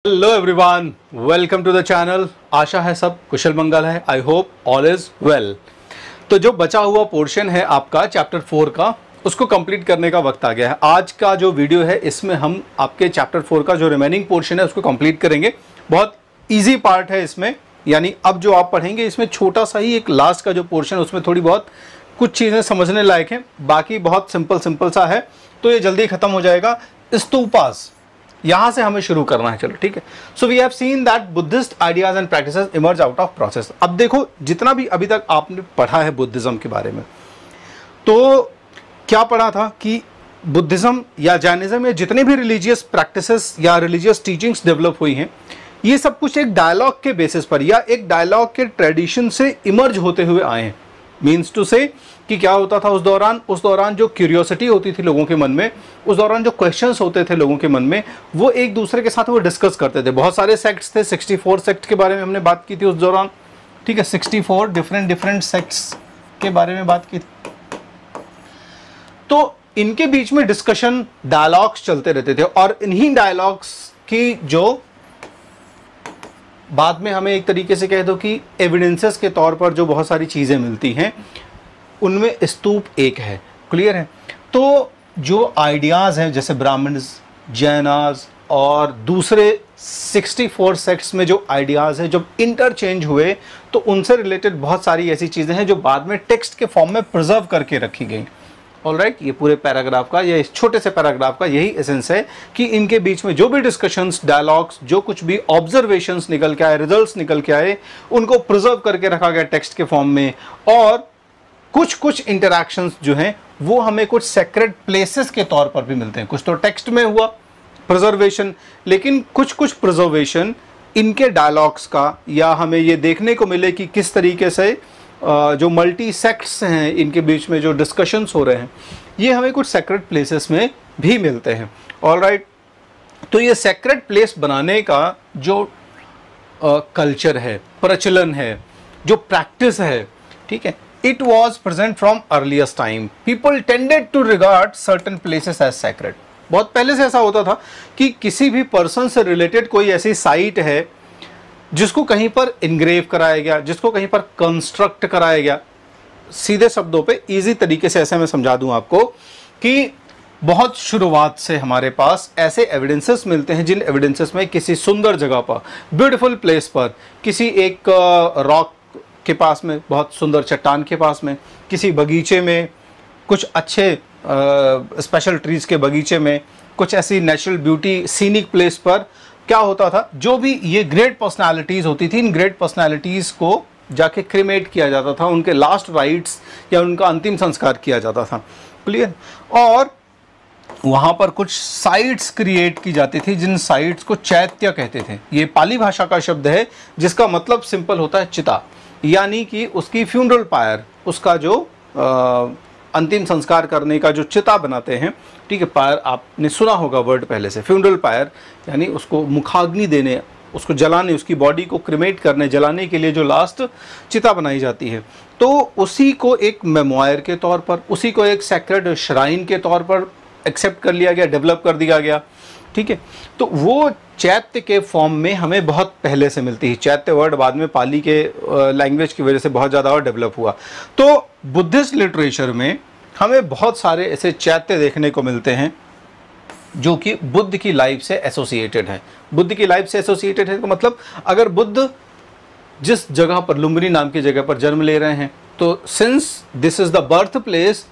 Hello everyone, welcome to the channel. आशा है सब कुशल मंगल है। I hope all is well. तो जो बचा हुआ पोर्शन है आपका चैप्टर 4 का, उसको कंप्लीट करने का वक्त आ गया है। आज का जो वीडियो है इसमें हम आपके चैप्टर 4 का जो रिमेनिंग पोर्शन है उसको कंप्लीट करेंगे। बहुत इजी पार्ट है इसमें, यानी अब जो आप पढ़ेंगे इसमें छोटा सा ही एक लास्ट का जो पोर्शन है उसमें थोड़ी बहुत कुछ चीज़ें समझने लायक हैं, बाकी बहुत सिंपल सा है, तो ये जल्दी खत्म हो जाएगा। स्तूपास यहां से हमें शुरू करना है। चलो ठीक है। So we have seen that Buddhist ideas and practices emerge out of process. अब देखो, जितना भी अभी तक आपने पढ़ा है बुद्धिज्म के बारे में, तो क्या पढ़ा था कि बुद्धिज्म या जैनिज्म या जितने भी रिलीजियस प्रैक्टिसेस या रिलीजियस टीचिंग्स डेवलप हुई हैं, ये सब कुछ एक डायलॉग के बेसिस पर या एक डायलॉग के ट्रेडिशन से इमर्ज होते हुए आए हैं। मीन्स टू से कि क्या होता था उस दौरान जो क्यूरियोसिटी होती थी लोगों के मन में, उस दौरान जो क्वेश्चंस होते थे लोगों के मन में, वो एक दूसरे के साथ वो डिस्कस करते थे। बहुत सारे सेक्ट्स थे, 64 सेक्ट के बारे में हमने बात की थी उस दौरान, ठीक है। 64 डिफरेंट सेक्ट्स के बारे में बात की थी। तो इनके बीच में डिस्कशन, डायलॉग्स चलते रहते थे, और इन्हीं डायलॉग्स की जो बाद में हमें एक तरीके से कह दो कि एविडेंसेस के तौर पर जो बहुत सारी चीज़ें मिलती हैं, उनमें स्तूप एक है। क्लियर है। तो जो आइडियाज़ हैं, जैसे ब्राह्मण्स, जैनास और दूसरे 64 सेक्ट्स में जो आइडियाज़ हैं, जब इंटरचेंज हुए तो उनसे रिलेटेड बहुत सारी ऐसी चीज़ें हैं जो बाद में टेक्स्ट के फॉर्म में प्रिजर्व करके रखी गई। ऑलराइट, ये पूरे पैराग्राफ का, ये इस छोटे से पैराग्राफ का यही एसेंस है कि इनके बीच में जो भी डिस्कशंस, डायलॉग्स, जो कुछ भी ऑब्जर्वेशंस निकल के आए, रिजल्ट्स निकल के आए, उनको प्रिजर्व करके रखा गया टेक्स्ट के फॉर्म में। और कुछ इंटरैक्शंस जो हैं वो हमें कुछ सेक्रेड प्लेसेस के तौर पर भी मिलते हैं। कुछ तो टेक्स्ट में हुआ प्रिजर्वेशन, लेकिन कुछ प्रिजर्वेशन इनके डायलॉग्स का, या हमें ये देखने को मिले कि किस तरीके से जो मल्टी सेक्ट्स हैं इनके बीच में जो डिस्कशंस हो रहे हैं, ये हमें कुछ सेक्रेड प्लेसेस में भी मिलते हैं। ऑलराइट, तो ये सेक्रेड प्लेस बनाने का जो कल्चर है, प्रचलन है, जो प्रैक्टिस है, ठीक है, it was present from earliest time. People tended to regard certain places as sacred. बहुत पहले से ऐसा होता था कि किसी भी पर्सन से रिलेटेड कोई ऐसी साइट है जिसको कहीं पर इनग्रेव कराया गया, जिसको कहीं पर कंस्ट्रक्ट कराया गया। सीधे शब्दों पे इजी तरीके से ऐसे मैं समझा दूं आपको कि बहुत शुरुआत से हमारे पास ऐसे एविडेंसेस मिलते हैं, जिन एविडेंसेस में किसी सुंदर जगह पर, ब्यूटीफुल प्लेस पर, किसी एक रॉक के पास में, बहुत सुंदर चट्टान के पास में, किसी बगीचे में, कुछ अच्छे स्पेशल ट्रीज के बगीचे में, कुछ ऐसी नेचुरल ब्यूटी सीनिक प्लेस पर क्या होता था, जो भी ये ग्रेट पर्सनालिटीज़ होती थी, इन ग्रेट पर्सनालिटीज़ को जाके क्रिमेट किया जाता था, उनके लास्ट राइट्स या उनका अंतिम संस्कार किया जाता था। क्लियर। और वहाँ पर कुछ साइट्स क्रिएट की जाती थी, जिन साइट्स को चैत्य कहते थे। ये पाली भाषा का शब्द है जिसका मतलब सिंपल होता है चिता, यानी कि उसकी फ्यूनरल पायर, उसका जो अंतिम संस्कार करने का जो चिता बनाते हैं, ठीक है। पायर आपने सुना होगा वर्ड पहले से, फ्यूनरल पायर यानी उसको मुखाग्नि देने, उसको जलाने, उसकी बॉडी को क्रिमेट करने, जलाने के लिए जो लास्ट चिता बनाई जाती है, तो उसी को एक मेमोयर के तौर पर, उसी को एक सेक्रेड श्राइन के तौर पर एक्सेप्ट कर लिया गया, डेवलप कर दिया गया, ठीक है। तो वो चैत्य के फॉर्म में हमें बहुत पहले से मिलती है। चैत्य वर्ड बाद में पाली के लैंग्वेज की वजह से बहुत ज़्यादा और डेवलप हुआ। तो बुद्धिस्ट लिटरेचर में हमें बहुत सारे ऐसे चैत्य देखने को मिलते हैं जो कि बुद्ध की लाइफ से एसोसिएटेड है। बुद्ध की लाइफ से एसोसिएटेड है तो मतलब अगर बुद्ध जिस जगह पर, लुम्बिनी नाम की जगह पर जन्म ले रहे हैं, तो since this is the birth place,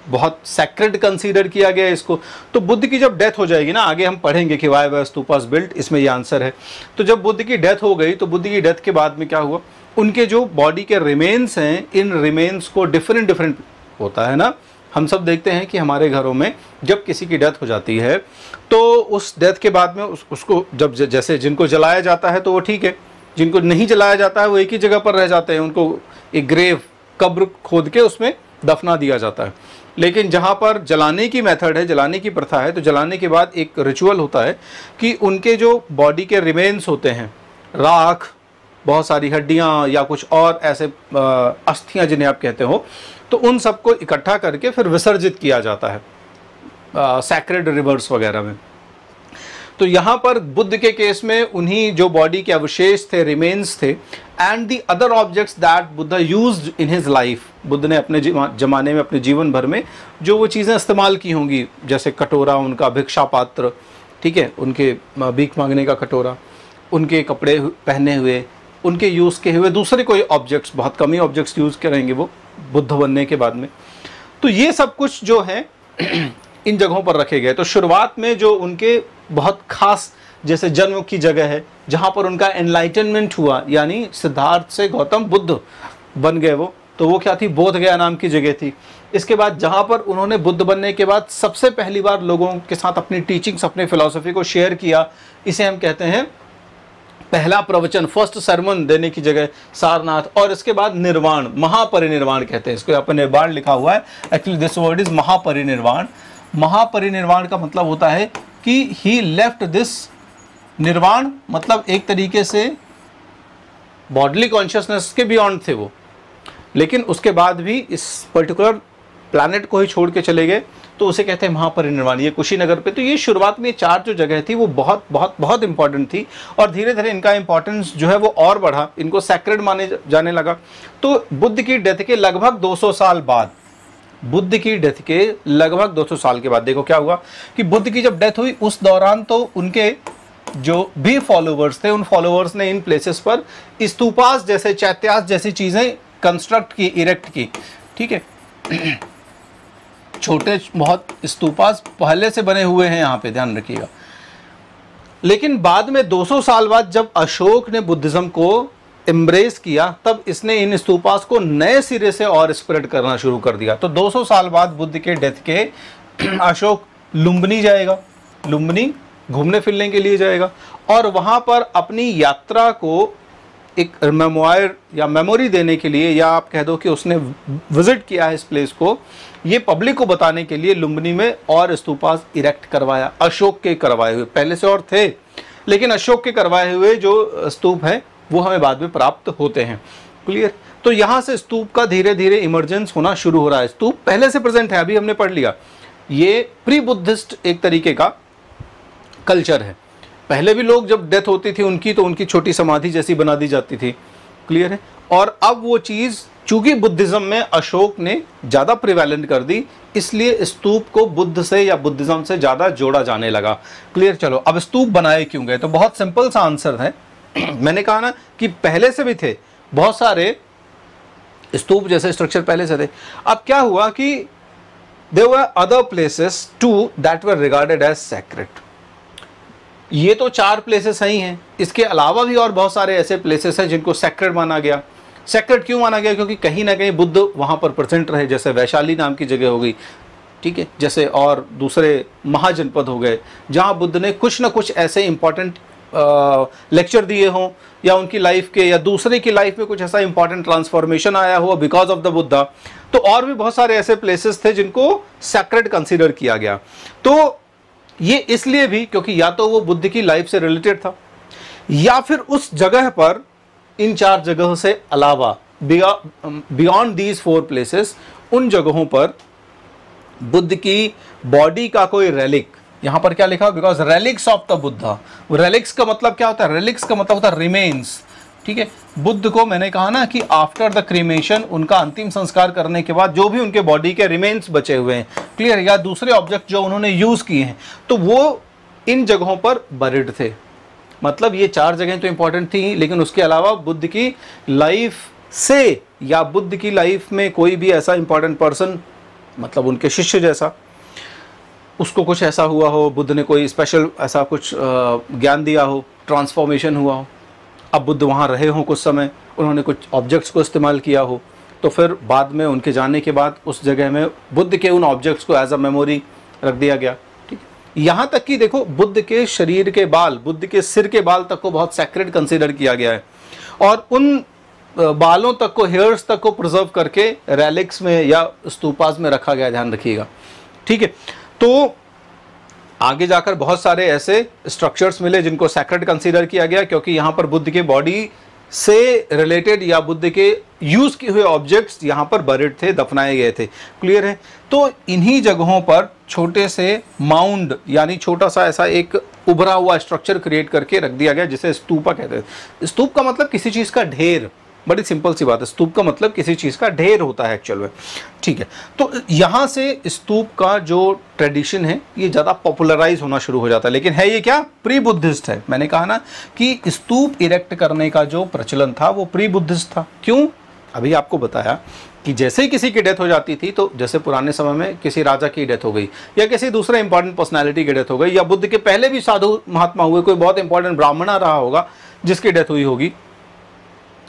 बहुत सैक्रेड कंसीडर किया गया इसको। तो बुद्ध की जब डेथ हो जाएगी ना, आगे हम पढ़ेंगे कि वाई वर स्तूपास बिल्ट, इसमें ये आंसर है। तो जब बुद्ध की डेथ हो गई, तो बुद्ध की डेथ के बाद में क्या हुआ, उनके जो बॉडी के रिमेन्स हैं, इन रिमेन्स को डिफरेंट होता है ना। हम सब देखते हैं कि हमारे घरों में जब किसी की डेथ हो जाती है, तो उस डेथ के बाद में उसको जब जैसे जिनको जलाया जाता है तो वो ठीक है, जिनको नहीं जलाया जाता है वो एक ही जगह पर रह जाते हैं, उनको एक ग्रेव, कब्र खोद के उसमें दफना दिया जाता है। लेकिन जहाँ पर जलाने की मेथड है, जलाने की प्रथा है, तो जलाने के बाद एक रिचुअल होता है कि उनके जो बॉडी के रिमेन्स होते हैं, राख, बहुत सारी हड्डियाँ या कुछ और ऐसे अस्थियाँ जिन्हें आप कहते हो, तो उन सबको इकट्ठा करके फिर विसर्जित किया जाता है सैक्रेड रिवर्स वगैरह में। तो यहाँ पर बुद्ध के केस में उन्हीं जो बॉडी के अवशेष थे, रिमेन्स थे, and the other objects that Buddha used in his life, Buddha ने अपने जमाने में, अपने जीवन भर में जो वो चीज़ें इस्तेमाल की होंगी, जैसे कटोरा, उनका भिक्षा पात्र, ठीक है, उनके भीख मांगने का कटोरा, उनके कपड़े पहने हुए, उनके यूज़ के हुए दूसरे कोई ऑब्जेक्ट्स, बहुत कम ही ऑब्जेक्ट्स यूज़ करेंगे वो बुद्ध बनने के बाद में। तो ये सब कुछ जो है इन जगहों पर रखे गए। तो शुरुआत में जो उनके बहुत खास, जैसे जन्म की जगह है जहाँ पर उनका एनलाइटनमेंट हुआ, यानी सिद्धार्थ से गौतम बुद्ध बन गए तो वो क्या थी, बोध गया नाम की जगह थी। इसके बाद जहाँ पर उन्होंने बुद्ध बनने के बाद सबसे पहली बार लोगों के साथ अपनी टीचिंग्स, अपने फिलॉसफी को शेयर किया, इसे हम कहते हैं पहला प्रवचन, फर्स्ट सरमन देने की जगह सारनाथ। और इसके बाद निर्वाण, महापरिनिर्वाण कहते हैं इसको, यहाँ पर निर्वाण लिखा हुआ है, एक्चुअली दिस वर्ड इज महापरिनिर्वाण। महापरिनिर्वाण का मतलब होता है कि ही लेफ्ट दिस, निर्वाण मतलब एक तरीके से बॉडली कॉन्शियसनेस के बियॉन्ड थे वो, लेकिन उसके बाद भी इस पर्टिकुलर प्लैनेट को ही छोड़ के चले गए, तो उसे कहते हैं महापरिनिर्वाण। ये कुशीनगर पे, तो ये शुरुआत में 4 जो जगह थी वो बहुत बहुत बहुत इंपॉर्टेंट थी, और धीरे धीरे इनका इंपॉर्टेंस जो है वो और बढ़ा, इनको सैक्रेड माने जाने लगा। तो बुद्ध की डेथ के लगभग 200 साल बाद, बुद्ध की डेथ के लगभग 200 साल के बाद देखो क्या हुआ कि बुद्ध की जब डेथ हुई उस दौरान तो उनके जो भी फॉलोवर्स थे, उन फॉलोवर्स ने इन प्लेसेस पर स्तूपास जैसे, चैत्यास जैसी चीज़ें कंस्ट्रक्ट की, इरेक्ट की, ठीक है। छोटे बहुत स्तूपास पहले से बने हुए हैं यहाँ पे, ध्यान रखिएगा। लेकिन बाद में 200 साल बाद जब अशोक ने बुद्धिज्म को एम्ब्रेस किया, तब इसने इन स्तूपास को नए सिरे से और स्प्रेड करना शुरू कर दिया। तो 200 साल बाद बुद्ध के डेथ के अशोक लुम्बिनी जाएगा, लुम्बिनी घूमने फिरने के लिए जाएगा, और वहाँ पर अपनी यात्रा को एक मेमोयर या मेमोरी देने के लिए, या आप कह दो कि उसने विजिट किया है इस प्लेस को, ये पब्लिक को बताने के लिए लुम्बिनी में और स्तूपास इरेक्ट करवाया, अशोक के करवाए हुए। पहले से और थे, लेकिन अशोक के करवाए हुए जो स्तूप हैं वो हमें बाद में प्राप्त होते हैं। क्लियर? तो यहाँ से स्तूप का धीरे धीरे इमर्जेंस होना शुरू हो रहा है। स्तूप पहले से प्रेजेंट है, अभी हमने पढ़ लिया, ये प्री बुद्धिस्ट एक तरीके का कल्चर है। पहले भी लोग जब डेथ होती थी उनकी, तो उनकी छोटी समाधि जैसी बना दी जाती थी। क्लियर है? और अब वो चीज़ चूंकि बुद्धिज्म में अशोक ने ज़्यादा प्रिवेलेंट कर दी, इसलिए स्तूप को बुद्ध से या बुद्धिज्म से ज़्यादा जोड़ा जाने लगा। क्लियर? चलो, अब स्तूप बनाए क्यों गए? तो बहुत सिंपल सा आंसर है। मैंने कहा ना कि पहले से भी थे बहुत सारे स्तूप जैसे स्ट्रक्चर, पहले से थे। अब क्या हुआ कि there were other places too that were regarded as sacred. ये तो 4 प्लेसेस ही हैं, इसके अलावा भी और बहुत सारे ऐसे प्लेसेस हैं जिनको सैक्रेड माना गया। सैक्रेड क्यों माना गया? क्योंकि कहीं ना कहीं बुद्ध वहाँ पर प्रेजेंट रहे, जैसे वैशाली नाम की जगह हो गई, ठीक है, जैसे और दूसरे महाजनपद हो गए, जहाँ बुद्ध ने कुछ ना कुछ ऐसे इंपॉर्टेंट लेक्चर दिए हों, या उनकी लाइफ के या दूसरे की लाइफ में कुछ ऐसा इंपॉर्टेंट ट्रांसफॉर्मेशन आया हुआ बिकॉज ऑफ द बुद्धा। तो और भी बहुत सारे ऐसे प्लेसेस थे जिनको सैक्रेड कंसीडर किया गया। तो ये इसलिए भी क्योंकि या तो वो बुद्ध की लाइफ से रिलेटेड था, या फिर उस जगह पर इन 4 जगहों से अलावा बियॉन्ड दीज 4 प्लेसेस, उन जगहों पर बुद्ध की बॉडी का कोई रेलिक, यहां पर क्या लिखा, because relics of the Buddha. Relics का मतलब क्या होता है? रेलिक्स का मतलब होता है रिमेन्स। ठीक है, बुद्ध को मैंने कहा ना कि आफ्टर द क्रीमेशन, उनका अंतिम संस्कार करने के बाद जो भी उनके बॉडी के रिमेन्स बचे हुए हैं, क्लियर, या दूसरे ऑब्जेक्ट जो उन्होंने यूज किए हैं, तो वो इन जगहों पर बरिड थे। मतलब ये 4 जगहें तो इंपॉर्टेंट थी, लेकिन उसके अलावा बुद्ध की लाइफ से या बुद्ध की लाइफ में कोई भी ऐसा इंपॉर्टेंट पर्सन, मतलब उनके शिष्य जैसा, उसको कुछ ऐसा हुआ हो, बुद्ध ने कोई स्पेशल ऐसा कुछ ज्ञान दिया हो, ट्रांसफॉर्मेशन हुआ हो, अब बुद्ध वहाँ रहे हों कुछ समय, उन्होंने कुछ ऑब्जेक्ट्स को इस्तेमाल किया हो, तो फिर बाद में उनके जाने के बाद उस जगह में बुद्ध के उन ऑब्जेक्ट्स को एज अ मेमोरी रख दिया गया। ठीक, यहाँ तक कि देखो बुद्ध के शरीर के बाल, बुद्ध के सिर के बाल तक को बहुत सैक्रेड कंसीडर किया गया है, और उन बालों तक को, हेयर्स तक को प्रिजर्व करके रेलिक्स में या स्तूपास में रखा गया, ध्यान रखिएगा। ठीक है, तो आगे जाकर बहुत सारे ऐसे स्ट्रक्चर्स मिले जिनको सैक्रेड कंसीडर किया गया, क्योंकि यहाँ पर बुद्ध की बॉडी से रिलेटेड या बुद्ध के यूज किए हुए ऑब्जेक्ट्स यहाँ पर बरिड थे, दफनाए गए थे। क्लियर है? तो इन्हीं जगहों पर छोटे से माउंड यानी छोटा सा ऐसा एक उभरा हुआ स्ट्रक्चर क्रिएट करके रख दिया गया जिसे स्तूपा कहते हैं। स्तूप का मतलब किसी चीज़ का ढेर, बड़ी सिंपल सी बात है। स्तूप का मतलब किसी चीज़ का ढेर होता है एक्चुअल में। ठीक है, तो यहाँ से स्तूप का जो ट्रेडिशन है ये ज़्यादा पॉपुलराइज होना शुरू हो जाता है। लेकिन है ये क्या? प्री बुद्धिस्ट है। मैंने कहा ना कि स्तूप इरेक्ट करने का जो प्रचलन था वो प्री बुद्धिस्ट था। क्यों? अभी आपको बताया कि जैसे ही किसी की डेथ हो जाती थी, तो जैसे पुराने समय में किसी राजा की डेथ हो गई या किसी दूसरे इंपॉर्टेंट पर्सनालिटी की डेथ हो गई, या बुद्ध के पहले भी साधु महात्मा हुए, कोई बहुत इंपॉर्टेंट ब्राह्मण रहा होगा जिसकी डेथ हुई होगी।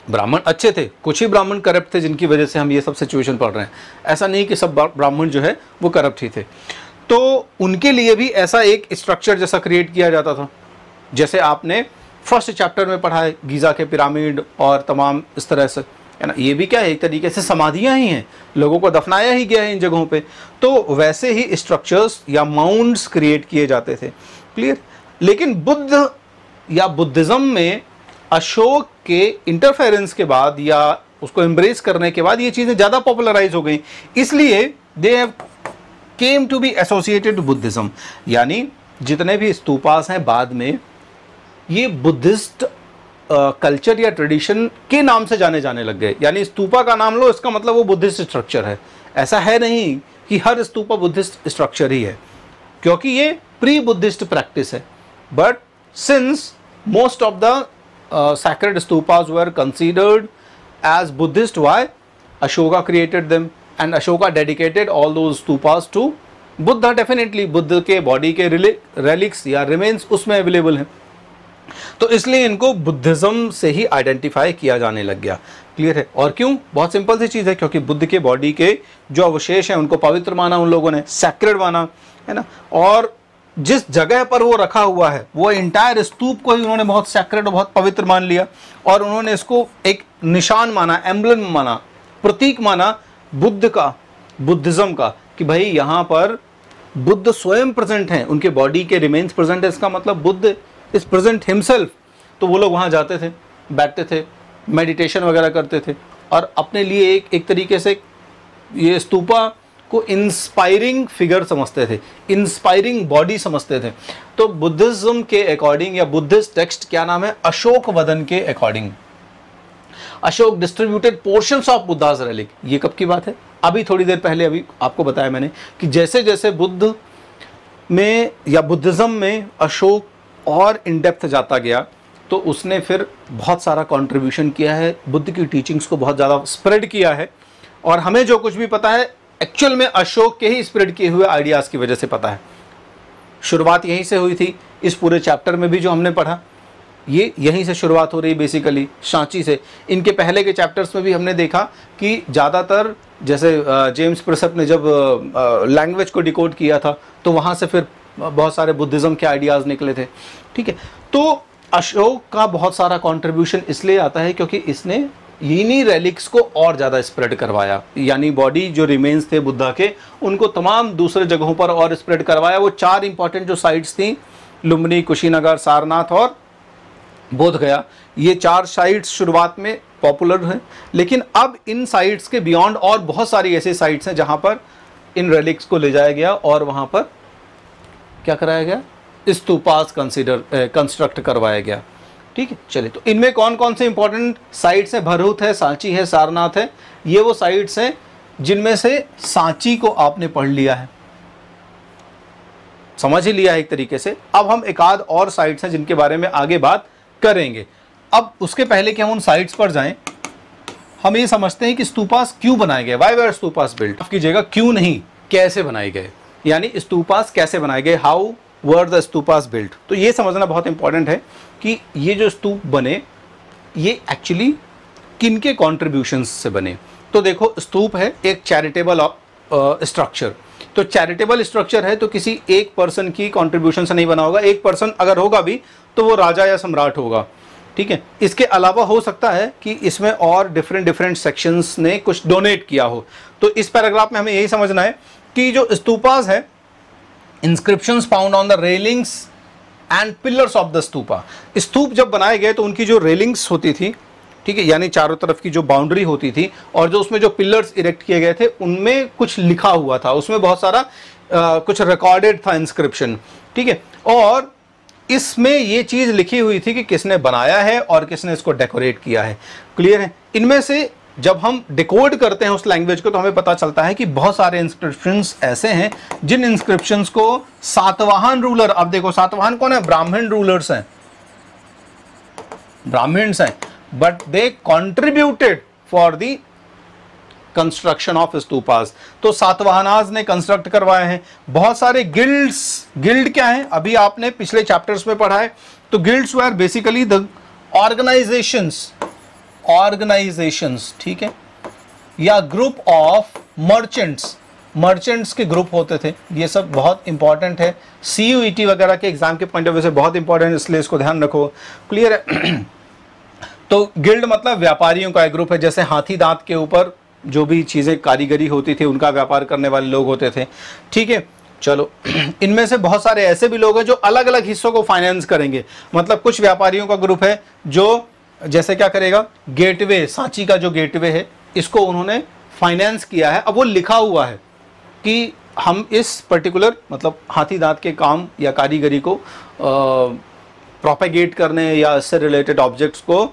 ब्राह्मण अच्छे थे, कुछ ही ब्राह्मण करप्ट थे जिनकी वजह से हम ये सब सिचुएशन पढ़ रहे हैं। ऐसा नहीं कि सब ब्राह्मण जो है वो करप्ट ही थे। तो उनके लिए भी ऐसा एक स्ट्रक्चर जैसा क्रिएट किया जाता था, जैसे आपने फर्स्ट चैप्टर में पढ़ा है, गीज़ा के पिरामिड और तमाम इस तरह से, है ना। ये भी क्या है? एक तरीके से समाधियाँ ही हैं, लोगों को दफनाया ही गया है इन जगहों पे। तो वैसे ही स्ट्रक्चर्स या माउंड्स क्रिएट किए जाते थे। क्लियर? लेकिन बुद्ध या बुद्धिज़्म में अशोक के इंटरफेरेंस के बाद या उसको एम्ब्रेस करने के बाद ये चीज़ें ज़्यादा पॉपुलराइज हो गई, इसलिए they have come to be associated Buddhism. यानी जितने भी स्तूपास हैं बाद में ये बुद्धिस्ट कल्चर या ट्रेडिशन के नाम से जाने लग गए। यानी स्तूपा का नाम लो, इसका मतलब वो बुद्धिस्ट स्ट्रक्चर है। ऐसा है नहीं कि हर स्तूपा बुद्धिस्ट स्ट्रक्चर ही है, क्योंकि ये प्री बुद्धिस्ट प्रैक्टिस है। But since most of the sacred stupas were considered as Buddhist, why? Ashoka created them and Ashoka dedicated all those stupas to Buddha. Definitely Buddha के बॉडी के relics या remains उसमें available हैं, तो इसलिए इनको Buddhism से ही आइडेंटिफाई किया जाने लग गया। क्लियर है? और क्यों? बहुत सिंपल सी चीज़ है, क्योंकि बुद्ध के बॉडी के जो अवशेष हैं उनको पवित्र माना उन लोगों ने, सैक्रेड माना, है ना। और जिस जगह पर वो रखा हुआ है वो इंटायर स्तूप को ही उन्होंने बहुत सैक्रेड और बहुत पवित्र मान लिया, और उन्होंने इसको एक निशान माना, एम्ब्लम माना, प्रतीक माना बुद्ध का, बुद्धिज्म का, कि भाई यहाँ पर बुद्ध स्वयं प्रेजेंट हैं, उनके बॉडी के रिमेन्स प्रेजेंट है, इसका मतलब बुद्ध इज प्रेजेंट हिमसेल्फ। तो वो लोग वहाँ जाते थे, बैठते थे, मेडिटेशन वगैरह करते थे, और अपने लिए एक तरीके से ये स्तूपा को इंस्पायरिंग फिगर समझते थे, इंस्पायरिंग बॉडी समझते थे। तो बुद्धिज्म के अकॉर्डिंग या बुद्धिस्ट टेक्स्ट क्या नाम है? अशोक वदन के according Ashok distributed portions of Buddhas relic. ये कब की बात है? अभी थोड़ी देर पहले अभी आपको बताया मैंने कि जैसे जैसे बुद्ध में या बुद्धिज्म में अशोक और इन डेप्थ जाता गया, तो उसने फिर बहुत सारा कंट्रीब्यूशन किया है, बुद्ध की टीचिंग्स को बहुत ज़्यादा स्प्रेड किया है। और हमें जो कुछ भी पता है एक्चुअल में अशोक के ही स्प्रेड किए हुए आइडियाज़ की वजह से पता है। शुरुआत यहीं से हुई थी। इस पूरे चैप्टर में भी जो हमने पढ़ा ये यहीं से शुरुआत हो रही बेसिकली, सांची से। इनके पहले के चैप्टर्स में भी हमने देखा कि ज़्यादातर जैसे जेम्स प्रिसेप ने जब लैंग्वेज को डिकोड किया था तो वहाँ से फिर बहुत सारे बुद्धिज़्म के आइडियाज़ निकले थे। ठीक है, तो अशोक का बहुत सारा कंट्रीब्यूशन इसलिए आता है क्योंकि इसने इन्हीं रेलिक्स को और ज़्यादा स्प्रेड करवाया, यानी बॉडी जो रिमेन्स थे बुद्धा के उनको तमाम दूसरे जगहों पर और स्प्रेड करवाया। वो 4 इंपॉर्टेंट जो साइट्स थी, लुम्बिनी, कुशीनगर, सारनाथ और बोध गया, ये 4 साइट्स शुरुआत में पॉपुलर हैं, लेकिन अब इन साइट्स के बियॉन्ड और बहुत सारी ऐसी साइट्स हैं जहाँ पर इन रेलिक्स को ले जाया गया और वहाँ पर क्या कराया गया? स्तूपास कंस्ट्रक्ट करवाया गया। ठीक है, चलिए, तो इनमें कौन कौन से इंपॉर्टेंट साइट्स हैं? भरहुत है, सांची है, सारनाथ है। ये वो साइट्स हैं जिनमें से सांची को आपने पढ़ लिया है, समझ ही लिया है एक तरीके से। अब हम एक आध और साइट्स हैं जिनके बारे में आगे बात करेंगे। अब उसके पहले कि हम उन साइट्स पर जाएं, हम ये समझते हैं कि स्तूपास क्यों बनाए गए, वाई वर स्तूपास बिल्ट। माफ कीजिएगा, क्यों नहीं, कैसे बनाए गए, यानी स्तूपास कैसे बनाए गए, how were the stupas built. तो ये समझना बहुत इंपॉर्टेंट है कि ये जो स्तूप बने ये एक्चुअली किन के कॉन्ट्रीब्यूशंस से बने। तो देखो, स्तूप है एक चैरिटेबल स्ट्रक्चर, तो चैरिटेबल स्ट्रक्चर है तो किसी एक पर्सन की कॉन्ट्रीब्यूशन से नहीं बना होगा। एक पर्सन अगर होगा भी तो वो राजा या सम्राट होगा। ठीक है, इसके अलावा हो सकता है कि इसमें और डिफरेंट सेक्शंस ने कुछ डोनेट किया हो। तो इस पैराग्राफ में हमें यही समझना है कि जो स्तूपास है, inscriptions found on the railings and pillars of the stupa. Stupa जब बनाए गए तो उनकी जो रेलिंग्स होती थी ठीक है, यानी चारों तरफ की जो बाउंड्री होती थी और जो उसमें जो पिलर्स इरेक्ट किए गए थे उनमें कुछ लिखा हुआ था, उसमें बहुत सारा कुछ रिकॉर्डेड था इंस्क्रिप्शन, ठीक है। और इसमें ये चीज लिखी हुई थी कि किसने बनाया है और किसने इसको डेकोरेट किया है। क्लियर है। इनमें से जब हम डिकोड करते हैं उस लैंग्वेज को तो हमें पता चलता है कि बहुत सारे इंस्क्रिप्शंस ऐसे हैं जिन इंस्क्रिप्शंस को सातवाहन रूलर, अब देखो सातवाहन कौन है, ब्राह्मण रूलर्स हैं, ब्राह्मण्स हैं, but they contributed for the construction of stupas. तो सातवाहनाज ने कंस्ट्रक्ट करवाए हैं। बहुत सारे गिल्ड्स, गिल्ड क्या है अभी आपने पिछले चैप्टर्स में पढ़ा है, तो guilds were basically the organisations, ठीक है, या ग्रुप ऑफ मर्चेंट्स, मर्चेंट्स के ग्रुप होते थे। ये सब बहुत इंपॉर्टेंट है, CUET वगैरह के एग्जाम के पॉइंट ऑफ व्यू से बहुत इंपॉर्टेंट है, इसलिए इसको ध्यान रखो। क्लियर है। तो गिल्ड मतलब व्यापारियों का एक ग्रुप है, जैसे हाथी दांत के ऊपर जो भी चीज़ें कारीगरी होती थी उनका व्यापार करने वाले लोग होते थे, ठीक है। चलो, इनमें से बहुत सारे ऐसे भी लोग हैं जो अलग अलग हिस्सों को फाइनेंस करेंगे। मतलब कुछ व्यापारियों का ग्रुप है जो जैसे क्या करेगा, गेटवे, सांची का जो गेटवे है इसको उन्होंने फाइनेंस किया है। अब वो लिखा हुआ है कि हम इस पर्टिकुलर मतलब हाथी दांत के काम या कारीगरी को प्रोपेगेट करने या इससे रिलेटेड ऑब्जेक्ट्स को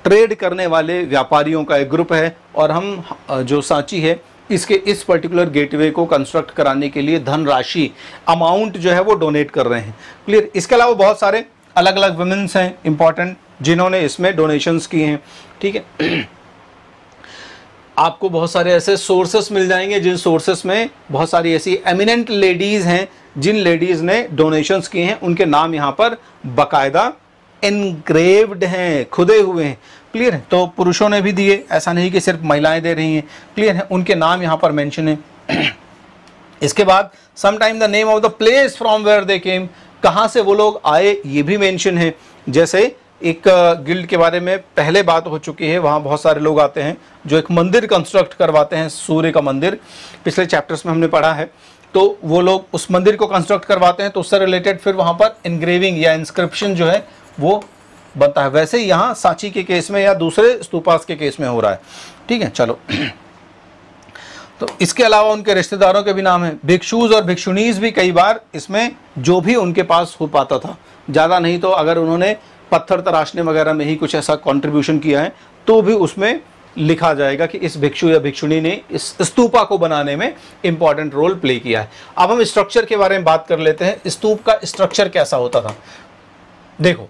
ट्रेड करने वाले व्यापारियों का एक ग्रुप है, और हम जो सांची है इसके इस पर्टिकुलर गेटवे को कंस्ट्रक्ट कराने के लिए धनराशि, अमाउंट जो है वो डोनेट कर रहे हैं। क्लियर। इसके अलावा बहुत सारे अलग अलग वुमेन्स हैं इंपॉर्टेंट जिन्होंने इसमें डोनेशंस किए हैं, ठीक है। आपको बहुत सारे ऐसे सोर्सेस मिल जाएंगे जिन सोर्सेस में बहुत सारी ऐसी एमिनेंट लेडीज़ हैं जिन लेडीज़ ने डोनेशंस किए हैं, उनके नाम यहाँ पर बाकायदा एनग्रेव्ड हैं, खुदे हुए हैं। क्लियर है। तो पुरुषों ने भी दिए, ऐसा नहीं कि सिर्फ महिलाएं दे रही हैं। क्लियर है, उनके नाम यहाँ पर मेंशन है। इसके बाद sometime the name of the place from where they came, कहाँ से वो लोग आए ये भी मेंशन है। जैसे एक गिल्ड के बारे में पहले बात हो चुकी है, वहाँ बहुत सारे लोग आते हैं जो एक मंदिर कंस्ट्रक्ट करवाते हैं, सूर्य का मंदिर, पिछले चैप्टर्स में हमने पढ़ा है। तो वो लोग उस मंदिर को कंस्ट्रक्ट करवाते हैं, तो उससे रिलेटेड फिर वहाँ पर इनग्रेविंग या इंस्क्रिप्शन जो है वो बनता है। वैसे ही यहाँ सांची के केस में या दूसरे स्तूपास के केस में हो रहा है, ठीक है। चलो, तो इसके अलावा उनके रिश्तेदारों के भी नाम हैं, भिक्षुज और भिक्षुणीज भी कई बार इसमें जो भी उनके पास हो पाता था, ज़्यादा नहीं तो अगर उन्होंने पत्थर तराशने वगैरह में ही कुछ ऐसा कंट्रीब्यूशन किया है तो भी उसमें लिखा जाएगा कि इस भिक्षु या भिक्षुणी ने इस स्तूपा को बनाने में इंपॉर्टेंट रोल प्ले किया है। अब हम स्ट्रक्चर के बारे में बात कर लेते हैं। स्तूप का स्ट्रक्चर कैसा होता था, देखो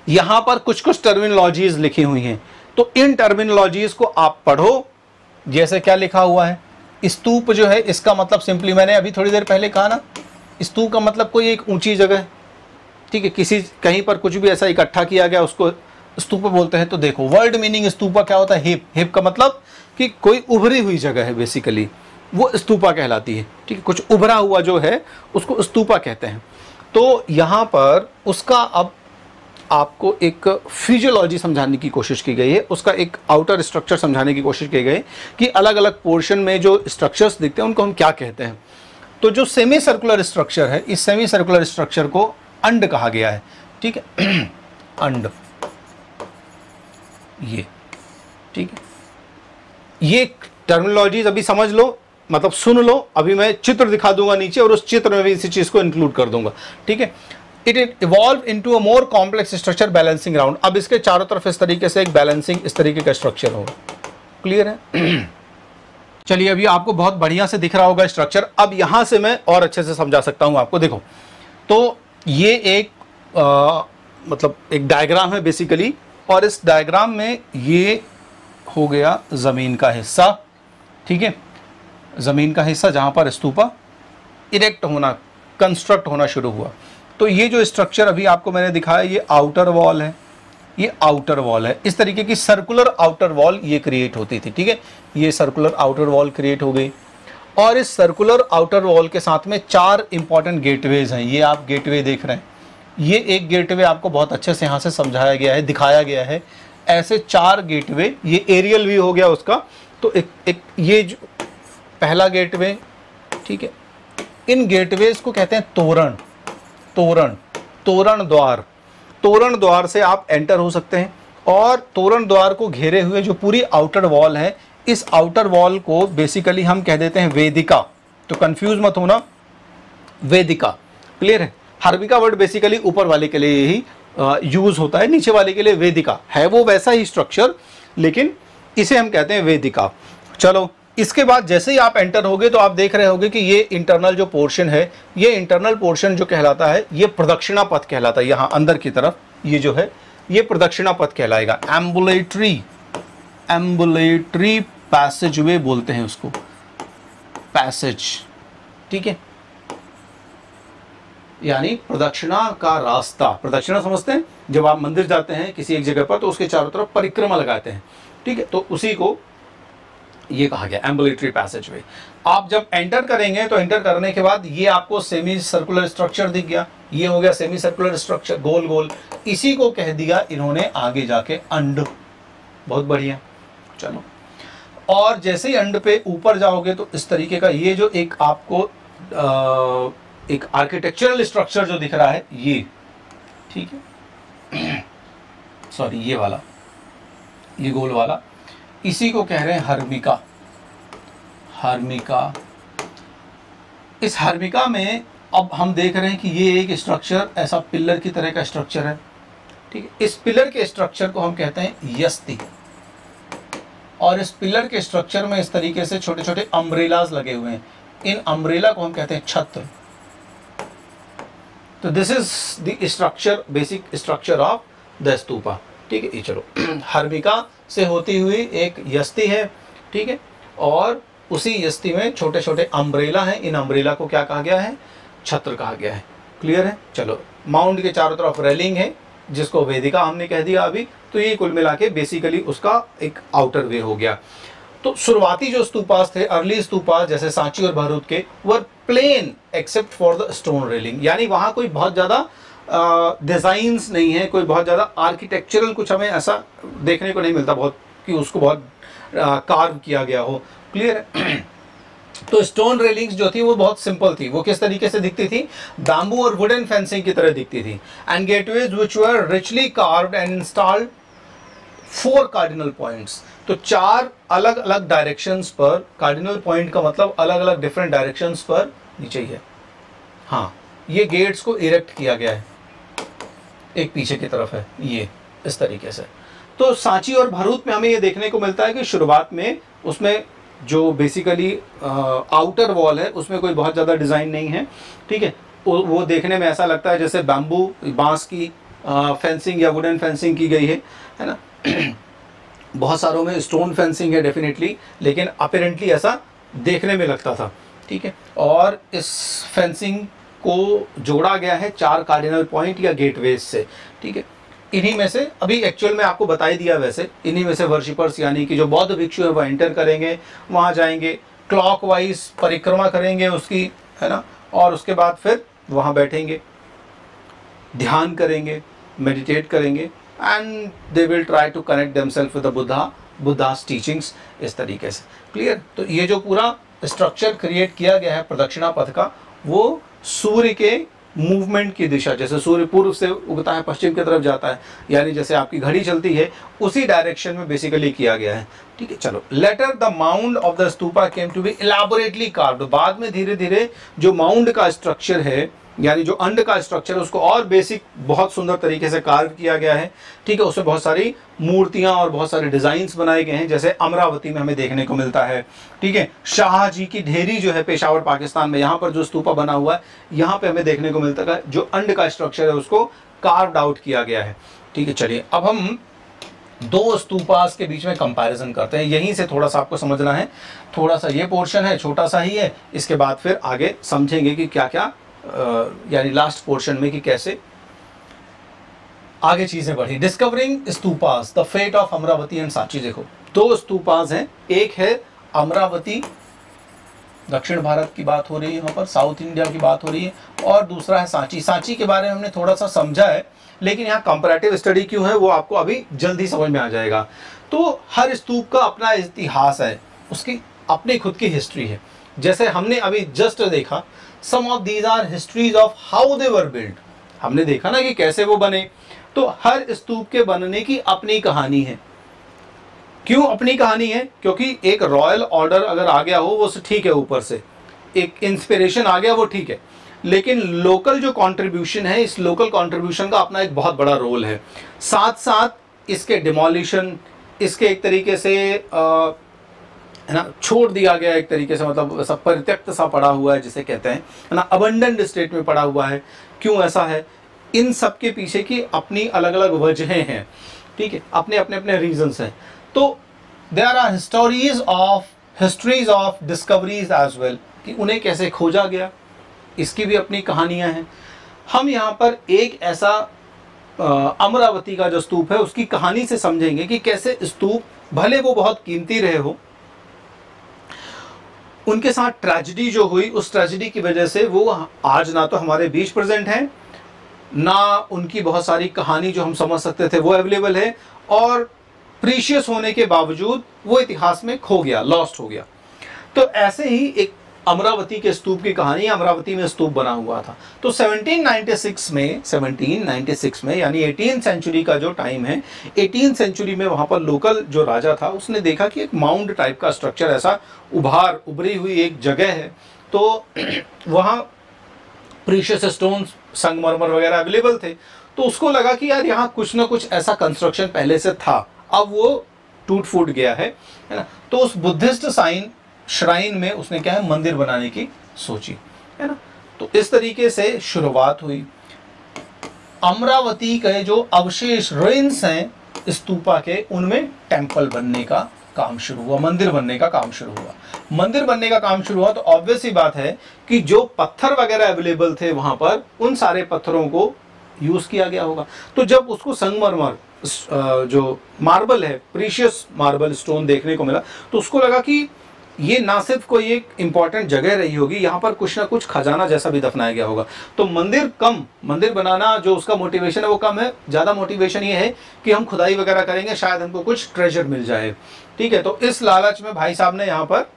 यहां पर कुछ कुछ टर्मिनोलॉजीज लिखी हुई हैं, तो इन टर्मिनोलॉजीज को आप पढ़ो। जैसे क्या लिखा हुआ है, स्तूप जो है इसका मतलब सिंपली मैंने अभी थोड़ी देर पहले कहा ना, स्तूप का मतलब कोई एक ऊंची जगह, ठीक है, किसी कहीं पर कुछ भी ऐसा इकट्ठा किया गया उसको स्तूप बोलते हैं। तो देखो वर्ड मीनिंग स्तूपा क्या होता है, हिप, हिप का मतलब कि कोई उभरी हुई जगह है, बेसिकली वो स्तूपा कहलाती है, ठीक है, कुछ उभरा हुआ जो है उसको स्तूपा कहते हैं। तो यहाँ पर उसका अब आपको एक फिजियोलॉजी समझाने की कोशिश की गई है, उसका एक आउटर स्ट्रक्चर समझाने की कोशिश की गई कि अलग अलग पोर्शन में जो स्ट्रक्चर्स दिखते हैं उनको हम क्या कहते हैं। तो जो सेमी सर्कुलर स्ट्रक्चर है, इस सेमी सर्कुलर स्ट्रक्चर को अंड कहा गया है, ठीक है, अंड, ये ठीक है। ये टर्मिनोलॉजीज अभी समझ लो, मतलब सुन लो। अभी मैं चित्र दिखा दूंगा नीचे और उस चित्र में भी इसी चीज को इंक्लूड कर दूंगा, ठीक है। It evolve into a more complex structure balancing round. अब इसके चारों तरफ इस तरीके से एक बैलेंसिंग इस तरीके का स्ट्रक्चर होगा। क्लियर है। चलिए, अभी आपको बहुत बढ़िया से दिख रहा होगा स्ट्रक्चर। अब यहां से मैं और अच्छे से समझा सकता हूं आपको। देखो, तो ये एक मतलब एक डायग्राम है बेसिकली, और इस डायग्राम में ये हो गया ज़मीन का हिस्सा, ठीक है, ज़मीन का हिस्सा जहाँ पर स्तूपा इरेक्ट होना, कंस्ट्रक्ट होना शुरू हुआ। तो ये जो स्ट्रक्चर अभी आपको मैंने दिखाया, ये आउटर वॉल है, ये आउटर वॉल है। इस तरीके की सर्कुलर आउटर वॉल ये क्रिएट होती थी, ठीक है। ये सर्कुलर आउटर वॉल क्रिएट हो गई, और इस सर्कुलर आउटर वॉल के साथ में 4 इंपॉर्टेंट गेटवेज हैं। ये आप गेटवे देख रहे हैं, ये एक गेटवे आपको बहुत अच्छे से यहाँ से समझाया गया है, दिखाया गया है। ऐसे 4 गेटवे, ये एरियल व्यू हो गया उसका। तो एक ये जो पहला गेटवे, ठीक है, इन गेटवेज को कहते हैं तोरण, तोरण, तोरण द्वार। तोरण द्वार से आप एंटर हो सकते हैं, और तोरण द्वार को घेरे हुए जो पूरी आउटर वॉल है, इस आउटर वॉल को बेसिकली हम कह देते हैं वेदिका। तो कंफ्यूज मत होना, वेदिका, क्लियर है। हर्मिका वर्ड बेसिकली ऊपर वाले के लिए ही यूज होता है, नीचे वाले के लिए वेदिका है, वो वैसा ही स्ट्रक्चर, लेकिन इसे हम कहते हैं वेदिका। चलो, इसके बाद जैसे ही आप एंटर होगे तो आप देख रहे होगे कि ये इंटरनल जो पोर्शन है, ये इंटरनल पोर्शन जो कहलाता है, ये प्रदक्षिणा पथ कहलाता है। यहाँ अंदर की तरफ ये जो है, ये प्रदक्षिणा पथ कहलाएगा। एम्बुलेटरी पैसेजवे बोलते हैं उसको, पैसेज, ठीक है, यानी प्रदक्षिणा का रास्ता। प्रदक्षिणा समझते हैं, जब आप मंदिर जाते हैं किसी एक जगह पर तो उसके चारों तरफ परिक्रमा लगाते हैं, ठीक है, तो उसी को ये कहा गया एम्बुलेटरी पैसेजवे। आप जब एंटर करेंगे तो एंटर करने के बाद ये आपको सेमी सर्कुलर स्ट्रक्चर दिख गया, ये हो गया सेमी सर्कुलर स्ट्रक्चर, गोल गोल, इसी को कह दिया इन्होंने आगे जाके अंड। बहुत बढ़िया, चलो, और जैसे ही अंड पे ऊपर जाओगे तो इस तरीके का ये जो एक आपको एक आर्किटेक्चरल स्ट्रक्चर जो दिख रहा है, ये, ठीक है, सॉरी, ये वाला, ये गोल वाला, इसी को कह रहे हैं हर्मिका। हर्मिका, इस हर्मिका में अब हम देख रहे हैं कि ये एक स्ट्रक्चर ऐसा पिलर की तरह का स्ट्रक्चर है, ठीक है। इस पिलर के स्ट्रक्चर को हम कहते हैं यस्ति, और इस पिलर के स्ट्रक्चर में इस तरीके से छोटे छोटे अम्ब्रेलाज लगे हुए हैं, इन अम्ब्रेला को हम कहते हैं छत्र। तो this is the structure, basic structure of the stupa, ठीक है। ये चलो, हर्मिका से होती हुई एक यस्ति है, ठीक है, और उसी यस्ति में छोटे छोटे अम्ब्रेला हैं, इन अम्ब्रेला को क्या कहा गया है, छत्र कहा गया है, क्लियर है। चलो, माउंट के चारों तरफ रेलिंग है जिसको वेदिका हमने कह दिया अभी, तो ये कुल मिला के बेसिकली उसका एक आउटर वे हो गया। तो शुरुआती जो स्तूपास थे, अर्ली स्तूपास जैसे सांची और भरूच के, were plain except for the stone railing, यानी वहाँ कोई बहुत ज़्यादा डिज़ाइंस नहीं है, कोई बहुत ज़्यादा आर्किटेक्चरल कुछ हमें ऐसा देखने को नहीं मिलता बहुत कि उसको बहुत कार्व किया गया हो, क्लियर है। तो स्टोन रेलिंग्स जो थी वो बहुत सिंपल थी। वो किस तरीके से दिखती थी, बैम्बू और वुडन फेंसिंग की तरह दिखती थी। And gateways which were richly carved and installed 4 cardinal points. तो 4 अलग अलग डायरेक्शंस पर, कार्डिनल पॉइंट का मतलब अलग अलग डिफरेंट डायरेक्शंस पर, नीचे ही है, हाँ, ये गेट्स को इरेक्ट किया गया है, एक पीछे की तरफ है, ये इस तरीके से। तो सांची और भरूच में हमें ये देखने को मिलता है कि शुरुआत में उसमें जो बेसिकली आउटर वॉल है उसमें कोई बहुत ज़्यादा डिज़ाइन नहीं है, ठीक है। वो देखने में ऐसा लगता है जैसे बैम्बू, बांस की फेंसिंग या वुडन फेंसिंग की गई है ना। बहुत सारों में स्टोन फेंसिंग है डेफिनेटली, लेकिन अपेरेंटली ऐसा देखने में लगता था, ठीक है। और इस फेंसिंग को जोड़ा गया है 4 कार्डिनल पॉइंट या गेटवेज से, ठीक है। इन्हीं में से अभी एक्चुअल में आपको बता ही दिया, वैसे इन्हीं में से वर्शिपर्स यानी कि जो बौद्ध भिक्षु है वह एंटर करेंगे, वहाँ जाएंगे, क्लॉकवाइज परिक्रमा करेंगे उसकी, है ना, और उसके बाद फिर वहाँ बैठेंगे, ध्यान करेंगे, मेडिटेट करेंगे, and they will try to connect themself with the Buddha's teachings, इस तरीके से, क्लियर। तो ये जो पूरा स्ट्रक्चर क्रिएट किया गया है प्रदक्षिणा पथ का, वो सूर्य के मूवमेंट की दिशा, जैसे सूर्य पूर्व से उगता है पश्चिम की तरफ जाता है, यानी जैसे आपकी घड़ी चलती है उसी डायरेक्शन में बेसिकली किया गया है, ठीक है। चलो, later the mound of the stupa came to be elaborately carved. बाद में धीरे धीरे जो माउंड का स्ट्रक्चर है, यानी जो अंड का स्ट्रक्चर है, उसको और बेसिक बहुत सुंदर तरीके से कार्व किया गया है, ठीक है। उसमें बहुत सारी मूर्तियां और बहुत सारे डिजाइन्स बनाए गए हैं, जैसे अमरावती में हमें देखने को मिलता है, ठीक है। शाहजी की ढेरी जो है पेशावर पाकिस्तान में, यहाँ पर जो स्तूपा बना हुआ है, यहाँ पे हमें देखने को मिलता है जो अंड का स्ट्रक्चर है उसको कार्व्ड आउट किया गया है, ठीक है। चलिए, अब हम 2 स्तूपास के बीच में कंपैरिजन करते हैं। यहीं से थोड़ा सा आपको समझना है, थोड़ा सा ये पोर्शन है, छोटा सा ही है, इसके बाद फिर आगे समझेंगे कि क्या क्या यानी लास्ट पोर्शन में कि कैसे आगे चीजें बढ़ी। Discovering stupas, the fate of Amaravati and Sanchi. देखो, 2 स्तूपास हैं, एक है अमरावती, दक्षिण भारत की बात हो रही है, यहाँ पर साउथ इंडिया की बात हो रही है, और दूसरा है सांची। सांची के बारे में हमने थोड़ा सा समझा है, लेकिन यहाँ कंपैरेटिव स्टडी क्यों है वो आपको अभी जल्दी समझ में आ जाएगा। तो हर स्तूप का अपना इतिहास है, उसकी अपनी खुद की हिस्ट्री है। जैसे हमने अभी जस्ट देखा, some of these are histories of how they were built. हमने देखा ना कि कैसे वो बने, तो हर स्तूप के बनने की अपनी कहानी है। क्यों अपनी कहानी है? क्योंकि एक रॉयल ऑर्डर अगर आ गया हो वो ठीक है, ऊपर से एक इंस्पिरेशन आ गया वो ठीक है, लेकिन लोकल जो कंट्रीब्यूशन है, इस लोकल कंट्रीब्यूशन का अपना एक बहुत बड़ा रोल है। साथ साथ इसके डिमोलिशन, इसके एक तरीके से है ना छोड़ दिया गया एक तरीके से, मतलब ऐसा परित्यक्त सा पड़ा हुआ है जिसे कहते हैं, है ना, अबंडन्ड स्टेट में पड़ा हुआ है। क्यों ऐसा है? इन सब के पीछे की अपनी अलग अलग वजहें हैं, ठीक है, अपने अपने अपने रीजंस हैं। तो there are histories of discoveries as well, कि उन्हें कैसे खोजा गया, इसकी भी अपनी कहानियां हैं। हम यहाँ पर एक ऐसा अमरावती का जो स्तूप है उसकी कहानी से समझेंगे कि कैसे स्तूप, भले वो बहुत कीमती रहे हो, उनके साथ ट्रेजेडी जो हुई, उस ट्रेजेडी की वजह से वो आज ना तो हमारे बीच प्रेजेंट हैं, ना उनकी बहुत सारी कहानी जो हम समझ सकते थे वो अवेलेबल है, और प्रीशियस होने के बावजूद वो इतिहास में खो गया, लॉस्ट हो गया। तो ऐसे ही एक अमरावती के स्तूप की कहानी, अमरावती में स्तूप बना हुआ था। तो 1796 में यानी 18th सेंचुरी का जो टाइम है, 18th सेंचुरी में वहाँ पर लोकल जो राजा था उसने देखा कि एक माउंड टाइप का स्ट्रक्चर, ऐसा उभरी हुई एक जगह है, तो वहाँ प्रीशियस स्टोन्स, संगमरमर वगैरह अवेलेबल थे। तो उसको लगा कि यार यहाँ कुछ ना कुछ ऐसा कंस्ट्रक्शन पहले से था, अब वो टूट फूट गया है ना। तो उस बुद्धिस्ट श्राइन में उसने क्या है, मंदिर बनाने की सोची, है ना। तो इस तरीके से शुरुआत हुई। अमरावती के जो अवशेष रुइंस हैं स्तूपा के, उनमें टेम्पल बनने का काम शुरू हुआ, मंदिर बनने का काम शुरू हुआ। मंदिर बनने का काम शुरू हुआ तो ऑब्वियस ही बात है कि जो पत्थर वगैरह अवेलेबल थे वहां पर, उन सारे पत्थरों को यूज किया गया होगा। तो जब उसको संगमरमर जो मार्बल है, प्रीशियस मार्बल स्टोन देखने को मिला, तो उसको लगा कि ये ना सिर्फ कोई एक इंपॉर्टेंट जगह रही होगी, यहाँ पर कुछ ना कुछ खजाना जैसा भी दफनाया गया होगा। तो मंदिर बनाना जो उसका मोटिवेशन है वो कम है, ज़्यादा मोटिवेशन ये है कि हम खुदाई वगैरह करेंगे, शायद हमको कुछ ट्रेजर मिल जाए, ठीक है। तो इस लालच में भाई साहब ने यहाँ पर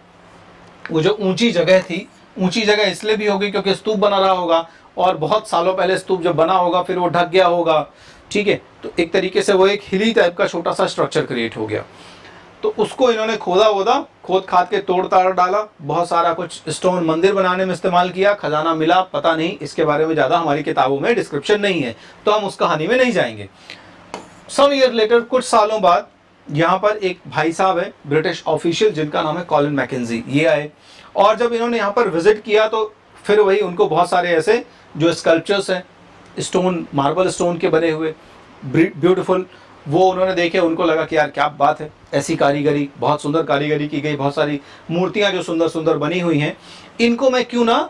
वो जो ऊंची जगह थी, ऊंची जगह इसलिए भी होगी क्योंकि स्तूप बना रहा होगा, और बहुत सालों पहले स्तूप जब बना होगा फिर वो ढक गया होगा, ठीक है। तो एक तरीके से वो एक हिली टाइप का छोटा सा स्ट्रक्चर क्रिएट हो गया। तो उसको इन्होंने खोद खाद के तोड़ ताड़ डाला, बहुत सारा कुछ स्टोन मंदिर बनाने में इस्तेमाल किया, खजाना मिला पता नहीं, इसके बारे में ज़्यादा हमारी किताबों में डिस्क्रिप्शन नहीं है, तो हम उस कहानी में नहीं जाएंगे। सम ईयर लेटर, कुछ सालों बाद, यहाँ पर एक भाई साहब है ब्रिटिश ऑफिशियल जिनका नाम है कॉलिन मैकेंजी, ये आए, और जब इन्होंने यहाँ पर विजिट किया तो फिर वही उनको बहुत सारे ऐसे जो स्कल्पचर्स हैं स्टोन, मार्बल स्टोन के बने हुए ब्यूटीफुल, वो उन्होंने देखे, उनको लगा कि यार क्या बात है, ऐसी कारीगरी, बहुत सुंदर कारीगरी की गई, बहुत सारी मूर्तियां जो सुंदर सुंदर बनी हुई हैं, इनको मैं क्यों ना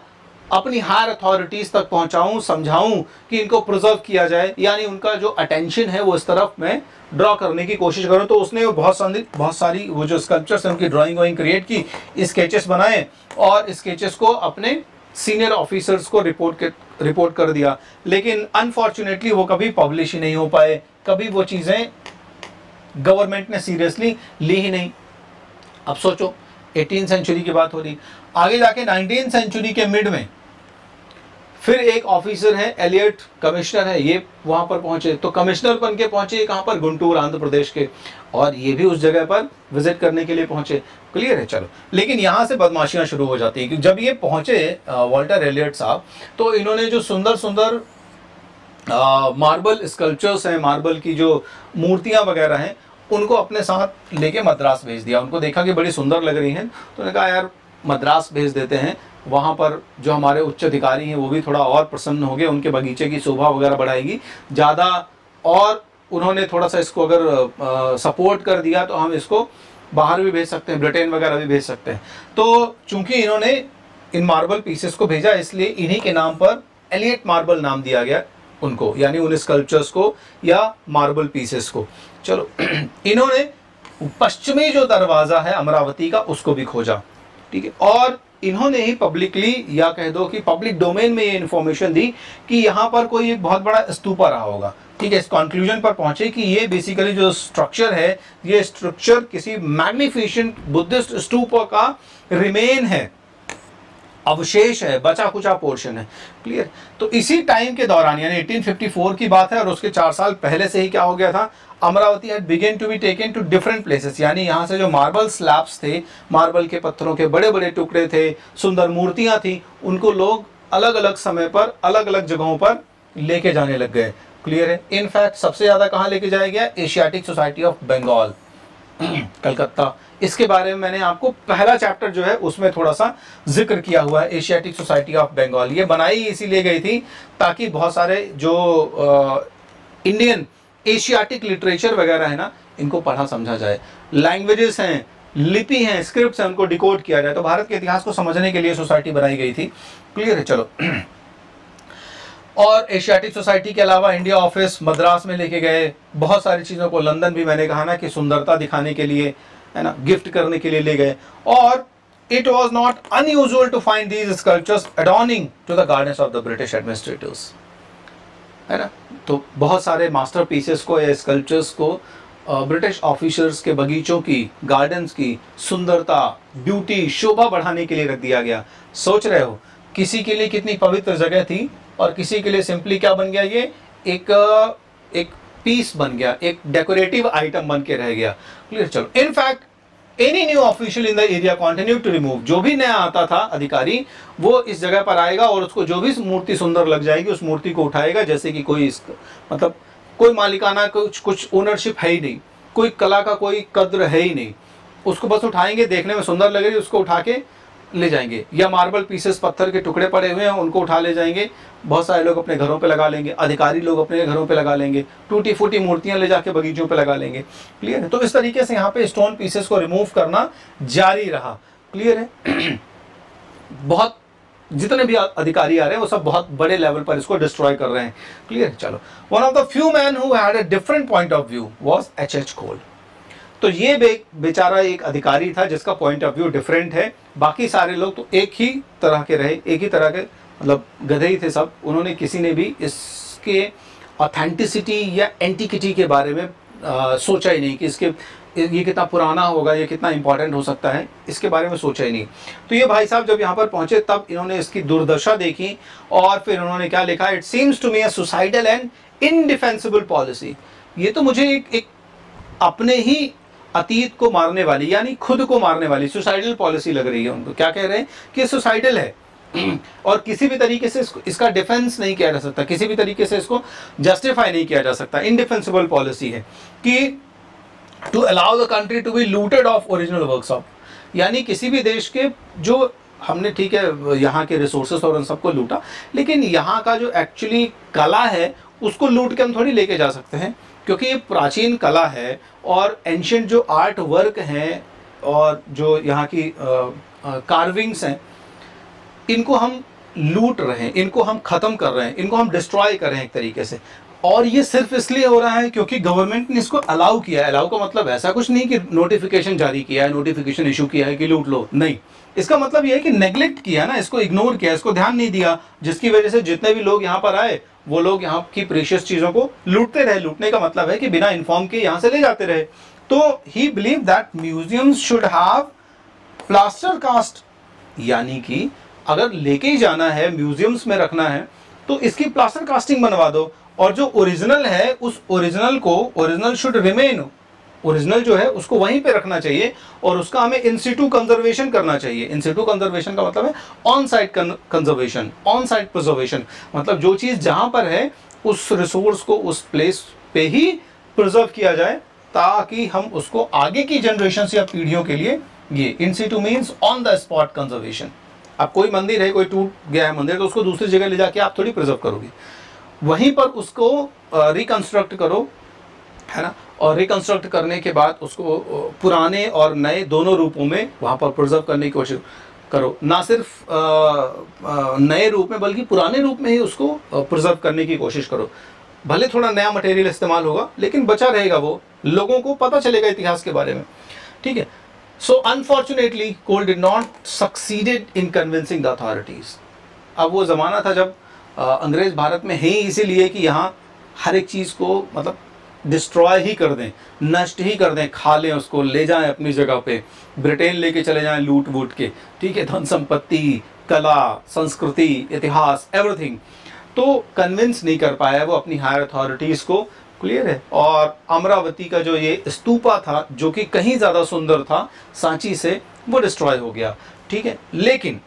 अपनी हायर अथॉरिटीज़ तक पहुंचाऊं, समझाऊं कि इनको प्रिजर्व किया जाए, यानी उनका जो अटेंशन है वो इस तरफ मैं ड्रॉ करने की कोशिश करूं। तो उसने बहुत सारी वो जो स्कल्पचर्स हैं उनकी ड्राइंग क्रिएट की, स्केचेस बनाए, और स्केचेस को अपने सीनियर ऑफिसर्स को रिपोर्ट कर दिया। लेकिन अनफॉर्चुनेटली वो कभी पब्लिश ही नहीं हो पाए, कभी वो चीज़ें गवर्नमेंट ने सीरियसली ली ही नहीं। अब सोचो 18th सेंचुरी की बात हो रही, आगे जाके 19th सेंचुरी के मिड में फिर एक ऑफिसर है एलियट, कमिश्नर है, ये वहां पर पहुंचे। तो कमिश्नर बन के पहुंचे कहां पर, गुंटूर आंध्र प्रदेश के, और ये भी उस जगह पर विजिट करने के लिए पहुंचे। क्लियर है, चलो। लेकिन यहाँ से बदमाशियां शुरू हो जाती हैं कि जब ये पहुंचे वॉल्टर एलियट साहब, तो इन्होंने जो सुंदर सुंदर मार्बल स्कल्पचर्स हैं, मार्बल की जो मूर्तियां वगैरह हैं, उनको अपने साथ लेके मद्रास भेज दिया। उनको देखा कि बड़ी सुंदर लग रही हैं, तो उन्होंने कहा यार मद्रास भेज देते हैं, वहाँ पर जो हमारे उच्च अधिकारी हैं वो भी थोड़ा और प्रसन्न हो गए, उनके बगीचे की शोभा वगैरह बढ़ाएगी ज़्यादा, और उन्होंने थोड़ा सा इसको अगर सपोर्ट कर दिया तो हम इसको बाहर भी भेज सकते हैं, ब्रिटेन वगैरह भी भेज सकते हैं। तो चूंकि इन्होंने इन मार्बल पीसेस को भेजा, इसलिए इन्हीं के नाम पर एलियट मार्बल नाम दिया गया उनको, यानी उन स्कल्पचर्स को या मार्बल पीसेस को। चलो इन्होंने पश्चिमी जो दरवाज़ा है अमरावती का उसको भी खोजा, ठीक है, और इन्होंने ही पब्लिकली, या कह दो कि पब्लिक डोमेन में ये इन्फॉर्मेशन दी कि यहाँ पर कोई एक बहुत बड़ा स्तूपा रहा होगा, ठीक है। इस कंक्लूजन पर पहुंचे कि ये बेसिकली जो स्ट्रक्चर है, ये स्ट्रक्चर किसी मैग्निफिसेंट बुद्धिस्ट स्तूप का रिमेन है, अवशेष है, बचा कुचा पोर्शन है। क्लियर। तो इसी टाइम के दौरान यानी 1854 की बात है और उसके 4 साल पहले से ही क्या हो गया था, Amaravati had begun to be taken to different places, यानी यहाँ से जो मार्बल स्लैब्स थे, मार्बल के पत्थरों के बड़े बड़े टुकड़े थे, सुंदर मूर्तियां थी, उनको लोग अलग अलग समय पर अलग अलग जगहों पर लेके जाने लग गए। क्लियर है। इनफैक्ट सबसे ज्यादा कहाँ लेके जाया गया, Asiatic Society of Bengal, Calcutta. इसके बारे में मैंने आपको पहला चैप्टर जो है उसमें थोड़ा सा जिक्र किया हुआ है, एशियाटिक सोसाइटी ऑफ बंगाल। ये बनाई इसीलिए गई थी ताकि बहुत सारे जो इंडियन एशियाटिक लिटरेचर वगैरह है ना, इनको पढ़ा समझा जाए, लैंग्वेजेस हैं, लिपि हैं, स्क्रिप्ट्स हैं, उनको डिकोड किया जाए। तो भारत के इतिहास को समझने के लिए सोसाइटी बनाई गई थी। क्लियर है। चलो और एशियाटिक सोसाइटी के अलावा इंडिया ऑफिस मद्रास में लेके गए, बहुत सारी चीज़ों को, लंदन भी मैंने कहा ना कि सुंदरता दिखाने के लिए है ना, गिफ्ट करने के लिए ले गए। और it was not unusual to find these sculptures adorning to the gardens of the British administrators, है ना। तो बहुत सारे मास्टर पीसेस को या स्कल्पचर्स को ब्रिटिश ऑफिसर्स के बगीचों की, गार्डन्स की सुंदरता, ब्यूटी, शोभा बढ़ाने के लिए रख दिया गया। सोच रहे हो किसी के लिए कितनी पवित्र जगह थी और किसी के लिए सिंपली क्या बन गया, ये एक पीस बन गया, एक डेकोरेटिव आइटम बन के रह गया। क्लियर। चलो in fact any new official in the area continue to remove, जो भी नया आता था अधिकारी वो इस जगह पर आएगा और उसको जो भी मूर्ति सुंदर लग जाएगी उस मूर्ति को उठाएगा, जैसे कि कोई मतलब कोई मालिकाना कुछ ओनरशिप है ही नहीं, कोई कला का कोई कद्र है ही नहीं, उसको बस उठाएंगे, देखने में सुंदर लगेगी, उसको उठा के ले जाएंगे। या मार्बल पीसेस, पत्थर के टुकड़े पड़े हुए हैं, उनको उठा ले जाएंगे, बहुत सारे लोग अपने घरों पे लगा लेंगे, अधिकारी लोग अपने घरों पे लगा लेंगे, टूटी फूटी मूर्तियां ले जाके बगीचों पे लगा लेंगे। क्लियर है। तो इस तरीके से यहाँ पे स्टोन पीसेस को रिमूव करना जारी रहा। क्लियर है। बहुत जितने भी अधिकारी आ रहे हैं वो सब बहुत बड़े लेवल पर इसको डिस्ट्रॉय कर रहे हैं। क्लियर है। चलो one of the few man who had a different point of view was H H. Cole. तो ये बेचारा एक अधिकारी था जिसका पॉइंट ऑफ व्यू डिफरेंट है, बाकी सारे लोग तो एक ही तरह के रहे, एक ही तरह के मतलब गधे ही थे सब। उन्होंने किसी ने भी इसके ऑथेंटिसिटी या एंटिकिटी के बारे में सोचा ही नहीं कि ये कितना पुराना होगा, ये कितना इंपॉर्टेंट हो सकता है, इसके बारे में सोचा ही नहीं। तो ये भाई साहब जब यहाँ पर पहुंचे तब इन्होंने इसकी दुर्दशा देखी और फिर उन्होंने क्या लिखा, it seems to me a suicidal and indefensible policy. ये तो मुझे एक अपने ही अतीत को मारने वाली यानी खुद को मारने वाली सुसाइडल पॉलिसी लग रही है उनको। क्या कह रहे हैं कि सुसाइडल है और किसी भी तरीके से इसका डिफेंस नहीं किया जा सकता, किसी भी तरीके से इसको जस्टिफाई नहीं किया जा सकता। इनडिफेंसिबल पॉलिसी है कि to allow the country to be looted of original works of, यानी किसी भी देश के जो हमने ठीक है यहाँ के रिसोर्सेस और उन सबको लूटा, लेकिन यहाँ का जो एक्चुअली कला है उसको लूट के हम थोड़ी लेके जा सकते हैं, क्योंकि ये प्राचीन कला है और एंशियंट जो आर्ट वर्क हैं और जो यहाँ की कार्विंग्स हैं, इनको हम लूट रहे हैं, इनको हम ख़त्म कर रहे हैं, इनको हम डिस्ट्रॉय कर रहे हैं एक तरीके से। और ये सिर्फ इसलिए हो रहा है क्योंकि गवर्नमेंट ने इसको अलाउ किया है। अलाउ का मतलब ऐसा कुछ नहीं कि नोटिफिकेशन जारी किया है, नोटिफिकेशन इशू किया है कि लूट लो, नहीं। इसका मतलब ये है कि नेग्लेक्ट किया ना, इसको इग्नोर किया, इसको ध्यान नहीं दिया, जिसकी वजह से जितने भी लोग यहाँ पर आए वो लोग यहाँ की प्रीशियस चीज़ों को लूटते रहे। लूटने का मतलब है कि बिना इन्फॉर्म के यहाँ से ले जाते रहे। तो he believe that museums should have plaster cast, यानी कि अगर लेके ही जाना है, म्यूजियम्स में रखना है, तो इसकी प्लास्टर कास्टिंग बनवा दो और जो ओरिजिनल है उस ओरिजिनल को, ओरिजिनल शुड रिमेन, ओरिजिनल जो है उसको वहीं पे रखना चाहिए और उसका हमें इन सिटू कंजर्वेशन करना चाहिए। इन सिटू कंजर्वेशन का मतलब है on site conservation, on site preservation, मतलब जो चीज़ जहाँ पर है उस रिसोर्स को उस प्लेस पे ही प्रिजर्व किया जाए ताकि हम उसको आगे की जनरेशन या पीढ़ियों के लिए, ये in situ means on the spot conservation. अब कोई मंदिर है, कोई टूट गया है मंदिर, तो उसको दूसरी जगह ले जाके आप थोड़ी प्रिजर्व करोगे, वहीं पर उसको रिकंस्ट्रक्ट करो, है ना। और रिकंस्ट्रक्ट करने के बाद उसको पुराने और नए दोनों रूपों में वहाँ पर प्रिजर्व करने की कोशिश करो, ना सिर्फ नए रूप में बल्कि पुराने रूप में ही उसको प्रिजर्व करने की कोशिश करो। भले थोड़ा नया मटेरियल इस्तेमाल होगा लेकिन बचा रहेगा, वो लोगों को पता चलेगा इतिहास के बारे में, ठीक है। So unfortunately Cole did not succeeded in convincing the authorities. अब वो ज़माना था जब अंग्रेज़ भारत में है ही इसीलिए कि यहाँ हर एक चीज़ को मतलब डिस्ट्रॉय ही कर दें, नष्ट ही कर दें, खा लें उसको, ले जाएं अपनी जगह पे, ब्रिटेन लेके चले जाएं लूट वूट के, ठीक है, धन संपत्ति, कला, संस्कृति, इतिहास, एवरीथिंग, तो कन्विंस नहीं कर पाया वो अपनी हायर अथॉरिटीज को। क्लियर है। और अमरावती का जो ये स्तूपा था जो कि कहीं ज़्यादा सुंदर था सांची से, वो डिस्ट्रॉय हो गया। ठीक है, लेकिन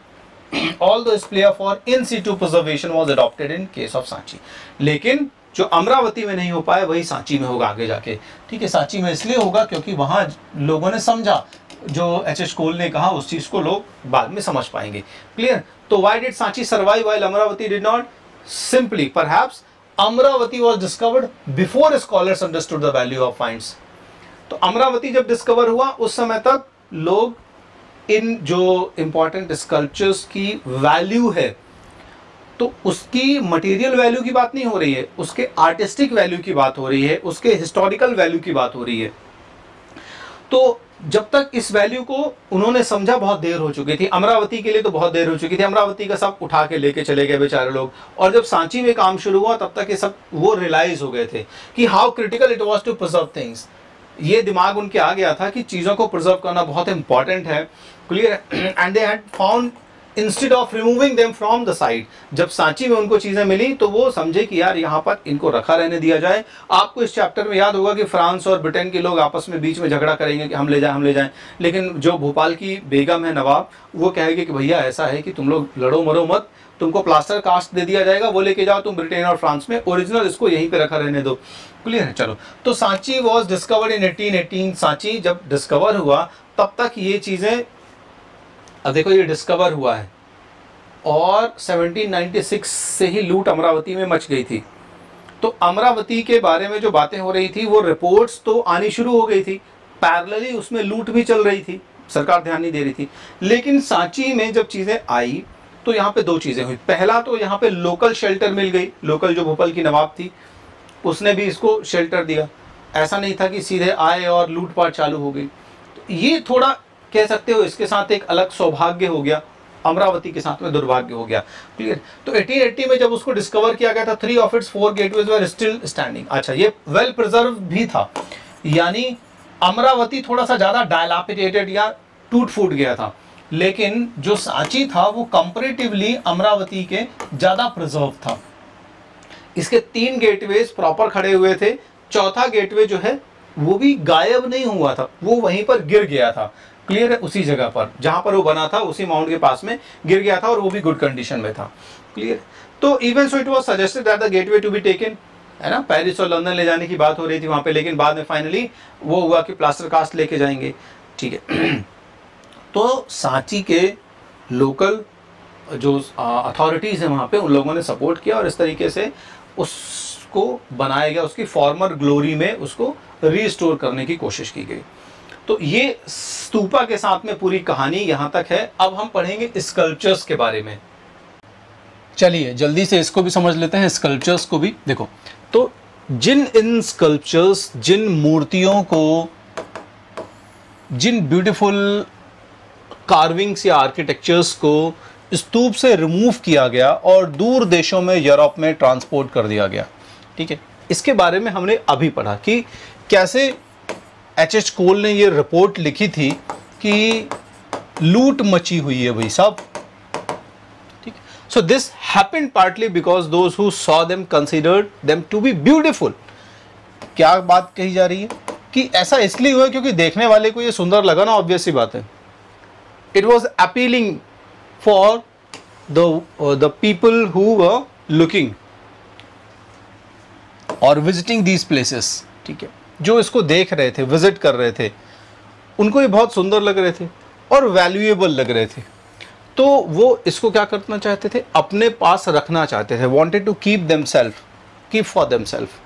all this plea for in situ preservation was adopted in case of Sanchi. लेकिन जो अमरावती में नहीं हो पाया वही सांची में होगा आगे जाके। ठीक है, सांची में इसलिए होगा क्योंकि वहां लोगों ने समझा, जो एच कोल ने कहा उस चीज को लोग बाद में समझ पाएंगे। क्लियर। तो why did Sanchi survive while Amravati did not? Simply perhaps Amravati was discovered before scholars understood the value of finds. तो अमरावती जब डिस्कवर हुआ उस समय तक लोग इन जो इंपॉर्टेंट स्कल्पचर्स की वैल्यू है, तो उसकी मटेरियल वैल्यू की बात नहीं हो रही है, उसके आर्टिस्टिक वैल्यू की बात हो रही है, उसके हिस्टोरिकल वैल्यू की बात हो रही है। तो जब तक इस वैल्यू को उन्होंने समझा बहुत देर हो चुकी थी। अमरावती के लिए तो बहुत देर हो चुकी थी, अमरावती का सब उठा के लेके चले गए बेचारे लोग। और जब सांची में काम शुरू हुआ तब तक ये सब वो रियलाइज हो गए थे कि how critical it was to preserve things. ये दिमाग उनके आ गया था कि चीज़ों को प्रिजर्व करना बहुत इंपॉर्टेंट है। Clear. And they had found instead of removing them from the site, जब सांची में उनको चीज़ें मिली तो वो समझे कि यार यहाँ पर इनको रखा रहने दिया जाए। आपको इस चैप्टर में याद होगा कि फ्रांस और ब्रिटेन के लोग आपस में बीच में झगड़ा करेंगे कि हम ले जाएं, लेकिन जो भोपाल की बेगम है नवाब, वो कहेगी कि भैया ऐसा है कि तुम लोग लड़ो मरो मत, तुमको प्लास्टर कास्ट दे दिया जाएगा, वो लेके जाओ तुम ब्रिटेन और फ्रांस में, ओरिजिनल इसको यहीं पे रखा रहने दो। क्लियर है। चलो, तो Sanchi was discovered in 1818। Sanchi जब डिस्कवर हुआ तब तक ये चीज़ें, अब देखो ये डिस्कवर हुआ है और 1796 से ही लूट अमरावती में मच गई थी। तो अमरावती के बारे में जो बातें हो रही थी वो रिपोर्ट्स तो आनी शुरू हो गई थी, पैरेलली उसमें लूट भी चल रही थी, सरकार ध्यान नहीं दे रही थी। लेकिन सांची में जब चीज़ें आई तो यहाँ पे दो चीज़ें हुई। पहला तो यहाँ पे लोकल शेल्टर मिल गई, लोकल जो भोपाल की नवाब थी उसने भी इसको शेल्टर दिया। ऐसा नहीं था कि सीधे आए और लूटपाट चालू हो गई। तो ये थोड़ा कह सकते हो इसके साथ एक अलग सौभाग्य हो गया, अमरावती के साथ में दुर्भाग्य हो गया। क्लियर। तो 1880 में जब उसको डिस्कवर किया गया था, 3 of its 4 gateways were still standing. अच्छा, ये वेल प्रिजर्व भी था, यानी अमरावती थोड़ा सा ज़्यादा डायलापिडेटेड या टूट फूट गया था, लेकिन जो सांची था वो कंपैरेटिवली अमरावती के ज़्यादा प्रिजर्व था। इसके 3 गेटवेज प्रॉपर खड़े हुए थे, चौथा गेटवे जो है वो भी गायब नहीं हुआ था, वो वहीं पर गिर गया था। क्लियर है। उसी जगह पर जहां पर वो बना था उसी माउंट के पास में गिर गया था और वो भी गुड कंडीशन में था। क्लियर। तो even so it was suggested that the gateway to be taken, है ना, पेरिस और लंदन ले जाने की बात हो रही थी वहां पे, लेकिन बाद में फाइनली वो हुआ कि प्लास्टर कास्ट लेके जाएंगे। ठीक है। तो सांची के लोकल जो अथॉरिटीज़ हैं वहाँ पे, उन लोगों ने सपोर्ट किया और इस तरीके से उसको बनाया गया, उसकी फॉर्मर ग्लोरी में उसको रीस्टोर करने की कोशिश की गई। तो ये स्तूपा के साथ में पूरी कहानी यहाँ तक है। अब हम पढ़ेंगे स्कल्पचर्स के बारे में। चलिए जल्दी से इसको भी समझ लेते हैं, स्कल्पचर्स को भी। देखो, तो इन स्कल्पचर्स, जिन मूर्तियों को, जिन ब्यूटीफुल कार्विंग्स या आर्किटेक्चर्स को स्तूप से रिमूव किया गया और दूर देशों में, यूरोप में ट्रांसपोर्ट कर दिया गया। ठीक है, इसके बारे में हमने अभी पढ़ा कि कैसे एच कोल ने ये रिपोर्ट लिखी थी कि लूट मची हुई है भाई साहब। ठीक, so this happened partly because those who saw them considered them to be beautiful. क्या बात कही जा रही है कि ऐसा इसलिए हुआ क्योंकि देखने वाले को ये सुंदर लगा ना, ऑब्वियस सी बात है। It was appealing for the people who were looking और विजिटिंग दीज प्लेसेस। ठीक है, जो इसको देख रहे थे, विजिट कर रहे थे, उनको ये बहुत सुंदर लग रहे थे और वैल्यूएबल लग रहे थे। तो वो इसको क्या करना चाहते थे, अपने पास रखना चाहते थे, wanted to keep for themself.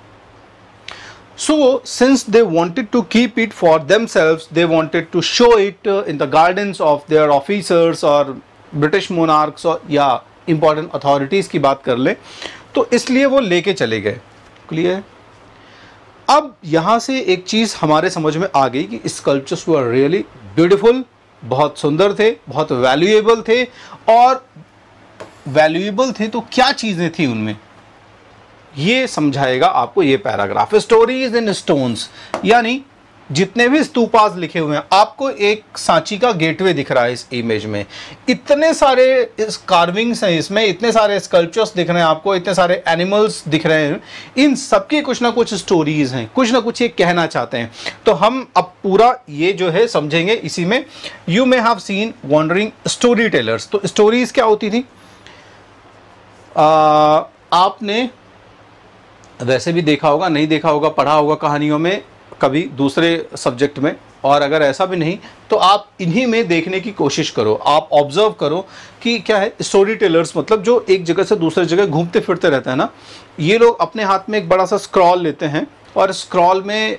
So since they wanted to keep it for themselves, they wanted to show it in the gardens of their officers और ब्रिटिश मोनार्क्स और या इंपॉर्टेंट अथॉरिटीज़ की बात कर ले, तो इसलिए वो लेके चले गए। क्लियर। अब यहाँ से एक चीज़ हमारे समझ में आ गई कि स्कल्पचर्स वर रियली ब्यूटीफुल, बहुत सुंदर थे, बहुत वैल्यूएबल थे। और वैल्यूएबल थे तो क्या चीज़ें थी उनमें, ये समझाएगा आपको ये पैराग्राफ। स्टोरीज इन स्टोन्स, यानी जितने भी स्तूपास लिखे हुए हैं, आपको एक सांची का गेटवे दिख रहा है इस इमेज में, इतने सारे इस कार्विंग्स हैं, इसमें इतने सारे स्कल्पचर्स दिख रहे हैं आपको, इतने सारे एनिमल्स दिख रहे हैं, इन सबकी कुछ ना कुछ स्टोरीज हैं, कुछ ना कुछ ये कहना चाहते हैं। तो हम अब पूरा ये जो है समझेंगे इसी में। You may have seen wandering storytellers. तो स्टोरीज क्या होती थी? आपने वैसे भी देखा होगा, नहीं देखा होगा, पढ़ा होगा कहानियों में कभी दूसरे सब्जेक्ट में, और अगर ऐसा भी नहीं तो आप इन्हीं में देखने की कोशिश करो, आप ऑब्जर्व करो कि क्या है स्टोरी टेलर्स। मतलब जो एक जगह से दूसरे जगह घूमते फिरते रहते हैं ना, ये लोग अपने हाथ में एक बड़ा सा स्क्रॉल लेते हैं और स्क्रॉल में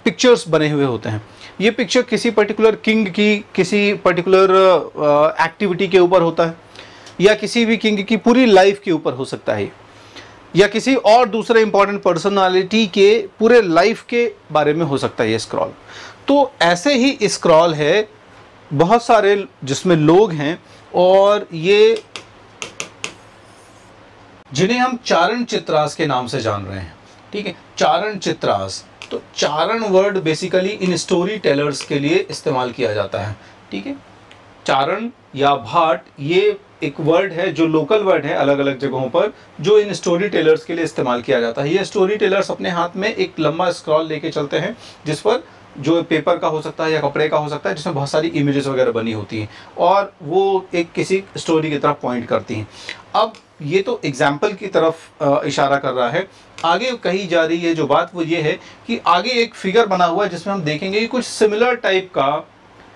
पिक्चर्स बने हुए होते हैं। ये पिक्चर किसी पर्टिकुलर किंग की, किसी पर्टिकुलर एक्टिविटी के ऊपर होता है, या किसी भी किंग की पूरी लाइफ के ऊपर हो सकता है, या किसी और दूसरे इंपॉर्टेंट पर्सनालिटी के पूरे लाइफ के बारे में हो सकता है ये स्क्रॉल। तो ऐसे ही स्क्रॉल है बहुत सारे जिसमें लोग हैं, और ये जिन्हें हम चारण चित्रास के नाम से जान रहे हैं। ठीक है, चारण चित्रास। तो charana word basically in story tellers के लिए इस्तेमाल किया जाता है। ठीक है, चारण या भाट ये एक वर्ड है जो लोकल वर्ड है अलग अलग जगहों पर, जो इन स्टोरी टेलर्स के लिए इस्तेमाल किया जाता है। ये स्टोरी टेलर्स अपने हाथ में एक लंबा स्क्रॉल लेके चलते हैं, जिस पर जो पेपर का हो सकता है या कपड़े का हो सकता है, जिसमें बहुत सारी इमेजेस वगैरह बनी होती हैं, और वो एक किसी स्टोरी की तरफ पॉइंट करती हैं। अब ये तो एग्जाम्पल की तरफ इशारा कर रहा है। आगे कही जा रही है जो बात वो ये है कि आगे एक फिगर बना हुआ है जिसमें हम देखेंगे कि कुछ सिमिलर टाइप का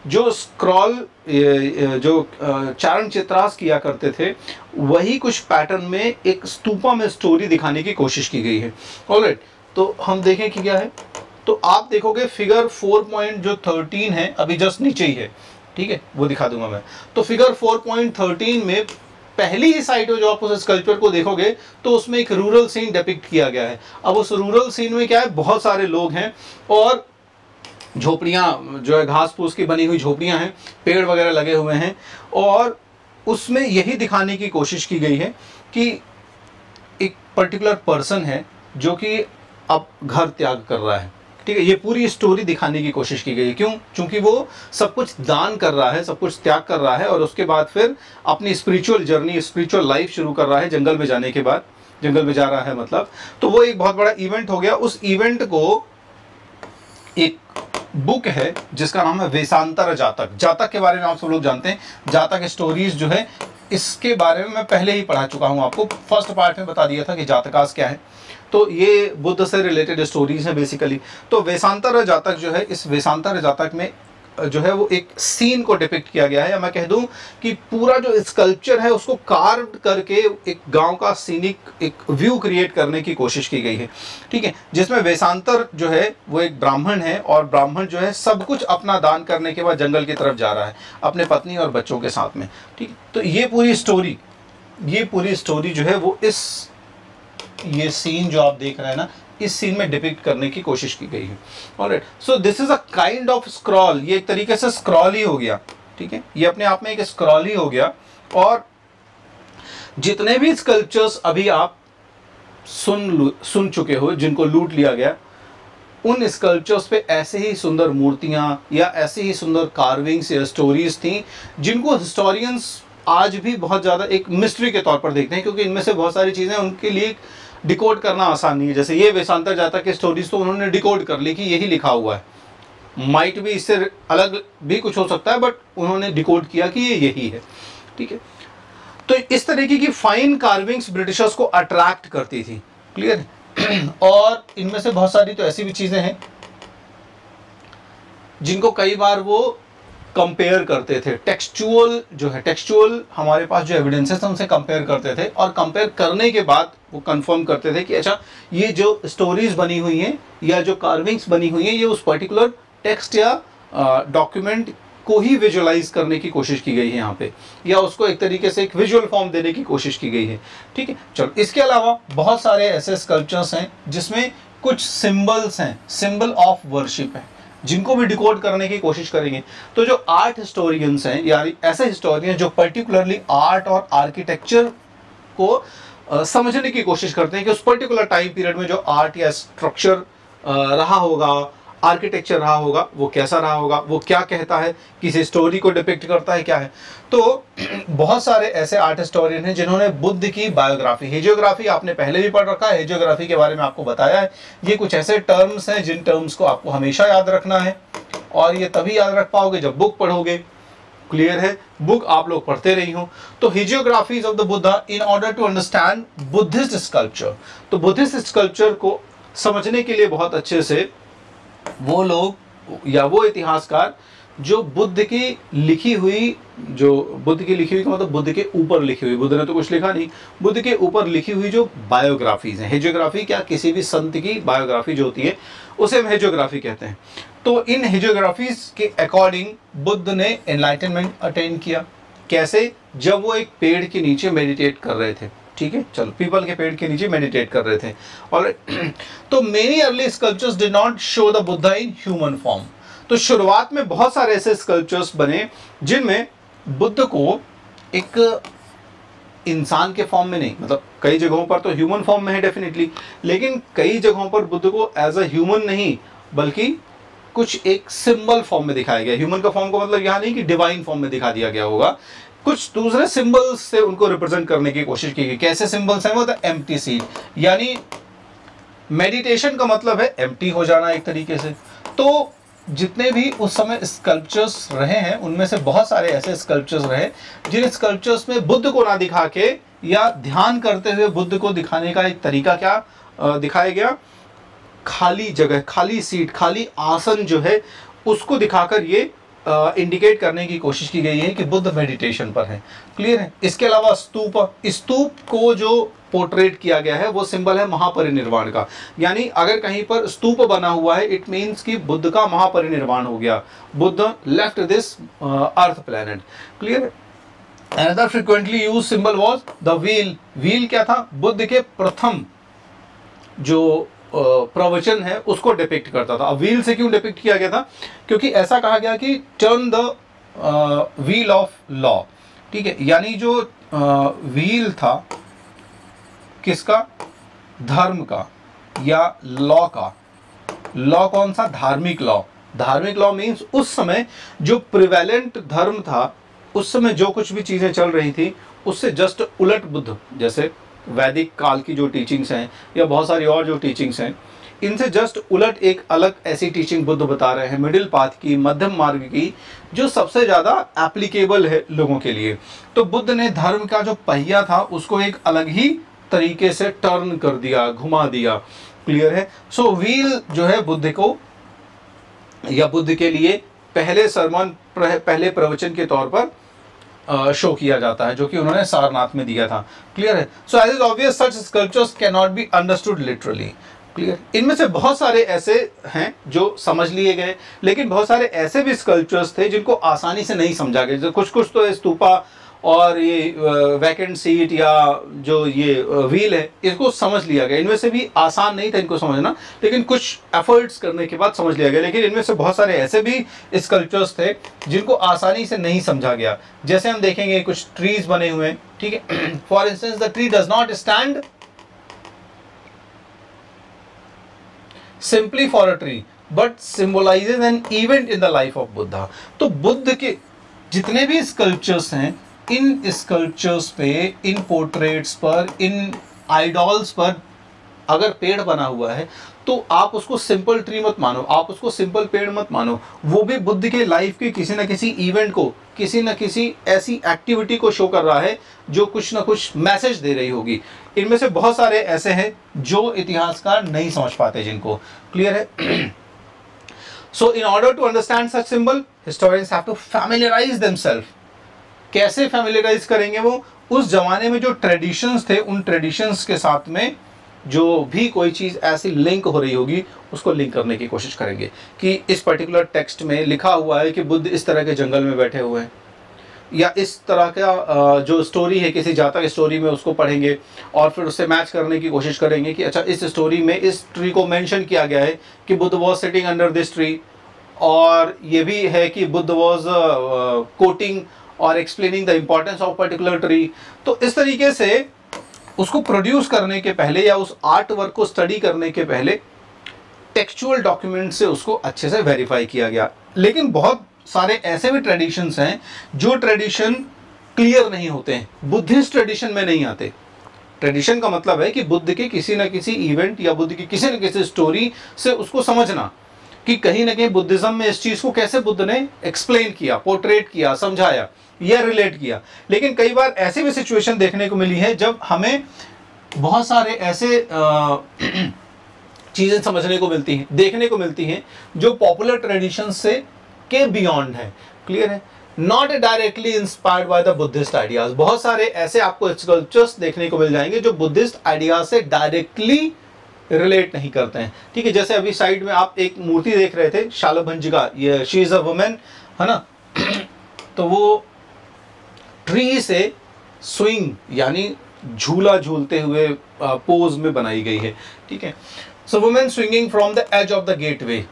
जो स्क्रॉल जो चारण चित्रास किया करते थे, वही कुछ पैटर्न में एक स्तूपा में स्टोरी दिखाने की कोशिश की गई है। ऑलराइट, तो हम देखें कि क्या है। तो आप देखोगे फिगर 4.13 है, अभी जस्ट नीचे ही है। ठीक है, वो दिखा दूंगा मैं। तो फिगर 4.13 में पहली ही साइड में जो आप उस स्कल्पचर को देखोगे तो उसमें एक रूरल सीन डिपिक्ट किया गया है। अब उस रूरल सीन में क्या है, बहुत सारे लोग हैं और झोपड़ियाँ जो है घास फूस की बनी हुई झोपड़ियाँ हैं, पेड़ वगैरह लगे हुए हैं, और उसमें यही दिखाने की कोशिश की गई है कि एक पर्टिकुलर पर्सन है जो कि अब घर त्याग कर रहा है। ठीक है, ये पूरी स्टोरी दिखाने की कोशिश की गई है। क्यों? क्योंकि वो सब कुछ दान कर रहा है, सब कुछ त्याग कर रहा है, और उसके बाद फिर अपनी स्पिरिचुअल जर्नी, स्पिरिचुअल लाइफ शुरू कर रहा है जंगल में जाने के बाद। जंगल में जा रहा है मतलब, तो वो एक बहुत बड़ा इवेंट हो गया। उस इवेंट को एक बुक है जिसका नाम है वेशांतर जातक। जातक के बारे में आप सब लोग जानते हैं, जातक स्टोरीज जो है इसके बारे में मैं पहले ही पढ़ा चुका हूँ। आपको फर्स्ट पार्ट में बता दिया था कि जातकास क्या है। तो ये बुद्ध से रिलेटेड स्टोरीज हैं बेसिकली। तो वेशांतर जातक जो है, इस वेशांतर जातक में जो है वो एक सीन को डिपिक्ट किया गया है, या मैं कह दूं कि पूरा जो स्कल्पचर है उसको कार्व करके एक गांव का सीनिक एक व्यू क्रिएट करने की कोशिश की गई है। ठीक है, जिसमें वेशांतर जो है वो एक ब्राह्मण है, और ब्राह्मण जो है सब कुछ अपना दान करने के बाद जंगल की तरफ जा रहा है अपने पत्नी और बच्चों के साथ में। ठीक है, तो ये पूरी स्टोरी जो है वो ये सीन जो आप देख रहे हैं ना, इस सीन में डिपिक्ट करने की कोशिश की गई है। Alright, so this is a kind of scroll. ये एक तरीके से स्क्रॉल ही हो गया। ठीक है, ये अपने आप में एक स्क्रॉल ही हो गया। और जितने भी स्कल्पचर्स अभी आप सुन चुके हो जिनको लूट लिया गया, उन स्कल्पचर्स पे ऐसे ही सुंदर मूर्तियां या ऐसे ही सुंदर कार्विंग्स या स्टोरीज थी, जिनको हिस्टोरियंस आज भी बहुत ज़्यादा एक मिस्ट्री के तौर पर देखते हैं, क्योंकि इनमें से बहुत सारी चीज़ें उनके लिए डिकोड करना आसान नहीं है। जैसे ये वेशांतर जातक की स्टोरीज तो उन्होंने डिकोड कर ली कि यही लिखा हुआ है, माइट भी इससे अलग भी कुछ हो सकता है, बट उन्होंने डिकोड किया कि ये यही है। ठीक है, तो इस तरीके की फाइन कार्विंग्स ब्रिटिशर्स को अट्रैक्ट करती थी। क्लियर है? और इनमें से बहुत सारी तो ऐसी भी चीज़ें हैं जिनको कई बार वो कंपेयर करते थे। टेक्सचुअल हमारे पास जो एविडेंसेस हैं उनसे कंपेयर करते थे, और कंपेयर करने के बाद वो कंफर्म करते थे कि अच्छा ये जो स्टोरीज बनी हुई हैं या जो कार्विंग्स बनी हुई हैं, ये उस पर्टिकुलर टेक्स्ट या डॉक्यूमेंट को ही विजुअलाइज करने की कोशिश की गई है यहाँ पे, या उसको एक तरीके से एक विजुअल फॉर्म देने की कोशिश की गई है। ठीक है, चलो इसके अलावा बहुत सारे ऐसे स्कल्पचर्स हैं जिसमें कुछ सिंबल्स हैं, सिंबल ऑफ वर्शिप है, जिनको भी डिकोड करने की कोशिश करेंगे। तो जो आर्ट हिस्टोरियंस हैं, यानी ऐसे हिस्टोरियन जो पर्टिकुलरली आर्ट और आर्किटेक्चर को समझने की कोशिश करते हैं कि उस पर्टिकुलर टाइम पीरियड में जो आर्ट या स्ट्रक्चर रहा होगा, आर्किटेक्चर रहा होगा, वो कैसा रहा होगा, वो क्या कहता है, किसी स्टोरी को डिपिक्ट करता है, क्या है। तो बहुत सारे ऐसे आर्ट हिस्टोरियन हैं जिन्होंने बुद्ध की बायोग्राफी, हेजियोग्राफी आपने पहले भी पढ़ रखा है, हेजियोग्राफी के बारे में आपको बताया है। ये कुछ ऐसे टर्म्स हैं जिन टर्म्स को आपको हमेशा याद रखना है, और ये तभी याद रख पाओगे जब बुक पढ़ोगे। क्लियर है, बुक आप लोग पढ़ते रही हो। तो hagiographies of the Buddha in order to understand Buddhist sculpture. तो बुद्धिस्ट स्कल्पचर को समझने के लिए बहुत अच्छे से वो लोग या वो इतिहासकार जो बुद्ध की लिखी हुई, जो बुद्ध की लिखी हुई का मतलब बुद्ध के ऊपर लिखी हुई, बुद्ध ने तो कुछ लिखा नहीं, बुद्ध के ऊपर लिखी हुई जो बायोग्राफीज हैं। हेजियोग्राफी क्या, किसी भी संत की बायोग्राफी जो होती है उसे हम हेजियोग्राफी कहते हैं। तो इन हेजियोग्राफीज के अकॉर्डिंग बुद्ध ने एनलाइटनमेंट अटेन किया। कैसे, जब वो एक पेड़ के नीचे मेडिटेट कर रहे थे, ठीक है, चलो पीपल के पेड़ के नीचे मेडिटेट कर रहे थे। और तो many early sculptures did not show the Buddha in human form. तो शुरुआत में बहुत सारे ऐसे स्कल्पचर्स बने जिनमें बुद्ध को एक इंसान के फॉर्म में नहीं, मतलब कई जगहों पर तो ह्यूमन फॉर्म में है डेफिनेटली, लेकिन कई जगहों पर बुद्ध को एज अ ह्यूमन नहीं बल्कि कुछ एक सिंबल फॉर्म में दिखाया गया। ह्यूमन का फॉर्म का मतलब यहाँ नहीं कि डिवाइन फॉर्म में दिखा दिया गया होगा, कुछ दूसरे सिंबल्स से उनको रिप्रेजेंट करने की कोशिश की गई। कैसे सिंबल्स हैं वो, द एम्प्टी सीट, यानी मेडिटेशन का मतलब है एम्प्टी हो जाना एक तरीके से। तो जितने भी उस समय स्कल्पचर्स रहे हैं उनमें से बहुत सारे ऐसे स्कल्पचर्स रहे जिन स्कल्पचर्स में बुद्ध को ना दिखा के या ध्यान करते हुए बुद्ध को दिखाने का एक तरीका क्या दिखाया गया, खाली जगह, खाली सीट, खाली आसन जो है उसको दिखाकर ये इंडिकेट करने की कोशिश की गई है कि बुद्ध मेडिटेशन पर है। क्लियर है। इसके अलावा स्तूप, स्तूप को जो पोर्ट्रेट किया गया है वो सिंबल है महापरिनिर्वाण का, यानी अगर कहीं पर स्तूप बना हुआ है इट मीन्स कि बुद्ध का महापरिनिर्वाण हो गया, Buddha left this earth planet. Clear है। Another frequently used symbol was the wheel. Wheel क्या था, बुद्ध के प्रथम जो प्रवचन है उसको डिपिक्ट करता था। अब व्हील से क्यों डिपिक्ट किया गया था, क्योंकि ऐसा कहा गया कि turn the wheel of law, ठीक है, यानी जो व्हील था किसका, धर्म का या लॉ का। लॉ कौन सा, धार्मिक लॉ। धार्मिक लॉ मीन्स उस समय जो प्रिवेलेंट धर्म था, उस समय जो कुछ भी चीजें चल रही थी उससे जस्ट उलट बुद्ध, जैसे वैदिक काल की जो टीचिंग्स हैं या बहुत सारी और जो टीचिंग्स हैं, इनसे जस्ट उलट एक अलग ऐसी टीचिंग बुद्ध बता रहे हैं, मिडिल पाथ की, मध्यम मार्ग की, जो सबसे ज़्यादा एप्लीकेबल है लोगों के लिए। तो बुद्ध ने धर्म का जो पहिया था उसको एक अलग ही तरीके से टर्न कर दिया, घुमा दिया। क्लियर है। सो व्हील जो है बुद्ध को या बुद्ध के लिए पहले सरमन, पहले प्रवचन के तौर पर शो किया जाता है, जो कि उन्होंने सारनाथ में दिया था। क्लियर है। So as is obvious such sculptures can not be understood literally. Clear. इनमें से बहुत सारे ऐसे हैं जो समझ लिए गए, लेकिन बहुत सारे ऐसे भी स्कल्पचर्स थे जिनको आसानी से नहीं समझा गया। कुछ कुछ तो स्तूपा और ये वैकेंट सीट या जो ये व्हील है इसको समझ लिया गया। इनमें से भी आसान नहीं था इनको समझना, लेकिन कुछ एफर्ट्स करने के बाद समझ लिया गया। लेकिन इनमें से बहुत सारे ऐसे भी स्कल्पचर्स थे जिनको आसानी से नहीं समझा गया। जैसे हम देखेंगे कुछ ट्रीज बने हुए हैं, ठीक है। For instance the tree does not stand simply for a tree but symbolises an event in the life of Buddha. तो बुद्ध के जितने भी स्कल्पचर्स हैं, इन स्कल्पचर्स पे, इन पोर्ट्रेट्स पर, इन आइडॉल्स पर अगर पेड़ बना हुआ है तो आप उसको सिंपल ट्री मत मानो, आप उसको सिंपल पेड़ मत मानो। वो भी बुद्ध के लाइफ के किसी न किसी इवेंट को, किसी न किसी ऐसी एक्टिविटी को शो कर रहा है जो कुछ ना कुछ मैसेज दे रही होगी। इनमें से बहुत सारे ऐसे हैं जो इतिहासकार नहीं समझ पाते जिनको। क्लियर है। So in order to understand such symbol historians have to familiarise themselves. कैसे फैमिलियराइज करेंगे वो, उस जमाने में जो ट्रेडिशंस थे उन ट्रेडिशंस के साथ में जो भी कोई चीज़ ऐसी लिंक हो रही होगी उसको लिंक करने की कोशिश करेंगे कि इस पर्टिकुलर टेक्स्ट में लिखा हुआ है कि बुद्ध इस तरह के जंगल में बैठे हुए हैं, या इस तरह का जो स्टोरी है किसी जातक स्टोरी में उसको पढ़ेंगे और फिर उससे मैच करने की कोशिश करेंगे कि अच्छा इस स्टोरी में इस ट्री को मेंशन किया गया है कि Buddha was sitting under this tree, और ये भी है कि बुद्ध वॉज कोटिंग और explaining the importance of particular tree. तो इस तरीके से उसको प्रोड्यूस करने के पहले या उस आर्ट वर्क को स्टडी करने के पहले टेक्सचुअल डॉक्यूमेंट से उसको अच्छे से वेरीफाई किया गया। लेकिन बहुत सारे ऐसे भी ट्रेडिशंस हैं जो ट्रेडिशन क्लियर नहीं होते हैं, बुद्धिस्ट ट्रेडिशन में नहीं आते। ट्रेडिशन का मतलब है कि बुद्ध के किसी न किसी इवेंट या बुद्ध की किसी न किसी स्टोरी से उसको समझना कि कहीं ना कहीं बुद्धिज्म में इस चीज को कैसे बुद्ध ने एक्सप्लेन किया, पोर्ट्रेट किया, समझाया या रिलेट किया। लेकिन कई बार ऐसी भी सिचुएशन देखने को मिली है जब हमें बहुत सारे ऐसे चीजें समझने को मिलती हैं, देखने को मिलती हैं जो पॉपुलर ट्रेडिशन से के बियॉन्ड है। क्लियर है? Not directly inspired by the Buddhist ideas. बहुत सारे ऐसे आपको स्कल्पचर्स देखने को मिल जाएंगे जो बुद्धिस्ट आइडियाज से डायरेक्टली रिलेट नहीं करते हैं। ठीक है, जैसे अभी साइड में आप एक मूर्ति देख रहे थे शालभंजिका, ये शी इज अ वुमेन, है ना। तो वो ट्री से स्विंग यानी झूला झूलते हुए पोज में बनाई गई है। ठीक है, so women swinging from the edge of the gateway.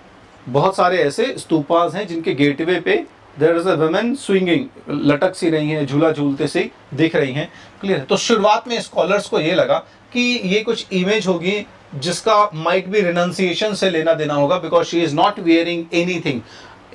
बहुत सारे ऐसे स्तूपास हैं जिनके गेटवे पे there is a women swinging, लटक सी रही हैं, झूला झूलते से दिख रही हैं। क्लियर है? तो शुरुआत में स्कॉलर्स को ये लगा कि ये कुछ इमेज होगी जिसका माइट भी रिनंसिएशन से लेना देना होगा, because she is not wearing anything,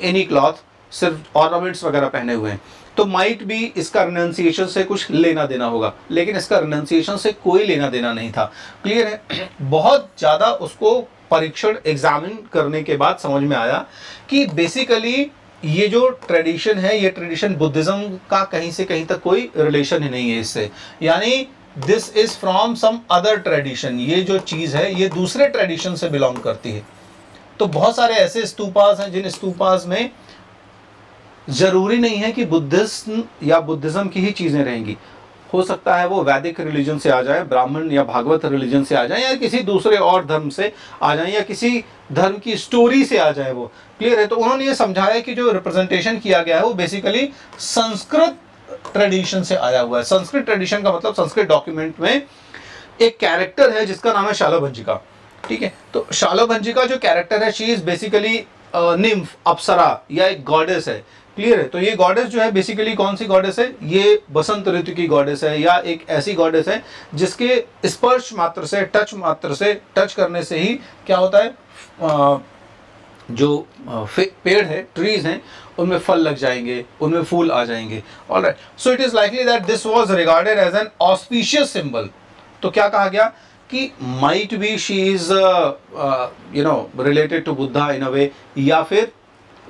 any cloth, सिर्फ ऑर्नामेंट्स वगैरह पहने हुए हैं, तो माइट भी इसका रिनंसिएशन से कुछ लेना देना होगा। लेकिन इसका रिनंसिएशन से कोई लेना देना नहीं था। क्लियर है? बहुत ज़्यादा उसको परीक्षण एग्जामिन करने के बाद समझ में आया कि बेसिकली ये जो ट्रेडिशन है, ये ट्रेडिशन बुद्धिज्म का कहीं से कहीं तक कोई रिलेशन ही नहीं है इससे, यानी this is from some other tradition. ये जो चीज़ है ये दूसरे ट्रेडिशन से बिलोंग करती है। तो बहुत सारे ऐसे स्तूपास हैं जिन स्तूपास में जरूरी नहीं है कि बुद्धिज्म या बुद्धिज्म की ही चीजें रहेंगी। हो सकता है वो वैदिक रिलीजन से आ जाए, ब्राह्मण या भागवत रिलीजन से आ जाए, या किसी दूसरे और धर्म से आ जाए, या किसी धर्म की स्टोरी से आ जाए वो। क्लियर है? तो उन्होंने ये समझाया कि जो रिप्रेजेंटेशन किया गया है वो बेसिकली संस्कृत ट्रेडिशन से आया हुआ है। संस्कृत ट्रेडिशन का मतलब संस्कृत डॉक्यूमेंट में एक कैरेक्टर है जिसका नाम है शालभंजिका। ठीक है, तो शालभंजिका जो कैरेक्टर है, शी इज बेसिकली निम्फ, अप्सरा या एक गॉडेस है। क्लियर है? तो ये गॉडेस जो है बेसिकली कौन सी गॉडेस है? ये बसंत ऋतु की गॉडेस है, या एक ऐसी गॉडेस है जिसके स्पर्श मात्र से, टच करने से ही क्या होता है, जो पेड़ है, ट्रीज हैं, उनमें फल लग जाएंगे, उनमें फूल आ जाएंगे। Alright, so it is likely that this was regarded as an auspicious symbol. तो क्या कहा गया कि might be she is related to Buddha in a way, या फिर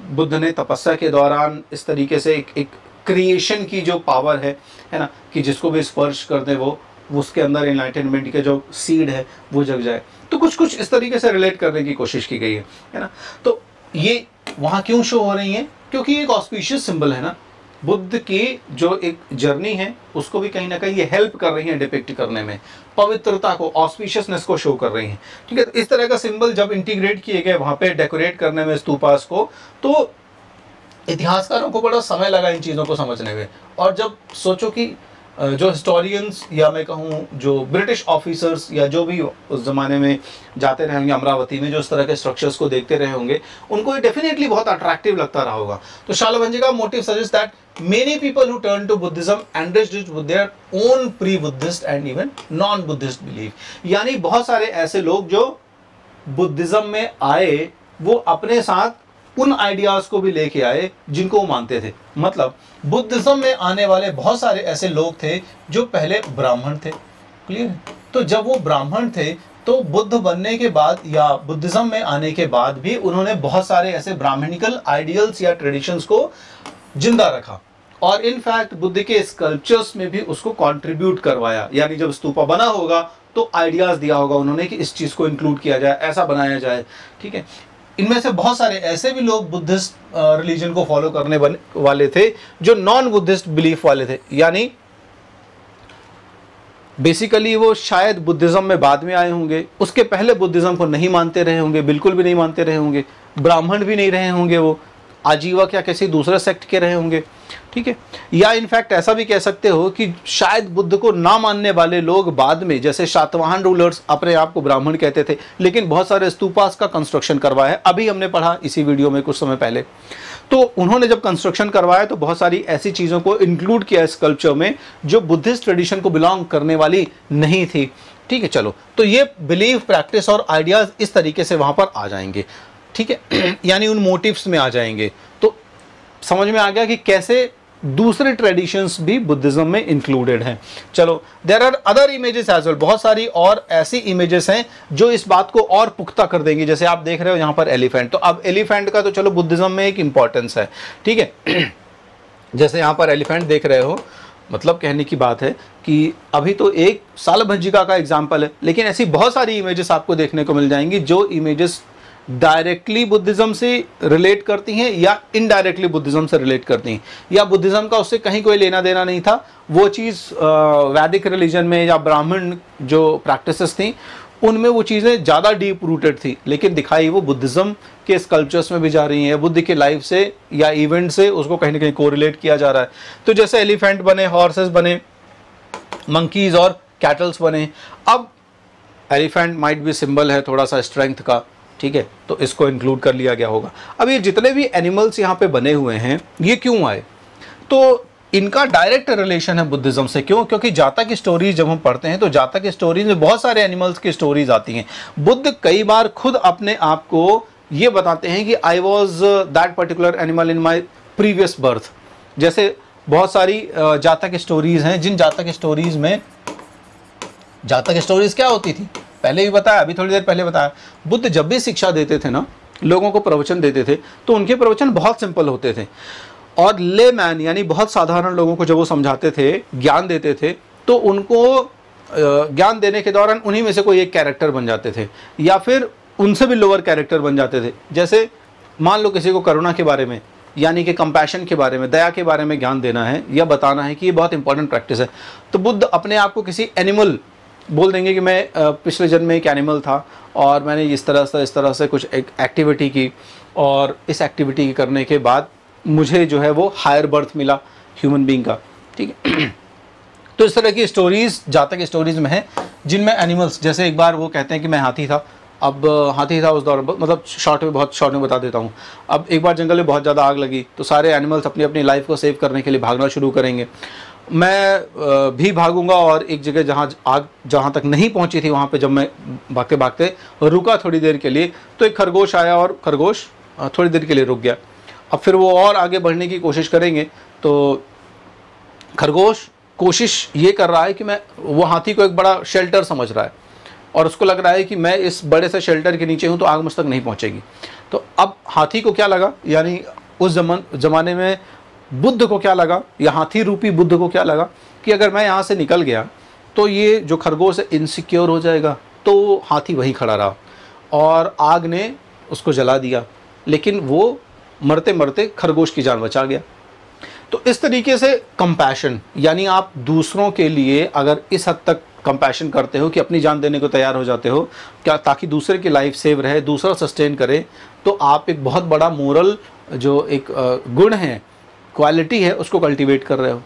बुद्ध ने तपस्या के दौरान इस तरीके से एक क्रिएशन की जो पावर है ना, कि जिसको भी स्पर्श कर दे वो उसके अंदर एनलाइटनमेंट का जो सीड है वो जग जाए। तो कुछ इस तरीके से रिलेट करने की कोशिश की गई है ना। तो ये वहाँ क्यों शो हो रही है? क्योंकि एक ऑस्पिशियस सिंबल है ना, बुद्ध की जो एक जर्नी है उसको भी कहीं ना कहीं ये हेल्प कर रही है डिपिक्ट करने में, पवित्रता को, ऑस्पिशियसनेस को शो कर रही हैं। ठीक है, तो इस तरह का सिंबल जब इंटीग्रेट किए गए वहाँ पे डेकोरेट करने में स्तूपास को, तो इतिहासकारों को बड़ा समय लगा इन चीज़ों को समझने में। और जब सोचो कि जो हिस्टोरियंस या मैं कहूँ जो ब्रिटिश ऑफिसर्स या जो भी उस ज़माने में जाते रहे होंगे अमरावती में, जो इस तरह के स्ट्रक्चर्स को देखते रहे होंगे, उनको ये डेफिनेटली बहुत अट्रैक्टिव लगता रहा होगा। तो shalabhanjika motif suggest that many people who turn to Buddhism enriched it with their own pre-Buddhist and even non-Buddhist belief। यानी बहुत सारे ऐसे लोग जो बुद्धिज्म में आए वो अपने साथ उन आइडियाज को भी लेके आए जिनको वो मानते थे। मतलब बुद्धिज्म में आने वाले बहुत सारे ऐसे लोग थे जो पहले ब्राह्मण थे। क्लियर? तो जब वो ब्राह्मण थे तो बुद्ध बनने के बाद या बुद्धिज्म में आने के बाद भी उन्होंने बहुत सारे ऐसे ब्राह्मणिकल आइडियल्स या ट्रेडिशंस को जिंदा रखा, और इनफैक्ट बुद्ध के स्कल्पचर्स में भी उसको कंट्रीब्यूट करवाया। यानी जब स्तूपा बना होगा तो आइडियाज दिया होगा उन्होंने कि इस चीज को इंक्लूड किया जाए, ऐसा बनाया जाए। ठीक है, इनमें से बहुत सारे ऐसे भी लोग बुद्धिस्ट रिलीजन को फॉलो करने वाले थे जो नॉन बुद्धिस्ट बिलीफ वाले थे, यानी बेसिकली वो शायद बुद्धिज्म में बाद में आए होंगे, उसके पहले बुद्धिज्म को नहीं मानते रहे होंगे, बिल्कुल भी नहीं मानते रहे होंगे, ब्राह्मण भी नहीं रहे होंगे, वो आजीवक या किसी दूसरे सेक्ट के रहे होंगे। ठीक है, या इनफैक्ट ऐसा भी कह सकते हो कि शायद बुद्ध को ना मानने वाले लोग बाद में, जैसे सातवाहन रूलर्स अपने आप को ब्राह्मण कहते थे लेकिन बहुत सारे स्तूपास का कंस्ट्रक्शन करवाया है, अभी हमने पढ़ा इसी वीडियो में कुछ समय पहले। तो उन्होंने जब कंस्ट्रक्शन करवाया तो बहुत सारी ऐसी चीज़ों को इंक्लूड किया स्कल्पचर में जो बुद्धिस्ट ट्रेडिशन को बिलोंग करने वाली नहीं थी। ठीक है, चलो, तो ये बिलीव, प्रैक्टिस और आइडियाज इस तरीके से वहां पर आ जाएंगे, ठीक है, यानी उन मोटिव्स में आ जाएंगे। तो समझ में आ गया कि कैसे दूसरे ट्रेडिशंस भी बुद्धिज्म में इंक्लूडेड हैं। चलो, there are other images as well, बहुत सारी और ऐसी इमेजेस हैं जो इस बात को और पुख्ता कर देंगी। जैसे आप देख रहे हो यहाँ पर एलिफेंट, तो अब एलिफेंट का तो चलो बुद्धिज्म में एक इंपॉर्टेंस है, ठीक है। जैसे यहाँ पर एलिफेंट देख रहे हो, मतलब कहने की बात है कि अभी तो एक सालभज्जिका का एग्जाम्पल है, लेकिन ऐसी बहुत सारी इमेजेस आपको देखने को मिल जाएंगी जो इमेजेस डायरेक्टली बुद्धिज्म से रिलेट करती हैं या इनडायरेक्टली बुद्धिज्म से रिलेट करती हैं, या बुद्धिज्म का उससे कहीं कोई लेना देना नहीं था। वो चीज़ वैदिक रिलीजन में या ब्राह्मण जो प्रैक्टिसेस थी उनमें वो चीज़ें ज़्यादा डीप रूटेड थी, लेकिन दिखाई वो बुद्धिज्म के स्कल्पचर्स में भी जा रही हैं। बुद्ध के लाइफ से या इवेंट से उसको कहीं ना कहीं कोरिलेट किया जा रहा है। तो जैसे एलिफेंट बने, हॉर्सेस बने, मंकीज और कैटल्स बने। अब एलिफेंट माइट भी सिंबल है थोड़ा सा स्ट्रेंथ का, ठीक है, तो इसको इंक्लूड कर लिया गया होगा। अब ये जितने भी एनिमल्स यहाँ पे बने हुए हैं ये क्यों आए, तो इनका डायरेक्ट रिलेशन है बुद्धिज्म से। क्यों? क्योंकि जातक की स्टोरीज जब हम पढ़ते हैं तो जातक की स्टोरीज में बहुत सारे एनिमल्स की स्टोरीज आती हैं। बुद्ध कई बार खुद अपने आप को ये बताते हैं कि I was that particular animal in my previous birth. जैसे बहुत सारी जातक स्टोरीज हैं, जिन जातक स्टोरीज में, जातक स्टोरीज क्या होती थी पहले भी बताया, अभी थोड़ी देर पहले बताया। बुद्ध जब भी शिक्षा देते थे ना, लोगों को प्रवचन देते थे, तो उनके प्रवचन बहुत सिंपल होते थे और ले मैन यानी बहुत साधारण लोगों को जब वो समझाते थे, ज्ञान देते थे, तो उनको ज्ञान देने के दौरान उन्हीं में से कोई एक कैरेक्टर बन जाते थे या फिर उनसे भी लोअर कैरेक्टर बन जाते थे। जैसे मान लो किसी को करुणा के बारे में यानी कि कंपैशन के बारे में, दया के बारे में ज्ञान देना है या बताना है कि ये बहुत इंपॉर्टेंट प्रैक्टिस है, तो बुद्ध अपने आप को किसी एनिमल बोल देंगे कि मैं पिछले जन्म में एक एनिमल था और मैंने इस तरह से कुछ एक एक्टिविटी की और इस एक्टिविटी करने के बाद मुझे जो है वो हायर बर्थ मिला ह्यूमन बीइंग का, ठीक है। तो इस तरह की स्टोरीज जातक स्टोरीज में है जिनमें एनिमल्स, जैसे एक बार वो कहते हैं कि मैं हाथी था। अब हाथी था उस दौरान, मतलब बहुत शॉर्ट में बता देता हूँ। अब एक बार जंगल में बहुत ज़्यादा आग लगी तो सारे एनिमल्स अपनी अपनी लाइफ को सेव करने के लिए भागना शुरू करेंगे। मैं भी भागूंगा और एक जगह जहाँ आग जहाँ तक नहीं पहुँची थी वहाँ पे जब मैं भागते भागते रुका थोड़ी देर के लिए, तो एक खरगोश आया और खरगोश थोड़ी देर के लिए रुक गया। अब फिर वो और आगे बढ़ने की कोशिश करेंगे तो खरगोश कोशिश ये कर रहा है कि वो हाथी को एक बड़ा शेल्टर समझ रहा है और उसको लग रहा है कि मैं इस बड़े से शेल्टर के नीचे हूँ तो आग मुझ तक नहीं पहुँचेगी। तो अब हाथी को क्या लगा, यानी उस ज़माने में बुद्ध को क्या लगा या हाथी रूपी बुद्ध को क्या लगा कि अगर मैं यहाँ से निकल गया तो ये जो खरगोश है इनसिक्योर हो जाएगा। तो हाथी वहीं खड़ा रहा और आग ने उसको जला दिया, लेकिन वो मरते मरते खरगोश की जान बचा गया। तो इस तरीके से कंपैशन, यानी आप दूसरों के लिए अगर इस हद तक कंपैशन करते हो कि अपनी जान देने को तैयार हो जाते हो क्या, ताकि दूसरे की लाइफ सेव रहे, दूसरा सस्टेन करे, तो आप एक बहुत बड़ा मोरल जो एक गुण है, क्वालिटी है, उसको कल्टीवेट कर रहे हो।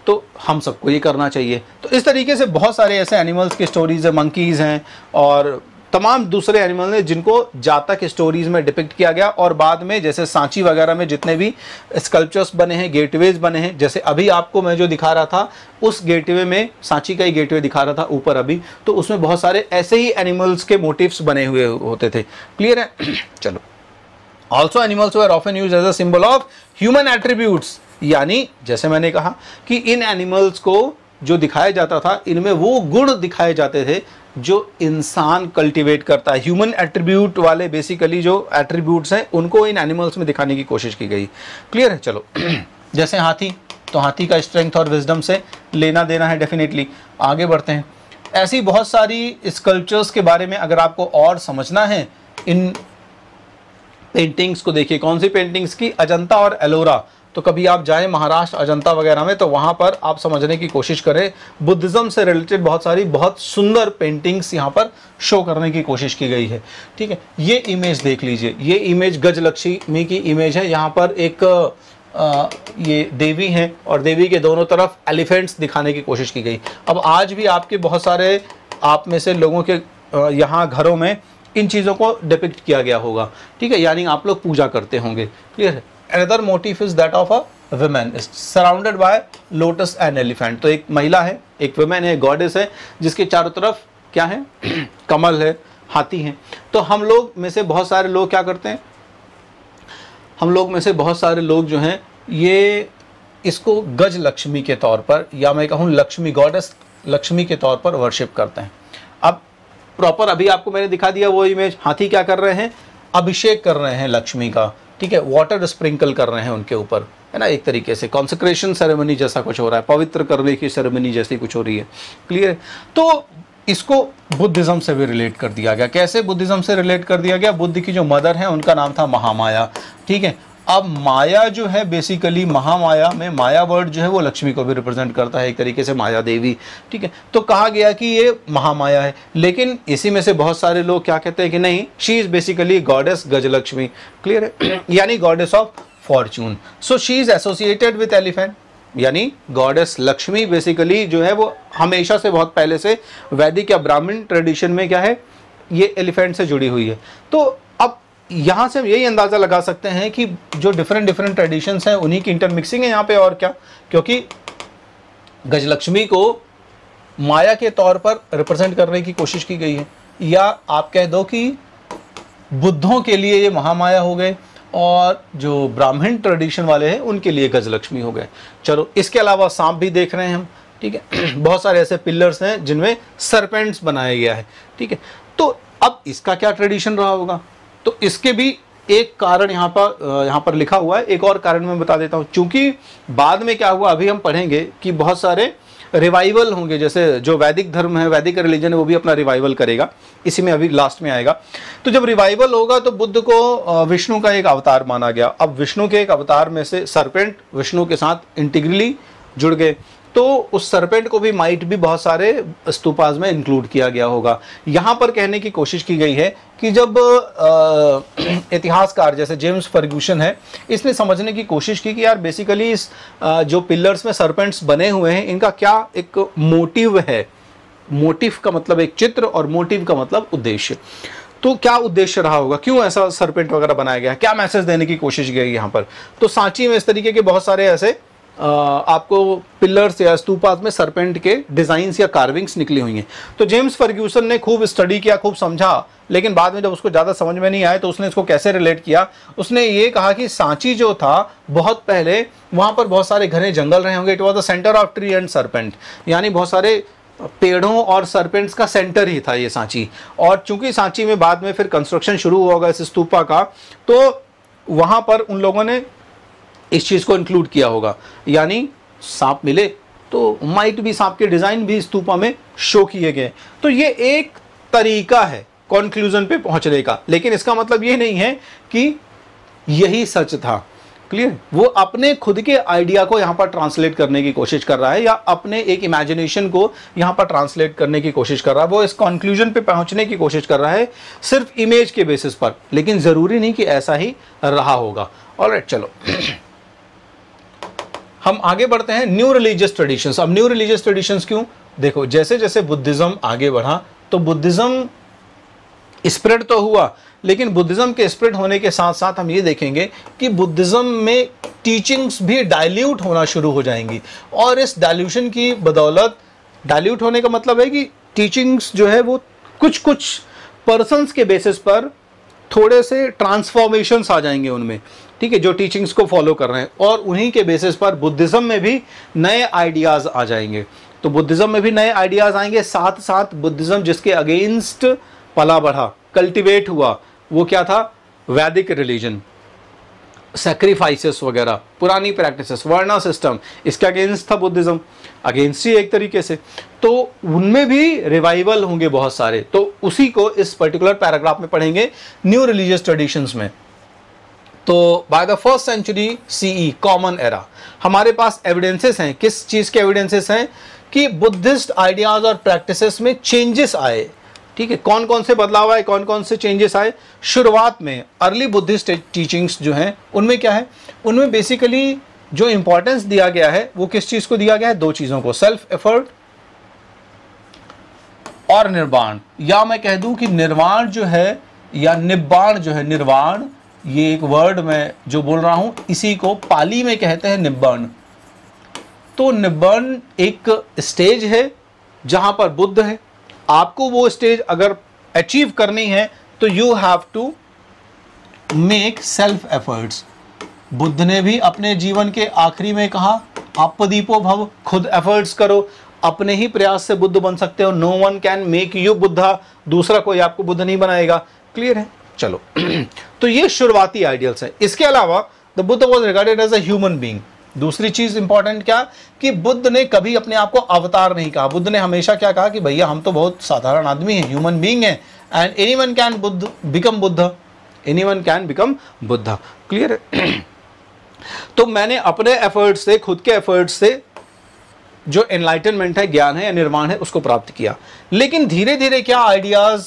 तो हम सबको ये करना चाहिए। तो इस तरीके से बहुत सारे ऐसे एनिमल्स की स्टोरीज है, मंकीज़ हैं और तमाम दूसरे एनिमल हैं जिनको जातक स्टोरीज में डिपिक्ट किया गया। और बाद में जैसे सांची वगैरह में जितने भी स्कल्पचर्स बने हैं, गेटवेज बने हैं, जैसे अभी आपको मैं जो दिखा रहा था उस गेटवे में, सांची का ही गेटवे दिखा रहा था ऊपर अभी, तो उसमें बहुत सारे ऐसे ही एनिमल्स के मोटिव्स बने हुए होते थे। क्लियर है? चलो, also animals were often used as a symbol of human attributes, यानी जैसे मैंने कहा कि इन एनिमल्स को जो दिखाया जाता था इनमें वो गुण दिखाए जाते थे जो इंसान कल्टीवेट करता है। ह्यूमन एट्रीब्यूट वाले बेसिकली जो एट्रीब्यूट्स हैं उनको इन एनिमल्स में दिखाने की कोशिश की गई। क्लियर है? चलो, जैसे हाथी, तो हाथी का स्ट्रेंथ और विजडम से लेना देना है डेफिनेटली। आगे बढ़ते हैं। ऐसी बहुत सारी स्कल्पचर्स के बारे में अगर आपको और समझना है, इन पेंटिंग्स को देखिए। कौन सी पेंटिंग्स की? अजंता और एलोरा। तो कभी आप जाएं महाराष्ट्र अजंता वगैरह में तो वहाँ पर आप समझने की कोशिश करें। बुद्धिज़्म से रिलेटेड बहुत सारी बहुत सुंदर पेंटिंग्स यहाँ पर शो करने की कोशिश की गई है। ठीक है, ये इमेज देख लीजिए। ये इमेज गजलक्ष्मी की इमेज है। यहाँ पर एक ये देवी हैं और देवी के दोनों तरफ एलिफेंट्स दिखाने की कोशिश की गई। अब आज भी आपके बहुत सारे आप में से लोगों के यहाँ घरों में इन चीज़ों को डिपिक्ट किया गया होगा। ठीक है, यानी आप लोग पूजा करते होंगे। क्लियर है? Another motif is that of a woman is surrounded by lotus and elephant। तो एक महिला है, एक woman है, गॉडेस है, जिसके चारों तरफ क्या है? कमल है, हाथी है। तो हम लोग में से बहुत सारे लोग क्या करते हैं, हम लोग में से बहुत सारे लोग जो हैं ये इसको गज लक्ष्मी के तौर पर, या मैं कहूँ लक्ष्मी, गॉडेस लक्ष्मी के तौर पर वर्शिप करते हैं। अब प्रॉपर अभी आपको मैंने दिखा दिया वो इमेज, हाथी क्या कर रहे हैं? अभिषेक कर रहे हैं लक्ष्मी का, ठीक है, वाटर स्प्रिंकल कर रहे हैं उनके ऊपर, है ना, एक तरीके से कॉन्सेक्रेशन सेरेमनी जैसा कुछ हो रहा है, पवित्र करने की सेरेमनी जैसी कुछ हो रही है। क्लियर है? तो इसको बुद्धिज्म से भी रिलेट कर दिया गया। कैसे बुद्धिज्म से रिलेट कर दिया गया? बुद्ध की जो मदर है उनका नाम था महामाया, ठीक है। अब माया जो है बेसिकली, महामाया में माया वर्ड जो है वो लक्ष्मी को भी रिप्रेजेंट करता है, एक तरीके से माया देवी, ठीक है। तो कहा गया कि ये महामाया है, लेकिन इसी में से बहुत सारे लोग क्या कहते हैं कि नहीं, she is basically goddess Gajalakshmi. Clear है? यानी goddess of Fortune. So she is associated with elephant, यानी गॉडेस लक्ष्मी बेसिकली जो है वो हमेशा से, बहुत पहले से वैदिक या ब्राह्मण ट्रेडिशन में क्या है, ये एलिफेंट से जुड़ी हुई है। तो अब यहाँ से हम यही अंदाज़ा लगा सकते हैं कि जो डिफरेंट ट्रेडिशंस हैं उन्हीं की इंटरमिक्सिंग है यहाँ पे, और क्या, क्योंकि गजलक्ष्मी को माया के तौर पर रिप्रेजेंट करने की कोशिश की गई है, या आप कह दो कि बुद्धों के लिए ये महामाया हो गए और जो ब्राह्मण ट्रेडिशन वाले हैं उनके लिए गजलक्ष्मी हो गए। चलो, इसके अलावा सांप भी देख रहे हैं हम, ठीक है। बहुत सारे ऐसे पिलर्स हैं जिनमें सरपेंट्स बनाया गया है, ठीक है। तो अब इसका क्या ट्रेडिशन रहा होगा? तो इसके भी एक कारण यहाँ पर लिखा हुआ है। एक और कारण मैं बता देता हूँ, चूंकि बाद में क्या हुआ अभी हम पढ़ेंगे कि बहुत सारे रिवाइवल होंगे, जैसे जो वैदिक धर्म है, वैदिक रिलीजन है, वो भी अपना रिवाइवल करेगा, इसी में अभी लास्ट में आएगा। तो जब रिवाइवल होगा तो बुद्ध को विष्णु का एक अवतार माना गया। अब विष्णु के एक अवतार में से सरपेंट विष्णु के साथ इंटीग्रली जुड़ गए, तो उस सरपेंट को भी माइट भी बहुत सारे स्तूपास में इंक्लूड किया गया होगा। यहाँ पर कहने की कोशिश की गई है कि जब इतिहासकार जैसे जेम्स फर्ग्यूसन है, इसने समझने की कोशिश की कि यार बेसिकली इस जो पिलर्स में सरपेंट्स बने हुए हैं इनका क्या एक मोटिव है। मोटिव का मतलब एक चित्र और मोटिव का मतलब उद्देश्य। तो क्या उद्देश्य रहा होगा, क्यों ऐसा सरपेंट वगैरह बनाया गया, क्या मैसेज देने की कोशिश की गई यहाँ पर? तो सांची में इस तरीके के बहुत सारे ऐसे आपको पिलर्स या स्तूपास में सरपेंट के डिजाइन्स या कार्विंग्स निकली हुई हैं। तो जेम्स फर्ग्यूसन ने खूब स्टडी किया, खूब समझा, लेकिन बाद में जब उसको ज़्यादा समझ में नहीं आया तो उसने इसको कैसे रिलेट किया। उसने ये कहा कि सांची जो था बहुत पहले वहाँ पर बहुत सारे घने जंगल रहे होंगे। It was the centre of tree and serpent, यानी बहुत सारे पेड़ों और सरपेंट्स का सेंटर ही था ये सांची। और चूंकि सांची में बाद में फिर कंस्ट्रक्शन शुरू होगा इस स्तूपा का, तो वहाँ पर उन लोगों ने इस चीज़ को इंक्लूड किया होगा, यानी सांप मिले तो माइट भी, सांप के डिज़ाइन भी स्तूपा में शो किए गए। तो ये एक तरीका है कंक्लूजन पे पहुंचने का, लेकिन इसका मतलब ये नहीं है कि यही सच था। क्लियर? वो अपने खुद के आइडिया को यहाँ पर ट्रांसलेट करने की कोशिश कर रहा है, या अपने एक इमेजिनेशन को यहाँ पर ट्रांसलेट करने की कोशिश कर रहा है। वो इस कंक्लूजन पे पहुंचने की कोशिश कर रहा है सिर्फ इमेज के बेसिस पर, लेकिन ज़रूरी नहीं कि ऐसा ही रहा होगा। ऑलराइट, चलो हम आगे बढ़ते हैं। New religious traditions. अब न्यू रिलीजियस ट्रेडिशंस क्यों? देखो, जैसे जैसे बुद्धिज्म आगे बढ़ा तो बुद्धिज्म स्प्रेड तो हुआ, लेकिन बुद्धिज्म के स्प्रेड होने के साथ साथ हम ये देखेंगे कि बुद्धिज्म में टीचिंग्स भी डाइल्यूट होना शुरू हो जाएंगी। और इस डाइल्यूशन की बदौलत, डाइल्यूट होने का मतलब है कि टीचिंग्स जो है वो कुछ कुछ पर्सन्स के बेसिस पर थोड़े से ट्रांसफॉर्मेशंस आ जाएंगे उनमें, ठीक है, जो टीचिंग्स को फॉलो कर रहे हैं, और उन्हीं के बेसिस पर बुद्धिज्म में भी नए आइडियाज़ आ जाएंगे। तो बुद्धिज्म में भी नए आइडियाज़ आएंगे, साथ साथ बुद्धिज्म जिसके अगेंस्ट पला बढ़ा, कल्टिवेट हुआ, वो क्या था? वैदिक रिलीजन, सैक्रिफाइसेस वगैरह, पुरानी प्रैक्टिसेस, वर्णा सिस्टम, इसके अगेंस्ट था बुद्धिज्म, अगेंस्ट ही एक तरीके से। तो उनमें भी रिवाइवल होंगे बहुत सारे। तो उसी को इस पर्टिकुलर पैराग्राफ में पढ़ेंगे न्यू रिलीजियस ट्रेडिशंस में। तो by the first century CE, common era, हमारे पास एविडेंसेस हैं। किस चीज़ के एविडेंसेस हैं? कि बुद्धिस्ट आइडियाज और प्रैक्टिसेस में चेंजेस आए। ठीक है, कौन कौन से बदलाव आए, कौन कौन से चेंजेस आए? शुरुआत में अर्ली बुद्धिस्ट टीचिंग्स जो हैं उनमें क्या है? उनमें बेसिकली जो इंपॉर्टेंस दिया गया है वो किस चीज़ को दिया गया है? दो चीज़ों को, सेल्फ एफर्ट और निर्वाण। या मैं कह दूं कि निर्वाण जो है, या निब्बाण जो है, निर्वाण, ये एक वर्ड मैं जो बोल रहा हूं इसी को पाली में कहते हैं निब्बाण। तो निब्बाण एक स्टेज है जहां पर बुद्ध है आपको वो स्टेज अगर अचीव करनी है तो you have to make self efforts. Buddha ने भी अपने जीवन के आखिरी में कहा आपदीपो भव, खुद एफर्ट्स करो, अपने ही प्रयास से बुद्ध बन सकते हो। No one can make you Buddha, दूसरा कोई आपको बुद्ध नहीं बनाएगा। क्लियर है? चलो तो ये शुरुआती आइडियल्स है। इसके अलावा the Buddha was regarded as a human being. दूसरी चीज इंपॉर्टेंट क्या कि बुद्ध ने कभी अपने आप को अवतार नहीं कहा। बुद्ध ने हमेशा क्या कहा कि भैया हम तो बहुत साधारण आदमी हैं, ह्यूमन बीइंग है, and anyone can become Buddha, anyone can become Buddha. Clear है? तो मैंने अपने एफर्ट से, खुद के एफर्ट से जो एनलाइटनमेंट है, ज्ञान है या निर्वाण है, उसको प्राप्त किया। लेकिन धीरे धीरे क्या आइडियाज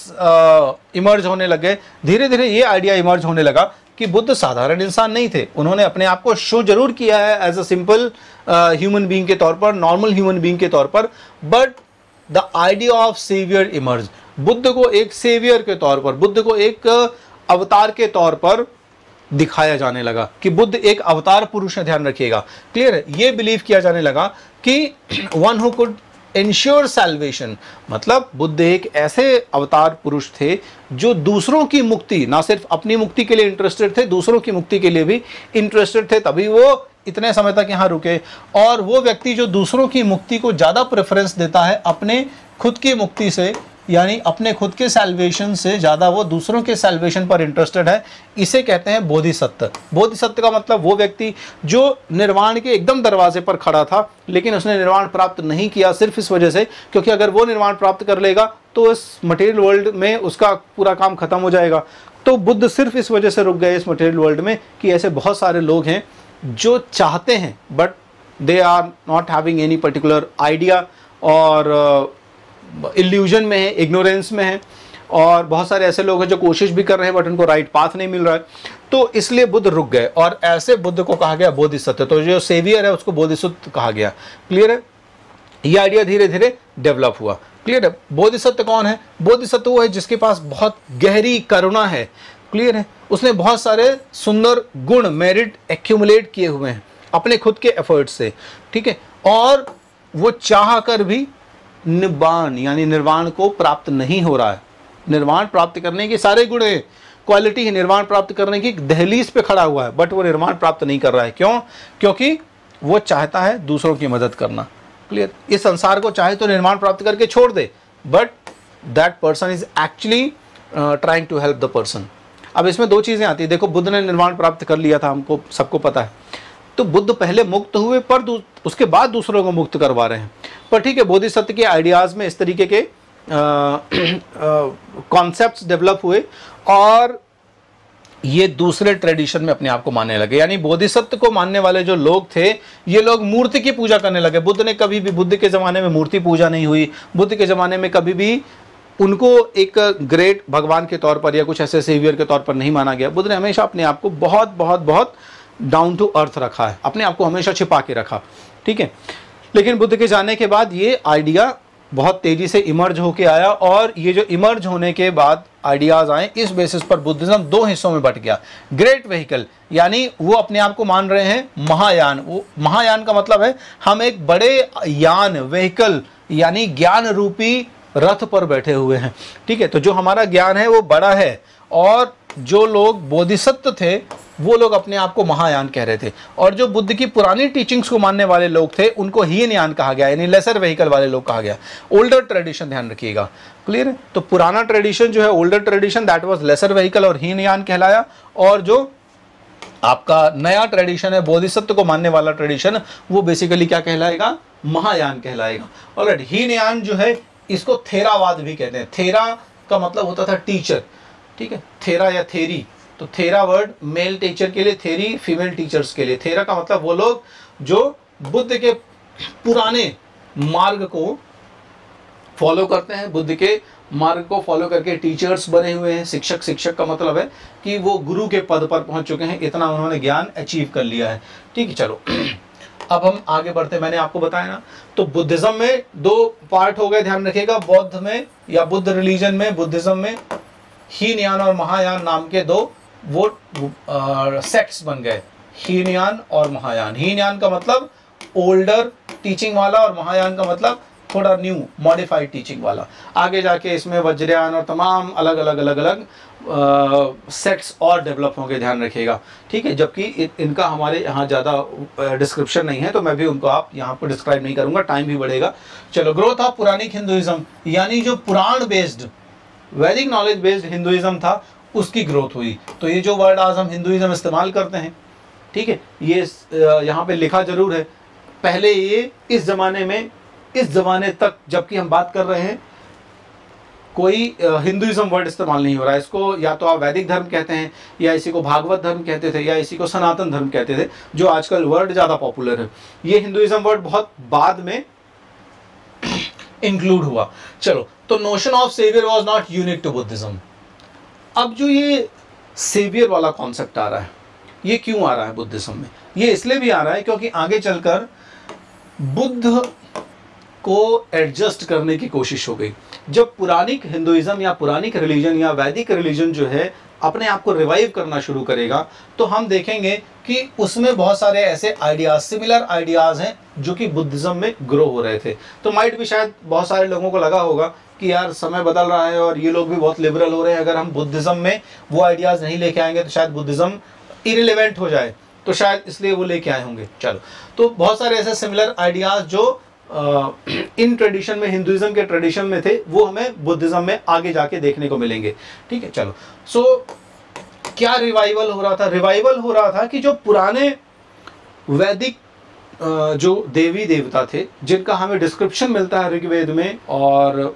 इमर्ज होने लगे। धीरे धीरे ये आइडिया इमर्ज होने लगा कि बुद्ध साधारण इंसान नहीं थे। उन्होंने अपने आप को शो जरूर किया है as a simple human being के तौर पर, नॉर्मल ह्यूमन बीइंग के तौर पर, but the idea of saviour emerge. Buddha को एक सेवियर के तौर पर, बुद्ध को एक अवतार के तौर पर दिखाया जाने लगा कि बुद्ध एक अवतार पुरुष है। ध्यान रखिएगा, क्लियर है? ये बिलीव किया जाने लगा कि one who could ensure salvation, मतलब बुद्ध एक ऐसे अवतार पुरुष थे जो दूसरों की मुक्ति, ना सिर्फ अपनी मुक्ति के लिए इंटरेस्टेड थे, दूसरों की मुक्ति के लिए भी इंटरेस्टेड थे, तभी वो इतने समय तक यहाँ रुके। और वो व्यक्ति जो दूसरों की मुक्ति को ज़्यादा प्रेफरेंस देता है अपने खुद की मुक्ति से, यानी अपने खुद के सैल्वेशन से ज़्यादा वो दूसरों के सैल्वेशन पर इंटरेस्टेड है, इसे कहते हैं बोधिसत्व। बोधिसत्व का मतलब वो व्यक्ति जो निर्वाण के एकदम दरवाजे पर खड़ा था, लेकिन उसने निर्वाण प्राप्त नहीं किया सिर्फ इस वजह से क्योंकि अगर वो निर्वाण प्राप्त कर लेगा तो इस मटेरियल वर्ल्ड में उसका पूरा काम खत्म हो जाएगा। तो बुद्ध सिर्फ इस वजह से रुक गए इस मटेरियल वर्ल्ड में कि ऐसे बहुत सारे लोग हैं जो चाहते हैं but they are not having any particular idea, और इल्यूजन में है, इग्नोरेंस में है, और बहुत सारे ऐसे लोग हैं जो कोशिश भी कर रहे हैं बट उनको राइट पाथ नहीं मिल रहा है। तो इसलिए बुद्ध रुक गए और ऐसे बुद्ध को कहा गया बोधिसत्व। तो जो सेवियर है उसको बोधिसत्व कहा गया। क्लियर है? ये आइडिया धीरे धीरे डेवलप हुआ। क्लियर है? बोधिसत्व कौन है? बोधिसत्व वो है जिसके पास बहुत गहरी करुणा है। क्लियर है? उसने बहुत सारे सुंदर गुण, मेरिट एक्यूमुलेट किए हुए हैं अपने खुद के एफर्ट से। ठीक है? और वो चाह कर भी निब्बान यानी निर्वाण को प्राप्त नहीं हो रहा है। निर्वाण प्राप्त करने के सारे गुण है, क्वालिटी है, निर्वाण प्राप्त करने की दहलीज पे खड़ा हुआ है, बट वो निर्वाण प्राप्त नहीं कर रहा है। क्यों? क्योंकि वो चाहता है दूसरों की मदद करना। क्लियर? इस संसार को चाहे तो निर्वाण प्राप्त करके छोड़ दे, but that person is actually trying to help the person. अब इसमें दो चीजें आती है। देखो, बुद्ध ने निर्वाण प्राप्त कर लिया था, हमको सबको पता है, तो बुद्ध पहले मुक्त हुए पर उसके बाद दूसरों को मुक्त करवा रहे हैं। पर ठीक है, बोधिसत्व के आइडियाज में इस तरीके के कॉन्सेप्ट्स डेवलप हुए और ये दूसरे ट्रेडिशन में अपने आप को मानने लगे। यानी बोधिसत्व को मानने वाले जो लोग थे, ये लोग मूर्ति की पूजा करने लगे। बुद्ध ने कभी भी, बुद्ध के ज़माने में मूर्ति पूजा नहीं हुई। बुद्ध के ज़माने में कभी भी उनको एक ग्रेट भगवान के तौर पर या कुछ ऐसे सेवियर के तौर पर नहीं माना गया। बुद्ध ने हमेशा अपने आप को बहुत बहुत बहुत डाउन टू अर्थ रखा है, अपने आप को हमेशा छिपा के रखा। ठीक है? लेकिन बुद्ध के जाने के बाद ये आइडिया बहुत तेजी से इमर्ज होके आया, और ये जो इमर्ज होने के बाद आइडियाज आए, इस बेसिस पर बुद्धिज्म दो हिस्सों में बट गया। ग्रेट व्हीकल, यानी वो अपने आप को मान रहे हैं महायान। वो महायान का मतलब है हम एक बड़े यान, व्हीकल यानी ज्ञान रूपी रथ पर बैठे हुए हैं। ठीक है? तो जो हमारा ज्ञान है वो बड़ा है, और जो लोग बोधिसत्व थे वो लोग अपने आप को महायान कह रहे थे, और जो बुद्ध की पुरानी टीचिंग्स को मानने वाले लोग थे उनको हीनयान कहा गया, यानी लेसर व्हीकल वाले लोग कहा गया। ओल्डर ट्रेडिशन, ध्यान रखिएगा। क्लियर है? तो पुराना ट्रेडिशन जो है, older tradition, that was laser vehicle और हीनयान कहलाया, और जो आपका नया ट्रेडिशन है बोधिसत्व को मानने वाला ट्रेडिशन, वो बेसिकली क्या कहलाएगा? महायान कहलाएगा। ऑलराइट, हीनयान जो है इसको थेरावाद भी कहते हैं। थेरा का मतलब होता था टीचर। ठीक है? थेरा या थेरी, तो थेरा वर्ड मेल टीचर के लिए, थेरी फीमेल टीचर्स के लिए। थेरा का मतलब वो लोग जो बुद्ध के पुराने मार्ग को फॉलो करते हैं, बुद्ध के मार्ग को फॉलो करके टीचर्स बने हुए हैं। शिक्षक, शिक्षक का मतलब है कि वो गुरु के पद पर पहुंच चुके हैं, इतना उन्होंने ज्ञान अचीव कर लिया है। ठीक है? चलो अब हम आगे बढ़ते हैं। मैंने आपको बताया ना, तो बुद्धिज्म में दो पार्ट हो गए, ध्यान रखिएगा। बौद्ध में या बुद्ध रिलीजन में, बुद्धिज्म में हीनयान और महायान नाम के दो वो सेक्ट्स बन गए, हीनयान और महायान। हीनयान का मतलब ओल्डर टीचिंग वाला, और महायान का मतलब थोड़ा न्यू मॉडिफाइड टीचिंग वाला। आगे जाके इसमें वज्रयान और तमाम अलग अलग सेक्ट्स और डेवलप होंगे, ध्यान रखिएगा, ठीक है। जबकि इनका हमारे यहाँ ज़्यादा डिस्क्रिप्शन नहीं है, तो मैं भी उनको आप यहाँ पर डिस्क्राइब नहीं करूँगा, टाइम भी बढ़ेगा। चलो, ग्रोथ ऑफ पुरानिक हिंदुइज्म, यानी जो पुराण बेस्ड वैदिक नॉलेज बेस्ड हिंदुइज्म था उसकी ग्रोथ हुई। तो ये जो वर्ड आज हम हिंदुइज्म इस्तेमाल करते हैं, ठीक है, ये यहाँ पे लिखा जरूर है, पहले ये इस ज़माने तक जबकि हम बात कर रहे हैं कोई हिंदुइज्म वर्ड इस्तेमाल नहीं हो रहा है। इसको या तो आप वैदिक धर्म कहते हैं, या इसी को भागवत धर्म कहते थे, या इसी को सनातन धर्म कहते थे, जो आजकल वर्ड ज़्यादा पॉपुलर है। ये हिंदुइज्म वर्ड बहुत बाद में इंक्लूड हुआ। चलो, तो notion of saviour was not unique to Buddhism. अब जो ये सेवियर वाला कॉन्सेप्ट आ रहा है, ये क्यों आ रहा है बुद्धिज्म में? ये इसलिए भी आ रहा है क्योंकि आगे चलकर बुद्ध को एडजस्ट करने की कोशिश हो गई। जब पुरानिक हिंदुइज्म या पुरानिक रिलीजन या वैदिक रिलीजन जो है अपने आप को रिवाइव करना शुरू करेगा, तो हम देखेंगे कि उसमें बहुत सारे ऐसे आइडियाज, सिमिलर आइडियाज हैं जो कि बुद्धिज्म में ग्रो हो रहे थे। तो माइट भी शायद बहुत सारे लोगों को लगा होगा कि यार समय बदल रहा है और ये लोग भी बहुत लिबरल हो रहे हैं, अगर हम बुद्धिज्म में वो आइडियाज नहीं लेके आएंगे तो शायद बुद्धिज्म इरिलेवेंट हो जाए, तो शायद इसलिए वो लेके आए होंगे। चलो, तो बहुत सारे ऐसे सिमिलर आइडियाज जो इन ट्रेडिशन में, हिंदुइज्म के ट्रेडिशन में थे, वो हमें बुद्धिज्म में आगे जाके देखने को मिलेंगे, ठीक है। चलो, सो क्या रिवाइवल हो रहा था? रिवाइवल हो रहा था कि जो पुराने वैदिक जो देवी देवता थे, जिनका हमें डिस्क्रिप्शन मिलता है ऋग्वेद में और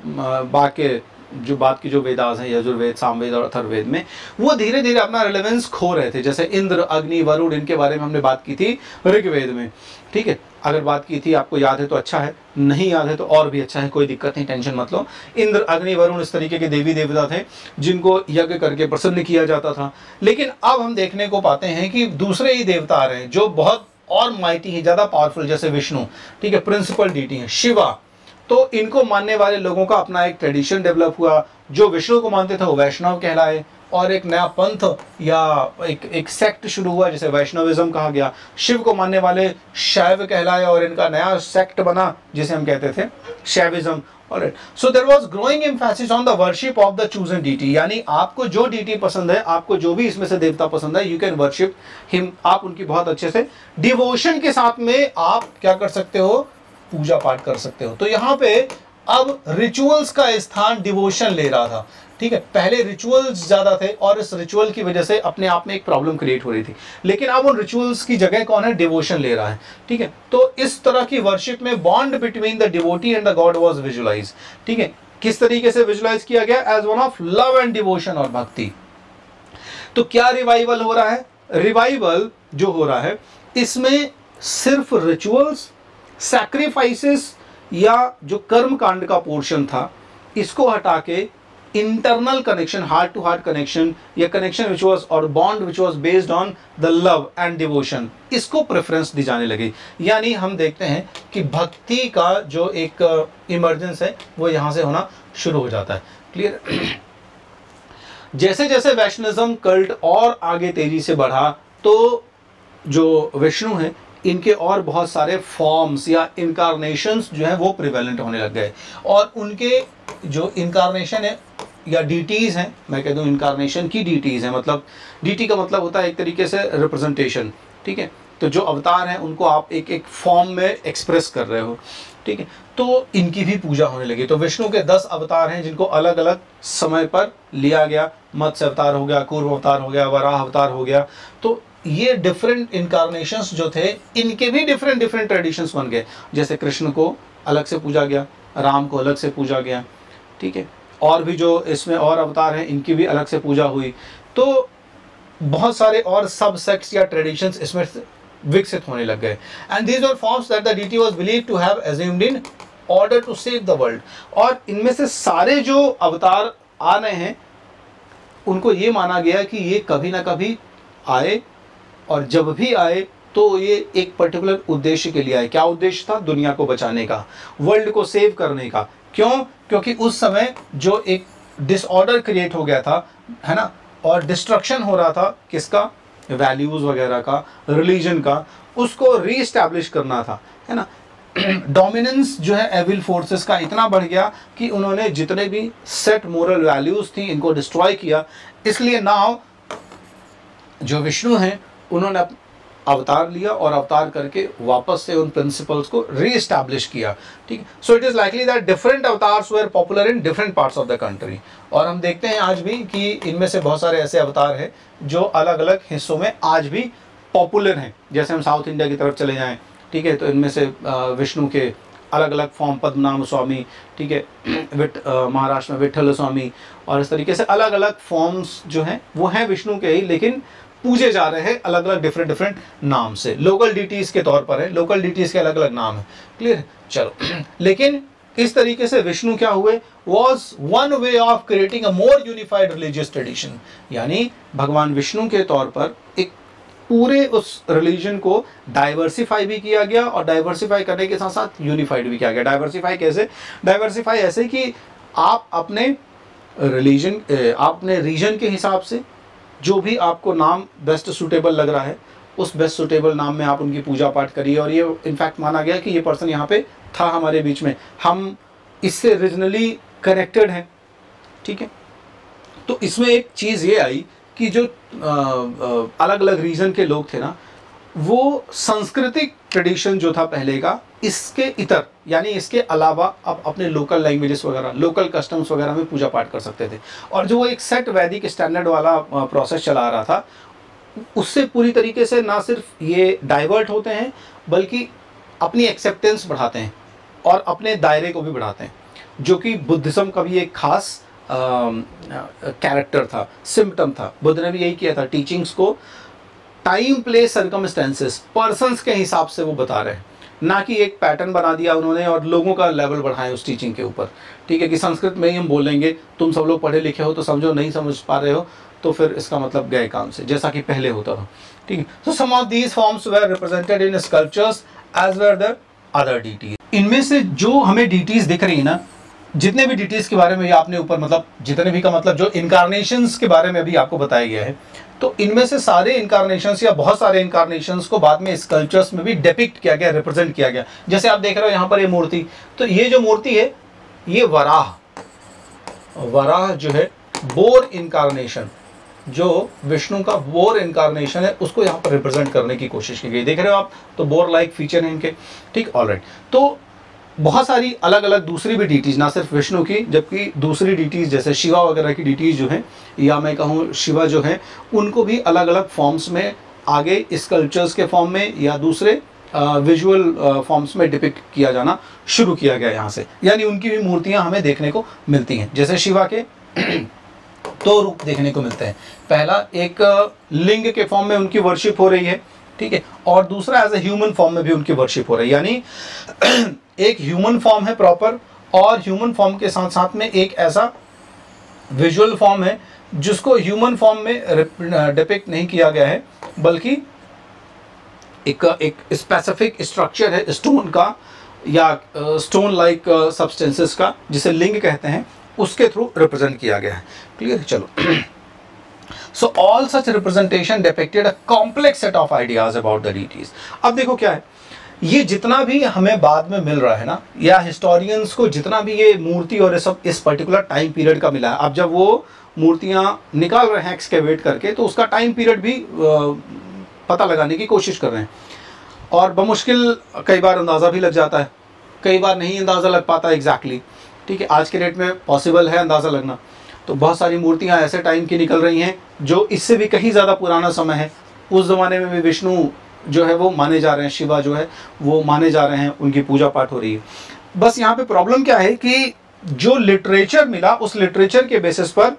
बाकी जो बात की जो वेदास हैं, यजुर्वेद, सामवेद और अथर्ववेद में, वो धीरे धीरे अपना रिलेवेंस खो रहे थे। जैसे इंद्र, अग्नि, वरुण, इनके बारे में हमने बात की थी ऋग्वेद में, ठीक है। अगर बात की थी, आपको याद है तो अच्छा है, नहीं याद है तो और भी अच्छा है, कोई दिक्कत नहीं, टेंशन मत लो। इंद्र, अग्नि, वरुण इस तरीके के देवी देवता थे जिनको यज्ञ करके प्रसन्न किया जाता था। लेकिन अब हम देखने को पाते हैं कि दूसरे ही देवता आ रहे हैं जो बहुत और माइटी है, ज़्यादा पावरफुल, जैसे विष्णु, ठीक है, प्रिंसिपल डीटी है, शिवा। तो इनको मानने वाले लोगों का अपना एक ट्रेडिशन डेवलप हुआ। जो विष्णु को मानते थे वो वैष्णव कहलाए, और एक नया पंथ या एक सेक्ट शुरू हुआ जिसे वैष्णविज्म कहा गया। शिव को मानने वाले शैव कहलाए और इनका नया सेक्ट बना जिसे हम कहते थे Shaivism. Alright, so there was growing emphasis on the worship of the chosen deity, यानी आपको जो डीटी पसंद है, आपको जो भी इसमें से देवता पसंद है, यू कैन वर्शिप हिम। आप उनकी बहुत अच्छे से डिवोशन के साथ में आप क्या कर सकते हो, पूजा पाठ कर सकते हो। तो यहाँ पे अब रिचुअल्स का स्थान डिवोशन ले रहा था, ठीक है। पहले रिचुअल्स ज्यादा थे और इस रिचुअल की वजह से अपने आप में एक प्रॉब्लम क्रिएट हो रही थी, लेकिन अब उन रिचुअल्स की जगह कौन है, डिवोशन ले रहा है, ठीक है। तो इस तरह की वर्शिप में bond between the devotee and the god was visualise, ठीक है। किस तरीके से विजुअलाइज किया गया? As one of love and devotion और भक्ति। तो क्या रिवाइवल हो रहा है? रिवाइवल जो हो रहा है इसमें सिर्फ रिचुअल्स, सैक्रिफाइसेस या जो कर्म कांड का पोर्शन था इसको हटा के internal connection, heart to heart connection या कनेक्शन विच वाज और bond which was based on the love and devotion, इसको प्रेफरेंस दी जाने लगी। यानी हम देखते हैं कि भक्ति का जो एक इमर्जेंस है वो यहाँ से होना शुरू हो जाता है। क्लियर? जैसे जैसे वैष्णविज्म कल्ट और आगे तेजी से बढ़ा तो जो विष्णु है इनके और बहुत सारे फॉर्म्स या इनकारनेशंस जो है वो प्रिवेलेंट होने लग गए, और उनके जो इनकारनेशन है या डीटीज हैं, मैं कह दूं इनकारनेशन की डीटीज हैं, मतलब डीटी का मतलब होता है एक तरीके से रिप्रेजेंटेशन, ठीक है। तो जो अवतार हैं उनको आप एक एक फॉर्म में एक्सप्रेस कर रहे हो, ठीक है। तो इनकी भी पूजा होने लगी। तो विष्णु के 10 अवतार हैं जिनको अलग अलग समय पर लिया गया। मत्स्य अवतार हो गया, कूर्म अवतार हो गया, वराह अवतार हो गया। तो ये डिफरेंट इनकारनेशंस जो थे इनके भी डिफरेंट डिफरेंट ट्रेडिशंस बन गए। जैसे कृष्ण को अलग से पूजा गया, राम को अलग से पूजा गया, ठीक है। और भी जो इसमें और अवतार हैं इनकी भी अलग से पूजा हुई। तो बहुत सारे और सब सेक्ट्स या ट्रेडिशंस इसमें विकसित होने लग गए। And these are forms that the deity was believed to have assumed in order to save the world. और इनमें से सारे जो अवतार आ रहे हैं उनको ये माना गया कि ये कभी ना कभी आए, और जब भी आए तो ये एक पर्टिकुलर उद्देश्य के लिए आए। क्या उद्देश्य था? दुनिया को बचाने का, वर्ल्ड को सेव करने का। क्यों? क्योंकि उस समय जो एक डिसऑर्डर क्रिएट हो गया था, है ना, और डिस्ट्रक्शन हो रहा था किसका? वैल्यूज वगैरह का, रिलीजन का, उसको रीएस्टैब्लिश करना था, है ना। डोमिनेंस जो है एविल फोर्सेस का इतना बढ़ गया कि उन्होंने जितने भी सेट मोरल वैल्यूज थी इनको डिस्ट्रॉय किया। इसलिए नाउ जो विष्णु हैं उन्होंने अवतार लिया और अवतार करके वापस से उन प्रिंसिपल्स को रीएस्टैब्लिश किया। ठीक है, so it is likely that different avatars were popular in different parts of the country. और हम देखते हैं आज भी कि इनमें से बहुत सारे ऐसे अवतार हैं जो अलग अलग हिस्सों में आज भी पॉपुलर हैं। जैसे हम साउथ इंडिया की तरफ चले जाएं, ठीक है, तो इनमें से विष्णु के अलग अलग फॉर्म, पद्मनाभ स्वामी, ठीक है, महाराष्ट्र में विठल स्वामी, और इस तरीके से अलग अलग फॉर्म्स जो हैं वो हैं विष्णु के ही, लेकिन पूजे जा रहे हैं अलग अलग डिफरेंट नाम से। लोकल डीटीज के तौर पर है, लोकल डीटीज के अलग अलग नाम है। क्लियर, चलो लेकिन इस तरीके से विष्णु क्या हुए, was one way of creating a more unified religious tradition. यानी भगवान विष्णु के तौर पर एक पूरे उस रिलीजन को डाइवर्सिफाई भी किया गया, और डाइवर्सिफाई करने के साथ साथ यूनिफाइड भी किया गया। डाइवर्सिफाई कैसे? डाइवर्सिफाई ऐसे कि आप अपने रिलीजन, अपने रीजन के हिसाब से जो भी आपको नाम बेस्ट सूटेबल लग रहा है, उस बेस्ट सूटेबल नाम में आप उनकी पूजा पाठ करिए। और ये इनफैक्ट माना गया कि ये पर्सन यहाँ पे था हमारे बीच में, हम इससे रीजनली कनेक्टेड हैं। ठीक है, तो इसमें एक चीज़ ये आई कि जो अलग अलग रीजन के लोग थे ना, वो सांस्कृतिक ट्रेडिशन जो था पहले का, इसके इतर यानी इसके अलावा अब अपने लोकल लैंग्वेजेस वगैरह, लोकल कस्टम्स वगैरह में पूजा पाठ कर सकते थे। और जो वो एक सेट वैदिक स्टैंडर्ड वाला प्रोसेस चला रहा था, उससे पूरी तरीके से ना सिर्फ ये डाइवर्ट होते हैं बल्कि अपनी एक्सेप्टेंस बढ़ाते हैं और अपने दायरे को भी बढ़ाते हैं, जो कि बुद्धिज्म का भी एक खास कैरेक्टर था, सिम्पटम था। बुद्ध ने भी यही किया था, टीचिंग्स को टाइम, प्लेस, सर्कमस्टेंसेस, पर्सन्स के हिसाब से वो बता रहे हैं, ना कि एक पैटर्न बना दिया उन्होंने और लोगों का लेवल बढ़ाएं उस टीचिंग के ऊपर। ठीक है, कि संस्कृत में ही हम बोलेंगे, तुम सब लोग पढ़े लिखे हो तो समझो, नहीं समझ पा रहे हो तो फिर इसका मतलब गए काम से, जैसा कि पहले होता था। ठीक है, so some of these forms were represented in sculptures as were the other deities. इनमें से जो हमें डीटीज दिख रही है ना, जितने भी डीटीज के बारे में आपने ऊपर मतलब जितने भी का मतलब जो इनकारनेशंस के बारे में अभी आपको बताया गया है, तो इनमें से सारे इनकारनेशंस या बहुत सारे इनकारनेशंस को बाद में स्कल्पचर्स में भी डिपिक्ट किया गया, रिप्रेजेंट किया गया। जैसे आप देख रहे हो यहाँ पर ये मूर्ति, तो ये जो मूर्ति है ये वराह जो है, बोर इनकारनेशन, जो विष्णु का बोर इनकारनेशन है, उसको यहाँ पर रिप्रेजेंट करने की कोशिश की गई। देख रहे हो आप, तो बोर लाइक फीचर है इनके। ठीक, ऑलराइट। तो बहुत सारी अलग अलग दूसरी भी डीटीज, ना सिर्फ विष्णु की, जबकि दूसरी डीटीज जैसे शिवा वगैरह की डीटीज जो हैं, या मैं कहूँ शिवा जो हैं, उनको भी अलग अलग फॉर्म्स में आगे स्कल्पचर्स के फॉर्म में या दूसरे विजुअल फॉर्म्स में डिपिक्ट किया जाना शुरू किया गया यहाँ से। यानी उनकी भी मूर्तियाँ हमें देखने को मिलती हैं। जैसे शिवा के दो रूप देखने को मिलते हैं। पहला एक लिंग के फॉर्म में उनकी वर्शिप हो रही है, ठीक है, और दूसरा एज ए ह्यूमन फॉर्म में भी उनकी वर्शिप हो रही है। यानी एक ह्यूमन फॉर्म है प्रॉपर, और ह्यूमन फॉर्म के साथ साथ में एक ऐसा विजुअल फॉर्म है जिसको ह्यूमन फॉर्म में डिपिक्ट नहीं किया गया है, बल्कि एक स्पेसिफिक स्ट्रक्चर है स्टोन का या स्टोन लाइक सब्सटेंसेस का, जिसे लिंग कहते हैं, उसके थ्रू रिप्रेजेंट किया गया है। क्लियर, चलो। So all such representation depicted a complex set of ideas about the deities. अब देखो क्या है, ये जितना भी हमें बाद में मिल रहा है ना, या हिस्टोरियंस को जितना भी ये मूर्ति और ये सब इस पर्टिकुलर टाइम पीरियड का मिला है, अब जब वो मूर्तियाँ निकाल रहे हैं एक्सकेवेट करके, तो उसका टाइम पीरियड भी पता लगाने की कोशिश कर रहे हैं। और बमुश्किल कई बार अंदाज़ा भी लग जाता है, कई बार नहीं अंदाज़ा लग पाता एग्जैक्टली। ठीक है, आज के डेट में पॉसिबल है अंदाज़ा लगना। तो बहुत सारी मूर्तियाँ ऐसे टाइम की निकल रही हैं जो इससे भी कहीं ज़्यादा पुराना समय है। उस ज़माने में भी विष्णु जो है वो माने जा रहे हैं, शिवा जो है वो माने जा रहे हैं, उनकी पूजा पाठ हो रही है। बस यहाँ पे प्रॉब्लम क्या है कि जो लिटरेचर मिला, उस लिटरेचर के बेसिस पर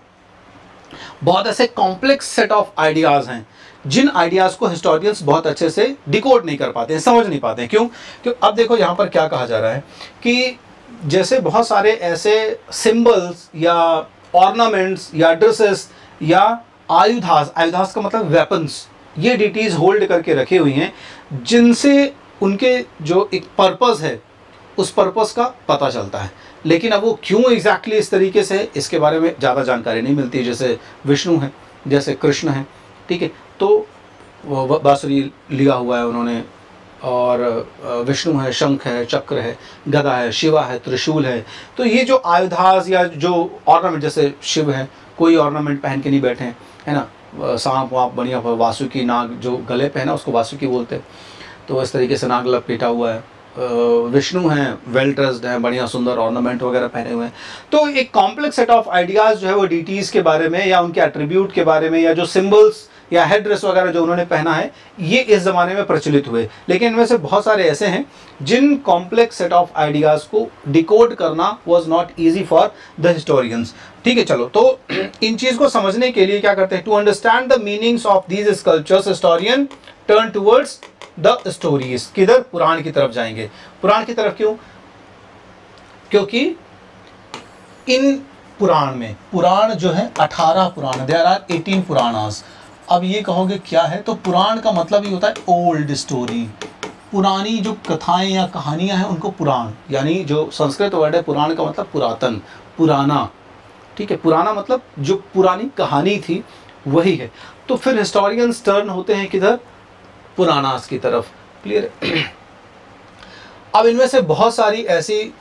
बहुत ऐसे कॉम्प्लेक्स सेट ऑफ आइडियाज़ हैं, जिन आइडियाज़ को हिस्टोरियंस बहुत अच्छे से डिकोड नहीं कर पाते हैं, समझ नहीं पाते हैं। क्यों? क्योंकि अब देखो यहाँ पर क्या कहा जा रहा है कि जैसे बहुत सारे ऐसे सिंबल्स या ऑर्नामेंट्स या ड्रेसेस या आयुधास का मतलब वेपन्स, ये डीटीज होल्ड करके रखे हुई हैं, जिनसे उनके जो एक पर्पस है उस पर्पस का पता चलता है। लेकिन अब वो क्यों एग्जैक्टली इस तरीके से, इसके बारे में ज़्यादा जानकारी नहीं मिलती। जैसे विष्णु है, जैसे कृष्ण है, ठीक है, तो बांसुरी लिया हुआ है उन्होंने, और विष्णु है, शंख है, चक्र है, गदा है, शिवा है, त्रिशूल है। तो ये जो आयुधास या जो ऑर्नामेंट, जैसे शिव है, कोई ऑर्नामेंट पहन के नहीं बैठे हैं, है ना, सांप वाप बढ़िया, वासुकी नाग जो गले पहना उसको वासुकी बोलते हैं, तो इस तरीके से नाग लपेटा हुआ है। विष्णु हैं, वेल ड्रेस्ड हैं, बढ़िया सुंदर ऑर्नामेंट वगैरह पहने हुए हैं। तो एक कॉम्प्लेक्स सेट ऑफ आइडियाज़ जो है वो डीटीज़ के बारे में या उनके एट्रीब्यूट के बारे में या जो सिंबल्स या हेड ड्रेस वगैरह जो उन्होंने पहना है, ये इस ज़माने में प्रचलित हुए। लेकिन इनमें से बहुत सारे ऐसे हैं जिन कॉम्प्लेक्स सेट ऑफ आइडियाज़ को डिकोड करना was not easy for the historians. ठीक है, चलो, तो इन चीज़ को समझने के लिए क्या करते हैं, to understand the meanings of these sculptures historian turn towards the stories. किधर? पुराण की तरफ जाएंगे। पुराण की तरफ क्यों? क्योंकि इन पुराण में, पुराण जो है 18 पुराण, देयर आर 18 पुराणास। अब ये कहोगे क्या है, तो पुराण का मतलब ही होता है ओल्ड स्टोरी, पुरानी जो कथाएं या कहानियां हैं उनको पुराण, यानी जो संस्कृत वर्ड है पुराण का मतलब पुरातन, पुराना। ठीक है, पुराना मतलब जो पुरानी कहानी थी वही है। तो फिर हिस्टोरियंस टर्न होते हैं किधर? पुराणास की तरफ। क्लियर? अब इनमें से बहुत सारी ऐसी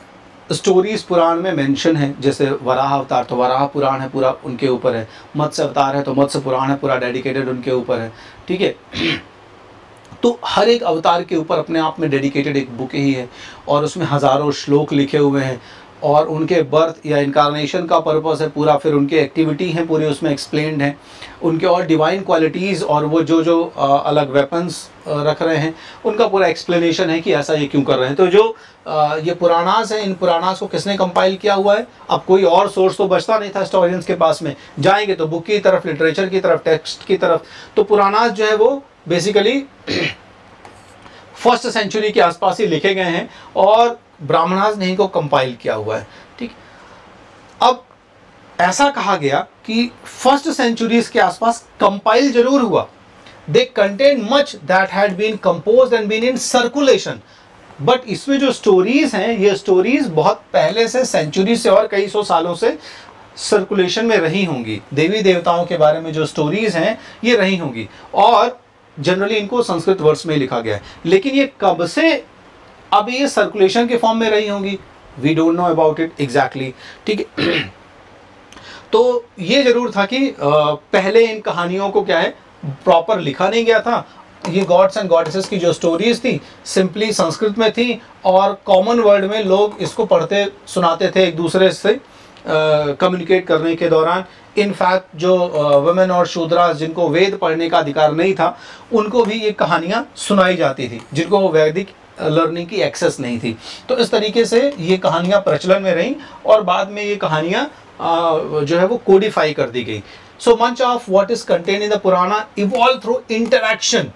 स्टोरीज पुराण में मेंशन है, जैसे वराह अवतार, तो वराह पुराण है, पूरा उनके ऊपर है। मत्स्य अवतार है तो मत्स्य पुराण है, पूरा डेडिकेटेड उनके ऊपर है। ठीक है, तो हर एक अवतार के ऊपर अपने आप में डेडिकेटेड एक बुक ही है और उसमें हज़ारों श्लोक लिखे हुए हैं और उनके बर्थ या इनकारनेशन का पर्पस है पूरा, फिर उनकी एक्टिविटी है पूरी उसमें एक्सप्लेन्ड है, उनके और डिवाइन क्वालिटीज़ और वो जो जो अलग वेपन्स रख रहे हैं उनका पूरा एक्सप्लेनेशन है कि ऐसा ये क्यों कर रहे हैं। तो जो ये पुराणास हैं, इन पुराणास को किसने कंपाइल किया हुआ है? अब कोई और सोर्स तो बचता नहीं था हिस्टोरियंस के पास में, जाएंगे तो बुक की तरफ, लिटरेचर की तरफ, टेक्स्ट की तरफ। तो पुराणास जो है वो बेसिकली फर्स्ट सेंचुरी के आसपास ही लिखे गए हैं और ब्राह्मणास ने इनको कंपाइल किया हुआ है। ठीक, अब ऐसा कहा गया कि फर्स्ट सेंचुरीज के आसपास कंपाइल जरूर हुआ, they contain much that had been composed and been in circulation, but इसमें जो स्टोरीज हैं ये स्टोरीज बहुत पहले से, सेंचुरी से और कई सौ सालों से सर्कुलेशन में रही होंगी। देवी देवताओं के बारे में जो स्टोरीज हैं ये रही होंगी और जनरली इनको संस्कृत वर्ड्स में लिखा गया है। लेकिन ये कब से अब ये सर्कुलेशन के फॉर्म में रही होंगी, we don't know about it exactly. ठीक है, तो ये जरूर था कि पहले इन कहानियों को क्या है, प्रॉपर लिखा नहीं गया था। ये गॉड्स एंड गॉडेसेस की जो स्टोरीज थी सिंपली संस्कृत में थी और कॉमन वर्ड में लोग इसको पढ़ते सुनाते थे एक दूसरे से कम्युनिकेट करने के दौरान। इनफैक्ट जो वुमेन और शूद्रास जिनको वेद पढ़ने का अधिकार नहीं था उनको भी ये कहानियाँ सुनाई जाती थी, जिनको वैदिक लर्निंग की एक्सेस नहीं थी। तो इस तरीके से ये कहानियाँ प्रचलन में रहीं और बाद में ये कहानियाँ जो है वो कोडिफाई कर दी गई। So much of what is contain in the पुराना इवॉल्व थ्रू इंटरैक्शन।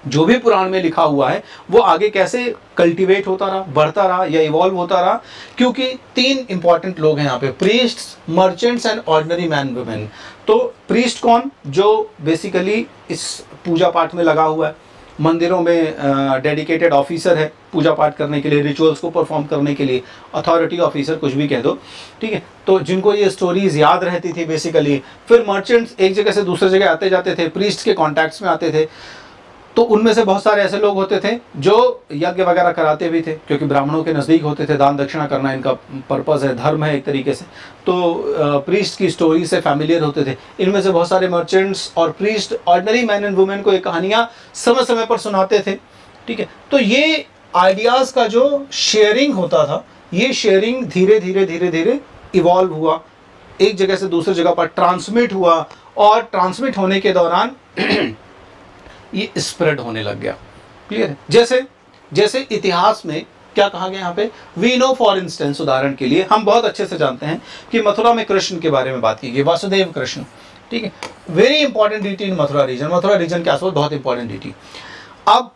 जो भी पुराण में लिखा हुआ है वो आगे कैसे कल्टीवेट होता रहा, बढ़ता रहा या इवॉल्व होता रहा, क्योंकि 3 इंपॉर्टेंट लोग हैं यहाँ पे, priests, merchants and ordinary man women. तो प्रीस्ट कौन? जो बेसिकली इस पूजा पाठ में लगा हुआ है, मंदिरों में डेडिकेटेड ऑफिसर है पूजा पाठ करने के लिए, रिचुअल्स को परफॉर्म करने के लिए, अथॉरिटी ऑफिसर कुछ भी कह दो। ठीक है, तो जिनको ये स्टोरीज याद रहती थी बेसिकली। फिर मर्चेंट्स एक जगह से दूसरे जगह आते जाते थे, प्रीस्ट के कॉन्टैक्ट्स में आते थे, तो उनमें से बहुत सारे ऐसे लोग होते थे जो यज्ञ वगैरह कराते भी थे क्योंकि ब्राह्मणों के नज़दीक होते थे, दान दक्षिणा करना इनका पर्पज़ है, धर्म है एक तरीके से। तो प्रीस्ट की स्टोरी से फैमिलियर होते थे। इनमें से बहुत सारे मर्चेंट्स और priest ordinary man and women को ये कहानियाँ समय समय पर सुनाते थे। ठीक है, तो ये आइडियाज़ का जो शेयरिंग होता था, ये शेयरिंग धीरे धीरे धीरे धीरे इवॉल्व हुआ, एक जगह से दूसरी जगह पर ट्रांसमिट हुआ और ट्रांसमिट होने के दौरान ये स्प्रेड होने लग गया। क्लियर है? जैसे जैसे इतिहास में क्या कहा गया यहाँ पे, वी नो फॉर इंस्टेंस, उदाहरण के लिए हम बहुत अच्छे से जानते हैं कि मथुरा में कृष्ण के बारे में बात की गई, वासुदेव कृष्ण। ठीक है, वेरी इंपॉर्टेंट डीटी इन मथुरा रीजन, मथुरा रीजन के आसपास बहुत इंपॉर्टेंट डीटी। अब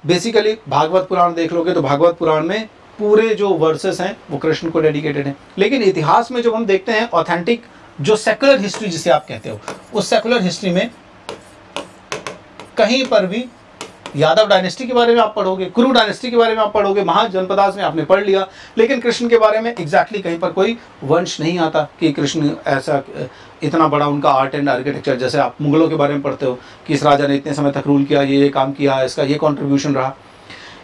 बेसिकली भागवत पुराण देख लोगे तो भागवत पुराण में पूरे जो वर्सेस हैं वो कृष्ण को डेडिकेटेड हैं। लेकिन इतिहास में जब हम देखते हैं ऑथेंटिक जो सेकुलर हिस्ट्री जिसे आप कहते हो, उस सेकुलर हिस्ट्री में कहीं पर भी यादव डायनेस्टी के बारे में आप पढ़ोगे, कुरु डायनेस्टी के बारे में आप पढ़ोगे, महाजनपदास में आपने पढ़ लिया, लेकिन कृष्ण के बारे में एग्जैक्टली कहीं पर कोई वंश नहीं आता कि कृष्ण ऐसा इतना बड़ा उनका आर्ट एंड आर्किटेक्चर, जैसे आप मुगलों के बारे में पढ़ते हो कि इस राजा ने इतने समय तक रूल किया, ये काम किया, इसका ये कॉन्ट्रीब्यूशन रहा।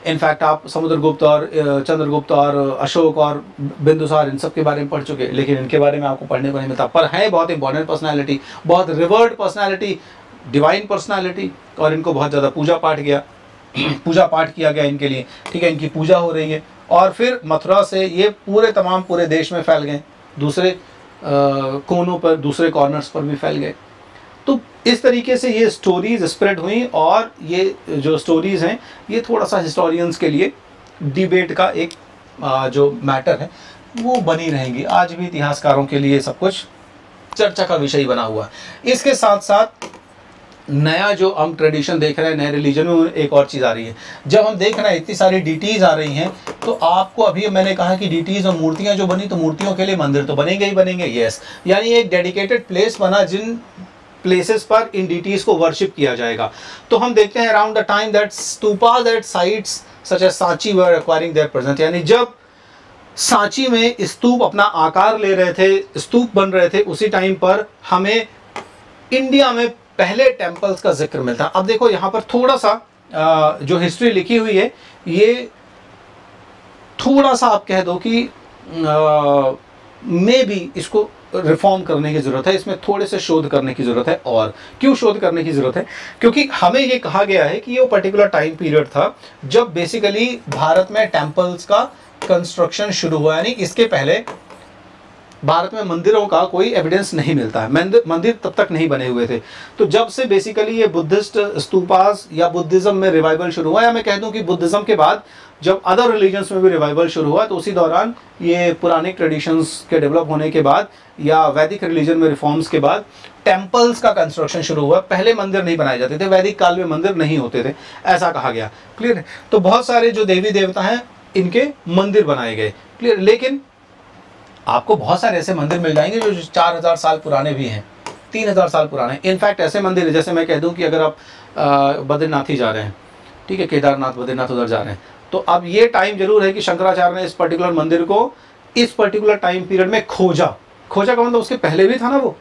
इनफैक्ट आप समुद्रगुप्त और चंद्रगुप्त और अशोक और बिंदुसार इन सब के बारे में पढ़ चुके, लेकिन इनके बारे में आपको पढ़ने को नहीं मिलता। पर है बहुत इंपॉर्टेंट पर्सनैलिटी, बहुत रिवर्ड पर्सनैलिटी, डिवाइन पर्सनैलिटी, और इनको बहुत ज़्यादा पूजा पाठ किया गया इनके लिए, ठीक है, इनकी पूजा हो रही है। और फिर मथुरा से ये पूरे देश में फैल गए, दूसरे कोनों पर, दूसरे कॉर्नर्स पर भी फैल गए। तो इस तरीके से ये स्टोरीज स्प्रेड हुई, और ये जो स्टोरीज हैं ये थोड़ा सा हिस्टोरियंस के लिए डिबेट का एक जो मैटर है वो बनी रहेंगी। आज भी इतिहासकारों के लिए सब कुछ चर्चा का विषय बना हुआ है। इसके साथ साथ नया जो हम ट्रेडिशन देख रहे हैं, नए रिलीजन में एक और चीज़ आ रही है। जब हम देख रहे हैं इतनी सारी डीटीज आ रही हैं, तो आपको अभी मैंने कहा कि डीटीज और मूर्तियां जो बनी, तो मूर्तियों के लिए मंदिर तो बनेंगे ही बनेंगे, यस, यानी एक डेडिकेटेड प्लेस बना जिन प्लेसेस पर इन डीटीज को वर्शिप किया जाएगा। तो हम देखते हैं around the time that stupas at sites such as Sanchi were acquiring their presence, यानी जब सांची में स्तूप अपना आकार ले रहे थे, स्तूप बन रहे थे, उसी टाइम पर हमें इंडिया में पहले टेम्पल्स का जिक्र मिलता है। अब देखो यहाँ पर थोड़ा सा जो हिस्ट्री लिखी हुई है, ये थोड़ा सा आप कह दो कि मे बी इसको रिफॉर्म करने की ज़रूरत है, इसमें थोड़े से शोध करने की ज़रूरत है। और क्यों शोध करने की ज़रूरत है? क्योंकि हमें ये कहा गया है कि ये पर्टिकुलर टाइम पीरियड था जब बेसिकली भारत में टेम्पल्स का कंस्ट्रक्शन शुरू हुआ, यानी इसके पहले भारत में मंदिरों का कोई एविडेंस नहीं मिलता है, मंदिर तब तक नहीं बने हुए थे। तो जब से बेसिकली ये बुद्धिस्ट स्तूपास या बुद्धिज़्म में रिवाइवल शुरू हुआ, या मैं कह दूं कि बुद्धिज़्म के बाद जब अदर रिलीजन्स में भी रिवाइवल शुरू हुआ, तो उसी दौरान ये पुराने ट्रेडिशंस के डेवलप होने के बाद या वैदिक रिलीजन में रिफॉर्म्स के बाद टेम्पल्स का कंस्ट्रक्शन शुरू हुआ। पहले मंदिर नहीं बनाए जाते थे, वैदिक काल में मंदिर नहीं होते थे, ऐसा कहा गया। क्लियर है? तो बहुत सारे जो देवी देवता हैं इनके मंदिर बनाए गए। क्लियर? लेकिन आपको बहुत सारे ऐसे मंदिर मिल जाएंगे जो 4000 साल पुराने भी हैं, 3000 साल पुराने। इनफैक्ट ऐसे मंदिर है, जैसे मैं कह दूं कि अगर आप बद्रीनाथ ही जा रहे हैं, ठीक है, केदारनाथ बद्रीनाथ उधर जा रहे हैं, तो अब ये टाइम जरूर है कि शंकराचार्य ने इस पर्टिकुलर मंदिर को इस पर्टिकुलर टाइम पीरियड में खोजा का मतलब उसके पहले भी था ना, वो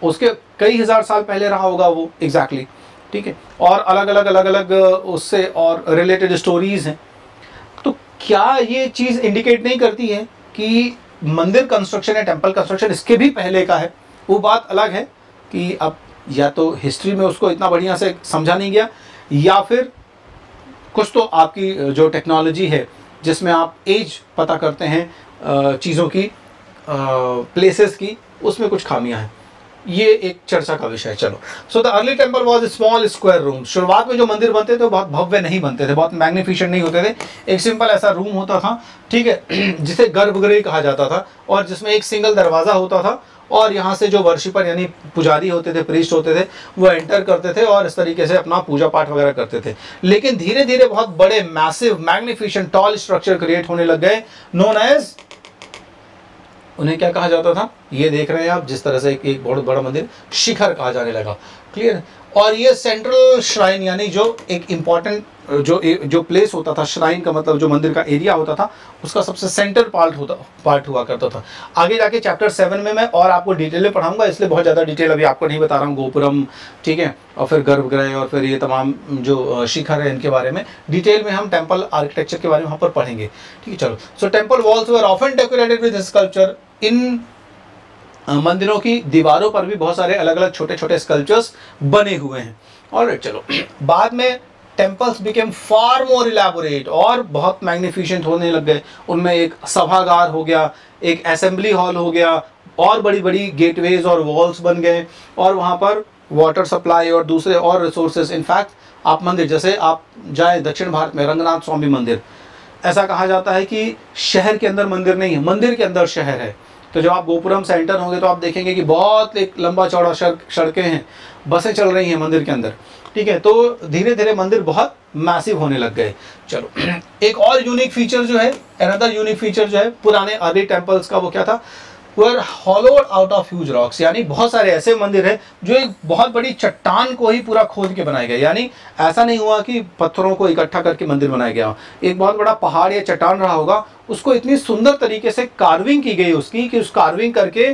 उसके कई हजार साल पहले रहा होगा वो, एग्जैक्टली, ठीक है। और अलग अलग उससे और रिलेटेड स्टोरीज हैं। तो क्या ये चीज़ इंडिकेट नहीं करती है कि मंदिर कंस्ट्रक्शन या टेम्पल कंस्ट्रक्शन इसके भी पहले का है? वो बात अलग है कि अब या तो हिस्ट्री में उसको इतना बढ़िया से समझा नहीं गया, या फिर कुछ तो आपकी जो टेक्नोलॉजी है जिसमें आप एज पता करते हैं चीज़ों की, प्लेसेस की, उसमें कुछ खामियां हैं। ये एक चर्चा का विषय है। चलो, so the early temple was small square room. शुरुआत में जो मंदिर बनते थे वो बहुत भव्य नहीं बनते थे, बहुत मैग्निफिशेंट नहीं होते थे। एक सिंपल ऐसा रूम होता था, ठीक है, जिसे गर्भगृह कहा जाता था, और जिसमें एक सिंगल दरवाज़ा होता था, और यहाँ से जो वर्शिपर यानी पुजारी होते थे, प्रीस्ट होते थे, वो एंटर करते थे और इस तरीके से अपना पूजा पाठ वगैरह करते थे। लेकिन धीरे धीरे बहुत बड़े massive magnificent tall structure create होने लग गए, नोन एज, उन्हें क्या कहा जाता था? ये देख रहे हैं आप, जिस तरह से एक बहुत बड़ा मंदिर शिखर कहा जाने लगा। क्लियर? और ये सेंट्रल श्राइन, यानी जो एक इम्पॉर्टेंट जो प्लेस होता था, श्राइन का मतलब जो मंदिर का एरिया होता था, उसका सबसे सेंटर पार्ट हुआ करता था। आगे जाके चैप्टर 7 में मैं और आपको डिटेल में पढ़ाऊंगा, इसलिए बहुत ज़्यादा डिटेल अभी आपको नहीं बता रहा हूँ। गोपुरम, ठीक है, और फिर गर्भगृह, और फिर ये तमाम जो शिखर है, इनके बारे में डिटेल में हम टेम्पल आर्किटेक्चर के बारे में वहाँ पर पढ़ेंगे। ठीक है, चलो। So temple walls were often decorated with sculpture. इन मंदिरों की दीवारों पर भी बहुत सारे अलग अलग छोटे छोटे स्कल्पचर्स बने हुए हैं। और चलो, बाद में टेम्पल्स बिकेम फार मोर इलेबोरेट, और बहुत मैग्निफिशेंट होने लग गए। उनमें एक सभागार हो गया, एक असेंबली हॉल हो गया, और बड़ी बड़ी गेटवेज और वॉल्स बन गए, और वहाँ पर वाटर सप्लाई और दूसरे और रिसोर्सेज। इनफैक्ट आप मंदिर, जैसे आप जाए दक्षिण भारत में रंगनाथ स्वामी मंदिर, ऐसा कहा जाता है कि शहर के अंदर मंदिर नहीं है, मंदिर के अंदर शहर है। तो जब आप गोपुरम से एंटर होंगे तो आप देखेंगे कि बहुत एक लंबा चौड़ा सड़कें हैं, बसें चल रही हैं मंदिर के अंदर। ठीक है, तो धीरे धीरे मंदिर बहुत मैसिव होने लग गए। चलो, एक और यूनिक फीचर जो है, अनदर यूनिक फीचर जो है पुराने अर्ली टेम्पल्स का, वो क्या था? Were hollowed out of huge rocks, यानी बहुत सारे ऐसे मंदिर हैं जो एक बहुत बड़ी चट्टान को ही पूरा खोद के बनाए गए। यानी ऐसा नहीं हुआ कि पत्थरों को इकट्ठा करके मंदिर बनाया गया, एक बहुत बड़ा पहाड़ या चट्टान रहा होगा, उसको इतनी सुंदर तरीके से कार्विंग की गई उसकी, कि उस कार्विंग करके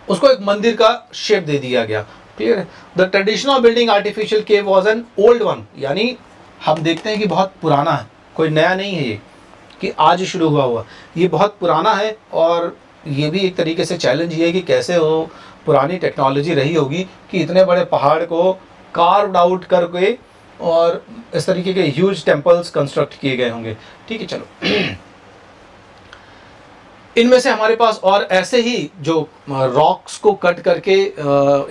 उसको एक मंदिर का शेप दे दिया गया। क्लियर है? The tradition of building artificial cave was an old one, यानी हम देखते हैं कि बहुत पुराना है, कोई नया नहीं है ये कि आज शुरू हुआ, ये बहुत पुराना है। और ये भी एक तरीके से चैलेंज ये है कि कैसे वो पुरानी टेक्नोलॉजी रही होगी कि इतने बड़े पहाड़ को कार्व्ड आउट करके और इस तरीके के ह्यूज टेम्पल्स कंस्ट्रक्ट किए गए होंगे। ठीक है, चलो इनमें से हमारे पास और ऐसे ही जो रॉक्स को कट करके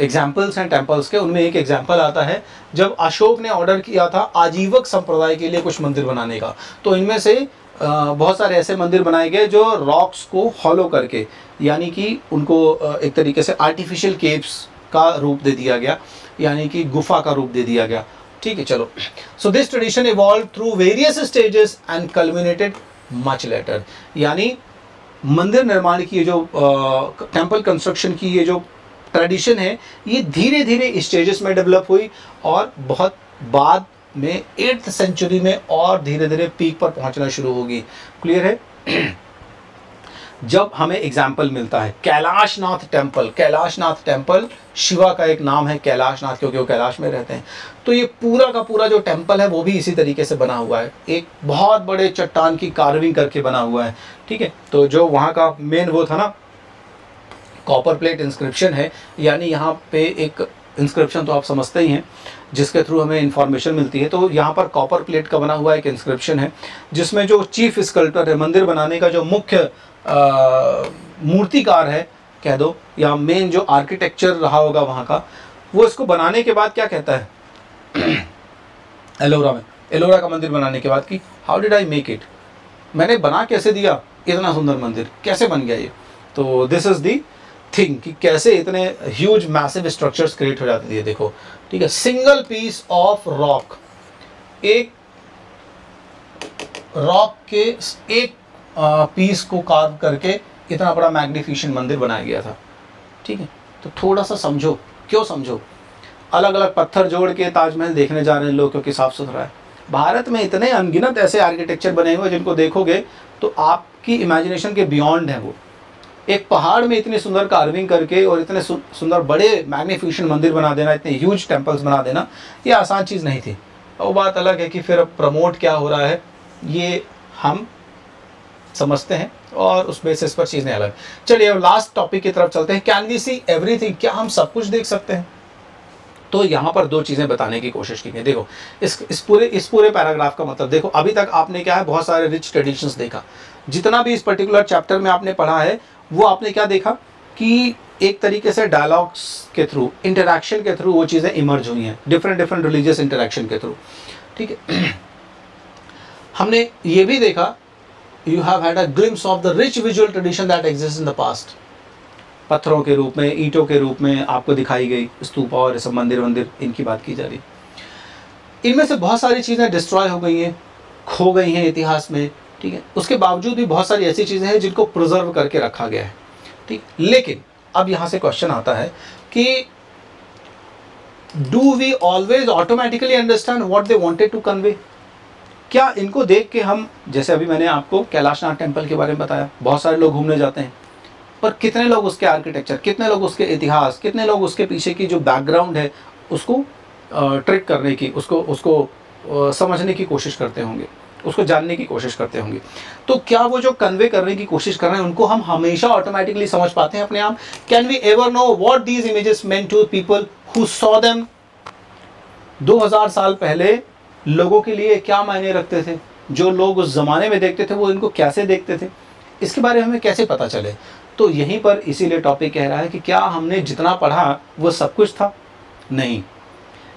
एग्जाम्पल्स हैं टेम्पल्स के, उनमें एक एग्जाम्पल आता है जब अशोक ने ऑर्डर किया था आजीवक संप्रदाय के लिए कुछ मंदिर बनाने का, तो इनमें से बहुत सारे ऐसे मंदिर बनाए गए जो रॉक्स को हॉलो करके, यानी कि उनको एक तरीके से आर्टिफिशियल केव्स का रूप दे दिया गया, यानी कि गुफा का रूप दे दिया गया। ठीक है, चलो। So this tradition evolve through various stages and culminated much later, यानी मंदिर निर्माण की ये जो टेम्पल कंस्ट्रक्शन की ये जो ट्रेडिशन है, ये धीरे धीरे स्टेजेस में डेवलप हुई और बहुत बाद में 8th सेंचुरी में और धीरे धीरे पीक पर पहुंचना शुरू होगी। क्लियर है? जब हमें एग्जाम्पल मिलता है कैलाशनाथ टेम्पल, कैलाशनाथ टेम्पल शिवा का एक नाम है कैलाशनाथ, क्योंकि वो कैलाश में रहते हैं, तो ये पूरा का पूरा जो टेम्पल है वो भी इसी तरीके से बना हुआ है, एक बहुत बड़े चट्टान की कार्विंग करके बना हुआ है। ठीक है, तो जो वहाँ का मेन वो था ना, कॉपर प्लेट इंस्क्रिप्शन है, यानी यहाँ पे एक इंस्क्रिप्शन तो आप समझते ही हैं जिसके थ्रू हमें इंफॉर्मेशन मिलती है, तो यहाँ पर कॉपर प्लेट का बना हुआ एक इंस्क्रिप्शन है जिसमें जो चीफ स्कल्प्टर है, मंदिर बनाने का जो मुख्य मूर्तिकार है कह दो, या मेन जो आर्किटेक्चर रहा होगा वहाँ का, वो इसको बनाने के बाद क्या कहता है एलोरा में, एलोरा का मंदिर बनाने के बाद कि how did I make it, मैंने बना कैसे दिया इतना सुंदर मंदिर, कैसे बन गया ये। तो दिस इज दी थिंग कि कैसे इतने ह्यूज मैसिव स्ट्रक्चर्स क्रिएट हो जाते हैं। देखो, ठीक है, सिंगल पीस ऑफ रॉक, एक रॉक के एक पीस को कार्व करके इतना बड़ा मैग्निफिसेंट मंदिर बनाया गया था। ठीक है, तो थोड़ा सा समझो, क्यों समझो, अलग अलग पत्थर जोड़ के ताजमहल देखने जा रहे हैं लोग क्योंकि साफ सुथरा है। भारत में इतने अनगिनत ऐसे आर्किटेक्चर बने हुए जिनको देखोगे तो आपकी इमेजिनेशन के बियॉन्ड है वो। एक पहाड़ में इतनी सुंदर कार्विंग करके और इतने सुंदर बड़े मैग्निफिसेंट मंदिर बना देना, इतने ह्यूज टेम्पल्स बना देना, ये आसान चीज़ नहीं थी। और बात अलग है कि फिर अब प्रमोट क्या हो रहा है ये हम समझते हैं और उस बेसिस पर चीज़ें अलग। चलिए अब लास्ट टॉपिक की तरफ चलते हैं, कैन वी सी एवरीथिंग, क्या हम सब कुछ देख सकते हैं? तो यहाँ पर दो चीज़ें बताने की कोशिश की है। देखो इस पूरे पैराग्राफ का मतलब देखो, अभी तक आपने क्या है, बहुत सारे रिच ट्रेडिशंस देखा, जितना भी इस पर्टिकुलर चैप्टर में आपने पढ़ा है वो आपने क्या देखा कि एक तरीके से डायलॉग्स के थ्रू, इंटरैक्शन के थ्रू वो चीज़ें इमर्ज हुई हैं, डिफरेंट रिलीजियस इंटरैक्शन के थ्रू। ठीक है, हमने ये भी देखा, you have had a glimpse of the rich visual tradition that exist in the past, पत्थरों के रूप में, ईंटों के रूप में आपको दिखाई गई स्तूपा और सब मंदिर इनकी बात की जा रही। इनमें से बहुत सारी चीज़ें डिस्ट्रॉय हो गई हैं, खो गई हैं इतिहास में। ठीक है, उसके बावजूद भी बहुत सारी ऐसी चीज़ें हैं जिनको प्रिजर्व करके रखा गया है। ठीक, लेकिन अब यहाँ से क्वेश्चन आता है कि do we always automatically understand what they wanted to convey? क्या इनको देख के हम, जैसे अभी मैंने आपको कैलाशनाथ टेम्पल के बारे में बताया, बहुत सारे लोग घूमने जाते हैं, पर कितने लोग उसके आर्किटेक्चर, कितने लोग उसके इतिहास, कितने लोग उसके पीछे की जो बैकग्राउंड है उसको ट्रिक करने की, उसको समझने की कोशिश करते होंगे, उसको जानने की कोशिश करते होंगे? तो क्या वो जो कन्वे करने की कोशिश कर रहे हैं उनको हम हमेशा ऑटोमेटिकली समझ पाते हैं अपने आप? Can we ever know what these images meant to people who saw them? 2000 साल पहले लोगों के लिए क्या मायने रखते थे? जो लोग उस ज़माने में देखते थे वो इनको कैसे देखते थे? इसके बारे में हमें कैसे पता चले? तो यहीं पर इसीलिए टॉपिक कह रहा है कि क्या हमने जितना पढ़ा वो सब कुछ था? नहीं,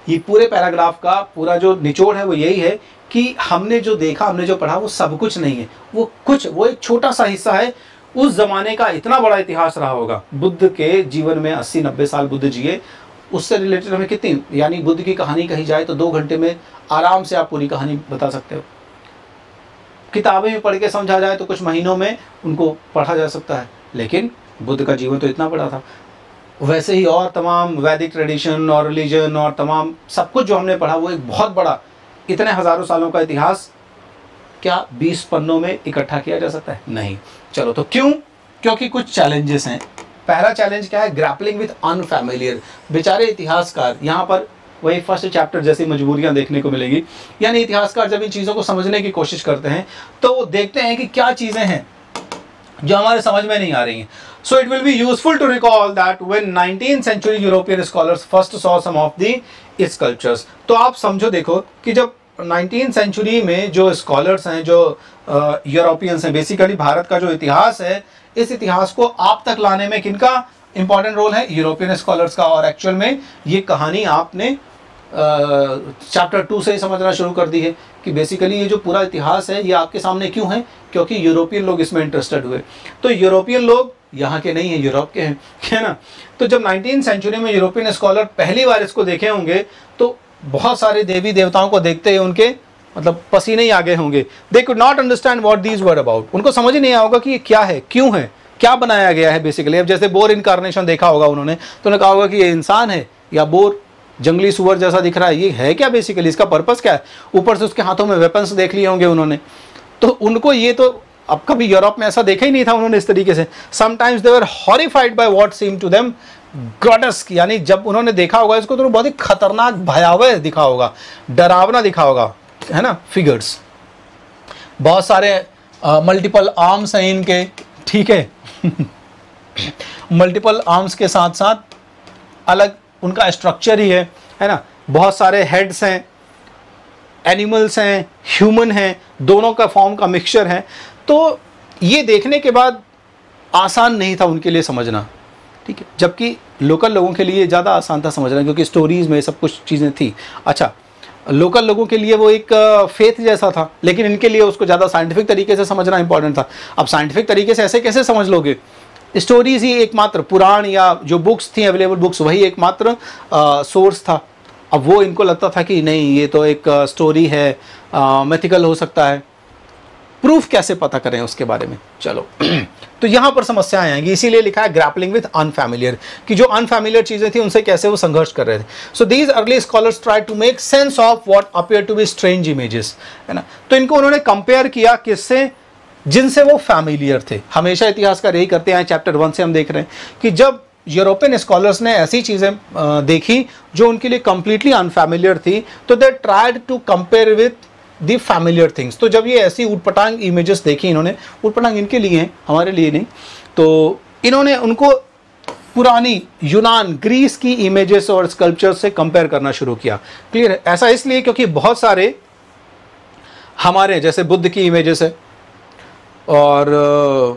ये पूरे पैराग्राफ का पूरा जो निचोड़ है वो यही है कि हमने जो देखा, हमने जो पढ़ा वो सब कुछ नहीं है, वो एक छोटा सा हिस्सा है। उस ज़माने का इतना बड़ा इतिहास रहा होगा। बुद्ध के जीवन में 80-90 साल बुद्ध जिए, उससे रिलेटेड हमें कितनी, यानी बुद्ध की कहानी कही जाए तो 2 घंटे में आराम से आप पूरी कहानी बता सकते हो। किताबें भी पढ़ के समझा जाए तो कुछ महीनों में उनको पढ़ा जा सकता है, लेकिन बुद्ध का जीवन तो इतना बड़ा था। वैसे ही और तमाम वैदिक ट्रेडिशन और रिलीजन और तमाम सब कुछ जो हमने पढ़ा वो एक बहुत बड़ा, इतने हज़ारों सालों का इतिहास क्या 20 पन्नों में इकट्ठा किया जा सकता है? नहीं। चलो, तो क्यों? क्योंकि कुछ चैलेंजेस हैं। पहला चैलेंज क्या है? Grappling with unfamiliar. बेचारे इतिहासकार, यहाँ पर वही फर्स्ट चैप्टर जैसी मजबूरियां देखने को मिलेगी। यानी इतिहासकार जब इन चीज़ों को समझने की कोशिश करते हैं तो वो देखते हैं कि क्या चीज़ें हैं जो हमारे समझ में नहीं आ रही हैं। So it will be useful to recall that when 19th century European scholars first saw some of the sculptures, तो आप समझो, देखो कि जब 19th सेंचुरी में जो स्कॉलर्स हैं, जो यूरोपियंस हैं, बेसिकली भारत का जो इतिहास है, इस इतिहास को आप तक लाने में किनका इंपॉर्टेंट रोल है? यूरोपियन स्कॉलर्स का। और एक्चुअल में ये कहानी आपने चैप्टर 2 से ही समझना शुरू कर दी है कि बेसिकली ये जो पूरा इतिहास है ये आपके सामने क्यों है? क्योंकि यूरोपियन लोग इसमें इंटरेस्टेड हुए। तो यूरोपियन लोग यहाँ के नहीं हैं, यूरोप के हैं, है ना। तो जब 19th सेंचुरी में यूरोपियन स्कॉलर पहली बार इसको देखे होंगे तो बहुत सारे देवी देवताओं को देखते ही उनके मतलब पसीने ही आ गए होंगे। They could not understand what these were about. उनको समझ ही नहीं आया होगा कि ये क्या है, क्यों है, क्या बनाया गया है बेसिकली। अब जैसे बोर इनकारनेशन देखा होगा उन्होंने, तो उन्होंने कहा होगा कि ये इंसान है या बोर जंगली सुअर जैसा दिख रहा है, ये है क्या बेसिकली, इसका पर्पस क्या है। ऊपर से उसके हाथों में वेपन्स देख लिए होंगे उन्होंने, तो उनको ये तो अब कभी यूरोप में ऐसा देखा ही नहीं था उन्होंने इस तरीके से। Sometimes they were horrified by what seem to them grotesque, यानी जब उन्होंने देखा होगा इसको तो बहुत ही खतरनाक, भयावह दिखा होगा, डरावना दिखा होगा, है ना। फिगर्स, बहुत सारे मल्टीपल आर्म्स हैं इनके, ठीक है मल्टीपल आर्म्स के साथ साथ अलग उनका स्ट्रक्चर ही है ना। बहुत सारे हेड्स हैं, एनिमल्स हैं, ह्यूमन हैं, दोनों का फॉर्म का मिक्सचर है। तो ये देखने के बाद आसान नहीं था उनके लिए समझना, ठीक है, जबकि लोकल लोगों के लिए ज़्यादा आसान था समझना क्योंकि स्टोरीज़ में सब कुछ चीज़ें थी। अच्छा, लोकल लोगों के लिए वो एक फेथ जैसा था, लेकिन इनके लिए उसको ज़्यादा साइंटिफिक तरीके से समझना इंपॉर्टेंट था। अब साइंटिफिक तरीके से ऐसे कैसे समझ लोगे? स्टोरीज ही एकमात्र, पुराण या जो बुक्स थी अवेलेबल बुक्स, वही एकमात्र सोर्स था। अब वो इनको लगता था कि नहीं, ये तो एक स्टोरी है, मिथिकल हो सकता है, प्रूफ कैसे पता करें उसके बारे में। चलो तो यहाँ पर समस्याएं आएंगी, इसीलिए लिखा है ग्रैपलिंग विद अनफैमिलियर, कि जो अनफैमिलियर चीज़ें थी उनसे कैसे वो संघर्ष कर रहे थे। So these early scholars try to make sense of what appear to be strange images, है ना। तो इनको उन्होंने कंपेयर किया किससे? जिनसे वो फैमिलियर थे। हमेशा इतिहासकार यही करते हैं, चैप्टर 1 से हम देख रहे हैं कि जब यूरोपियन स्कॉलर्स ने ऐसी चीज़ें देखी जो उनके लिए कंप्लीटली अनफैमिलियर थी, तो they tried to compare with the familiar things. तो जब ये ऐसी उटपटांग इमेजेस देखी इन्होंने, उटपटांग इनके लिए हैं, हमारे लिए नहीं, तो इन्होंने उनको पुरानी यूनान, ग्रीस की इमेजेस और स्कल्पचर्स से कंपेयर करना शुरू किया। क्लियर है? ऐसा इसलिए क्योंकि बहुत सारे हमारे जैसे बुद्ध की इमेजेस है और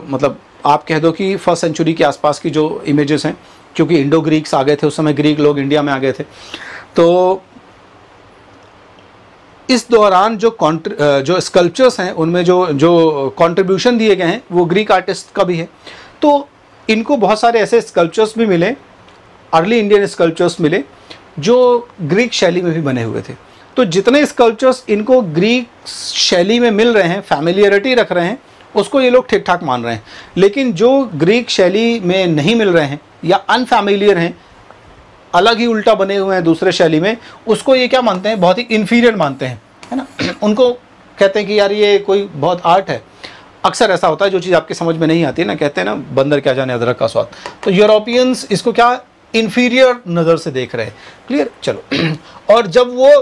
मतलब आप कह दो कि 1st सेंचुरी के आसपास की जो इमेजेस हैं, क्योंकि इंडो ग्रीक्स आ गए थे उस समय, ग्रीक लोग इंडिया में आ गए थे, तो इस दौरान जो स्कल्पचर्स हैं उनमें जो कंट्रीब्यूशन दिए गए हैं वो ग्रीक आर्टिस्ट का भी है। तो इनको बहुत सारे ऐसे स्कल्पचर्स भी मिले, अर्ली इंडियन स्कल्पचर्स मिले जो ग्रीक शैली में भी बने हुए थे। तो जितने स्कल्पचर्स इनको ग्रीक शैली में मिल रहे हैं, फैमिलियरिटी रख रहे हैं, उसको ये लोग ठीक ठाक मान रहे हैं। लेकिन जो ग्रीक शैली में नहीं मिल रहे हैं या अनफैमिलियर हैं, अलग ही उल्टा बने हुए हैं दूसरे शैली में, उसको ये क्या मानते हैं? बहुत ही इन्फीरियर मानते हैं, है ना। उनको कहते हैं कि यार ये कोई बहुत आर्ट है। अक्सर ऐसा होता है, जो चीज़ आपके समझ में नहीं आती है ना, कहते हैं ना बंदर क्या जाने अदरक का स्वाद। तो यूरोपियंस इसको क्या इन्फीरियर नज़र से देख रहे हैं। क्लियर? चलो और जब वो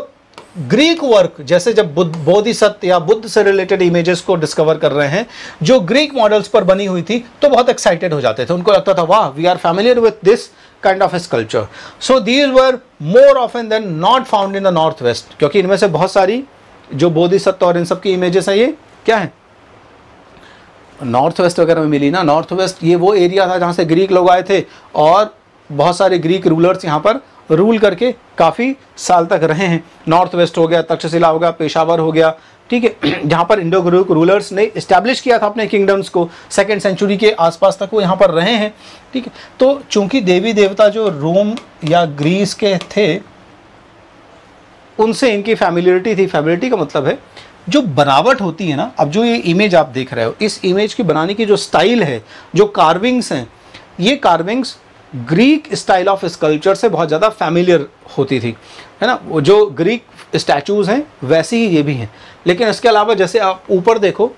ग्रीक वर्क, जैसे जब बोधिसत्व या बुद्ध से रिलेटेड इमेजेस को डिस्कवर कर रहे हैं जो ग्रीक मॉडल्स पर बनी हुई थी, तो बहुत एक्साइटेड हो जाते थे। उनको लगता था वाह, we are familiar with this kind of sculpture. So these were more often than not found in the north west, क्योंकि इनमें से बहुत सारी जो बोधिसत्व और इन सब की इमेजेस हैं, ये क्या है? नॉर्थ वेस्ट वगैरह में मिली ना। नॉर्थ वेस्ट ये वो एरिया था जहाँ से ग्रीक लोग आए थे और बहुत सारे ग्रीक रूलर्स यहाँ पर रूल करके काफ़ी साल तक रहे हैं। नॉर्थ वेस्ट हो गया, तक्षशिला हो गया, पेशावर हो गया, ठीक है, जहाँ पर इंडो ग्रीक रूलर्स ने इस्टेब्लिश किया था अपने किंगडम्स को। 2nd सेंचुरी के आसपास तक वो यहाँ पर रहे हैं, ठीक है। तो चूंकि देवी देवता जो रोम या ग्रीस के थे, उनसे इनकी फैमिलियरिटी थी। फैमिलियरिटी का मतलब है जो बनावट होती है ना, अब जो ये इमेज आप देख रहे हो, इस इमेज की बनाने की जो स्टाइल है, जो कार्विंग्स हैं, ये carvings Greek style of sculpture से बहुत ज़्यादा फैमिलियर होती थी, है ना। वो जो ग्रीक स्टैचूज़ हैं वैसे ही ये भी हैं। लेकिन इसके अलावा जैसे आप ऊपर देखो,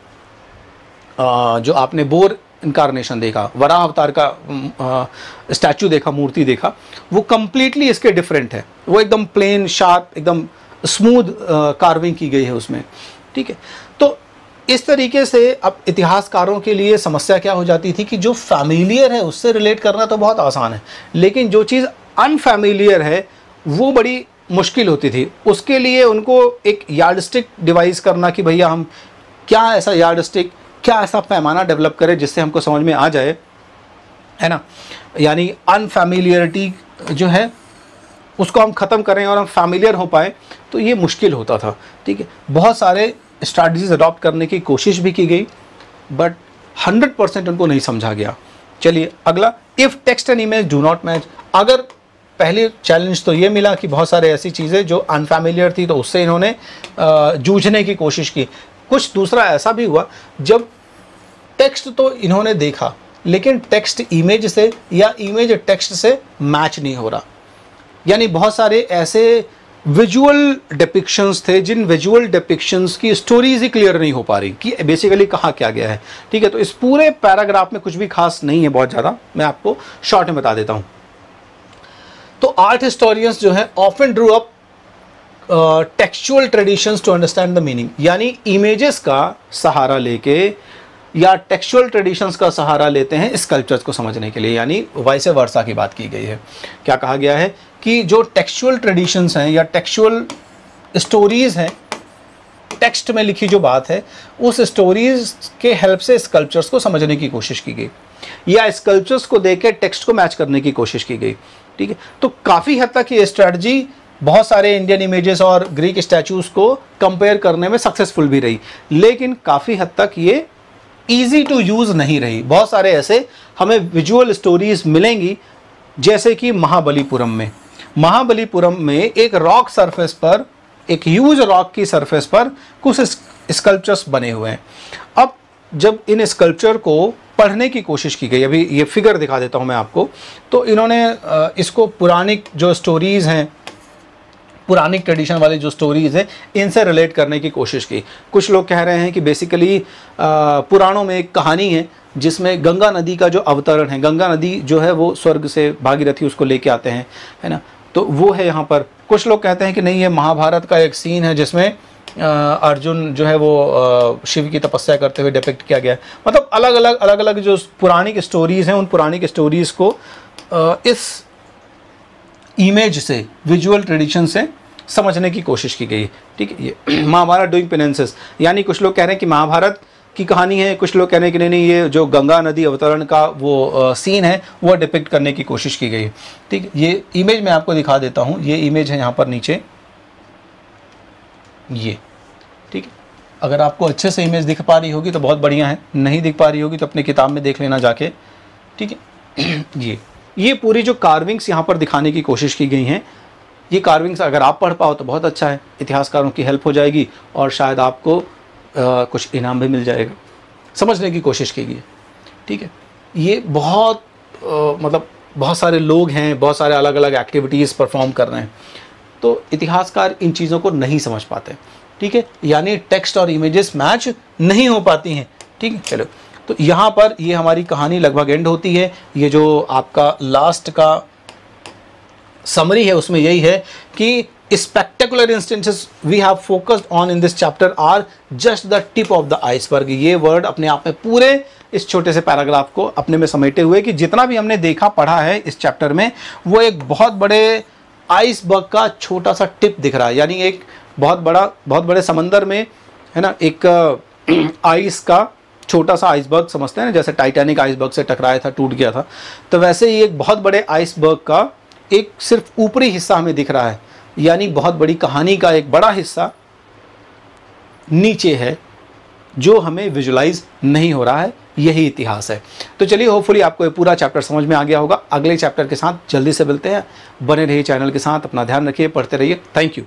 जो आपने बोर इनकारनेशन देखा, वराह अवतार का स्टैचू देखा, मूर्ति देखा, वो कंप्लीटली इसके डिफरेंट है। वो एकदम प्लेन शार्प, एकदम स्मूथ कार्विंग की गई है उसमें, ठीक है। तो इस तरीके से अब इतिहासकारों के लिए समस्या क्या हो जाती थी कि जो फैमिलियर है उससे रिलेट करना तो बहुत आसान है, लेकिन जो चीज़ अनफैमिलियर है वो बड़ी मुश्किल होती थी। उसके लिए उनको एक यार्डस्टिक डिवाइस करना कि भैया हम क्या ऐसा यार्डस्टिक, क्या ऐसा पैमाना डेवलप करें जिससे हमको समझ में आ जाए, है ना। यानी अनफैमिलियरिटी जो है उसको हम ख़त्म करें और हम फैमिलियर हो पाए, तो ये मुश्किल होता था, ठीक है। बहुत सारे स्ट्रैटेजीज अडॉप्ट करने की कोशिश भी की गई, बट 100% उनको नहीं समझा गया। चलिए अगला, if text and image do not match. अगर पहले चैलेंज तो ये मिला कि बहुत सारे ऐसी चीज़ें जो अनफैमिलियर थी, तो उससे इन्होंने जूझने की कोशिश की। कुछ दूसरा ऐसा भी हुआ, जब टेक्स्ट तो इन्होंने देखा लेकिन टेक्स्ट इमेज से या इमेज टेक्स्ट से मैच नहीं हो रहा। यानी बहुत सारे ऐसे विजुअल डिपिक्शंस थे जिन विजुअल डिपिक्शंस की स्टोरीज ही क्लियर नहीं हो पा रही कि बेसिकली कहाँ क्या गया है, ठीक है। तो इस पूरे पैराग्राफ में कुछ भी खास नहीं है बहुत ज़्यादा, मैं आपको शॉर्ट में बता देता हूँ। तो आर्ट हिस्टोरियंस जो है often drew up textual traditions to understand the meaning, यानी इमेजेस का सहारा लेके या टेक्सचुअल ट्रेडिशंस का सहारा लेते हैं स्कल्पचर्स को समझने के लिए। यानी वाइसे वर्सा की बात की गई है। क्या कहा गया है कि जो टेक्सचुअल ट्रेडिशंस हैं या टेक्सचुअल स्टोरीज़ हैं, टेक्स्ट में लिखी जो बात है, उस स्टोरीज के हेल्प से स्कल्पचर्स को समझने की कोशिश की गई या स्कल्पचर्स को देख के टेक्स्ट को मैच करने की कोशिश की गई, ठीक है। तो काफ़ी हद तक ये स्ट्रेटजी बहुत सारे इंडियन इमेजेस और ग्रीक स्टैचूज़ को कंपेयर करने में सक्सेसफुल भी रही, लेकिन काफ़ी हद तक ये ईजी टू यूज़ नहीं रही। बहुत सारे ऐसे हमें विजुअल स्टोरीज मिलेंगी, जैसे कि महाबलीपुरम में एक रॉक सरफेस पर, एक ह्यूज रॉक की सरफेस पर कुछ स्कल्पचर्स बने हुए हैं। अब जब इन स्कल्पचर को पढ़ने की कोशिश की गई, अभी ये फिगर दिखा देता हूँ मैं आपको, तो इन्होंने इसको पुरानी जो स्टोरीज़ हैं, पुरानी ट्रेडिशन वाली जो स्टोरीज़ हैं, इनसे रिलेट करने की कोशिश की। कुछ लोग कह रहे हैं कि बेसिकली पुराणों में एक कहानी है जिसमें गंगा नदी का जो अवतरण है, गंगा नदी जो है वो स्वर्ग से भागीरथी उसको लेके आते हैं, है ना, तो वो है यहाँ पर। कुछ लोग कहते हैं कि नहीं, ये महाभारत का एक सीन है जिसमें अर्जुन जो है वो शिव की तपस्या करते हुए डिपिक्ट किया गया है। मतलब अलग अलग जो पुरानी स्टोरीज़ हैं, उन पुरानी स्टोरीज़ को इस इमेज से, विजुअल ट्रेडिशन से समझने की कोशिश की गई, ठीक है। ये महाभारत डूइंग पेनेंसेस, यानी कुछ लोग कह रहे हैं कि महाभारत की कहानी है, कुछ लोग कह रहे हैं कि नहीं, ये जो गंगा नदी अवतरण का वो सीन है वो डिपिक्ट करने की कोशिश की गई, ठीक है। ये इमेज मैं आपको दिखा देता हूँ, ये इमेज है यहाँ पर नीचे, ये, ठीक है। अगर आपको अच्छे से इमेज दिख पा रही होगी तो बहुत बढ़िया है, नहीं दिख पा रही होगी तो अपनी किताब में देख लेना जाके, ठीक है। ये पूरी जो कार्विंग्स यहाँ पर दिखाने की कोशिश की गई हैं, ये कार्विंग्स अगर आप पढ़ पाओ तो बहुत अच्छा है, इतिहासकारों की हेल्प हो जाएगी और शायद आपको कुछ इनाम भी मिल जाएगा। समझने की कोशिश कीजिए, ठीक है। ये बहुत मतलब बहुत सारे लोग हैं, बहुत सारे अलग अलग एक्टिविटीज़ परफॉर्म कर रहे हैं, तो इतिहासकार इन चीज़ों को नहीं समझ पाते, ठीक है। यानी टेक्स्ट और इमेजेस मैच नहीं हो पाती हैं, ठीक है। चलो, तो यहाँ पर ये हमारी कहानी लगभग एंड होती है। ये जो आपका लास्ट का समरी है उसमें यही है कि spectacular instances we have focused on in this chapter are just the tip of the iceberg. ये वर्ड अपने आप में पूरे इस छोटे से पैराग्राफ को अपने में समेटे हुए कि जितना भी हमने देखा पढ़ा है इस चैप्टर में, वो एक बहुत बड़े आइसबर्ग का छोटा सा टिप दिख रहा है। यानी एक बहुत बड़े समंदर में, है ना, एक आइस का छोटा सा आइसबर्ग समझते हैं ना, जैसे टाइटैनिक आइसबर्ग से टकराया था, टूट गया था, तो वैसे ही एक बहुत बड़े आइसबर्ग का एक सिर्फ ऊपरी हिस्सा हमें दिख रहा है। यानी बहुत बड़ी कहानी का एक बड़ा हिस्सा नीचे है जो हमें विजुलाइज नहीं हो रहा है। यही इतिहास है। तो चलिए, होपफुली आपको ये पूरा चैप्टर समझ में आ गया होगा। अगले चैप्टर के साथ जल्दी से मिलते हैं। बने रहिए चैनल के साथ, अपना ध्यान रखिए, पढ़ते रहिए। Thank you.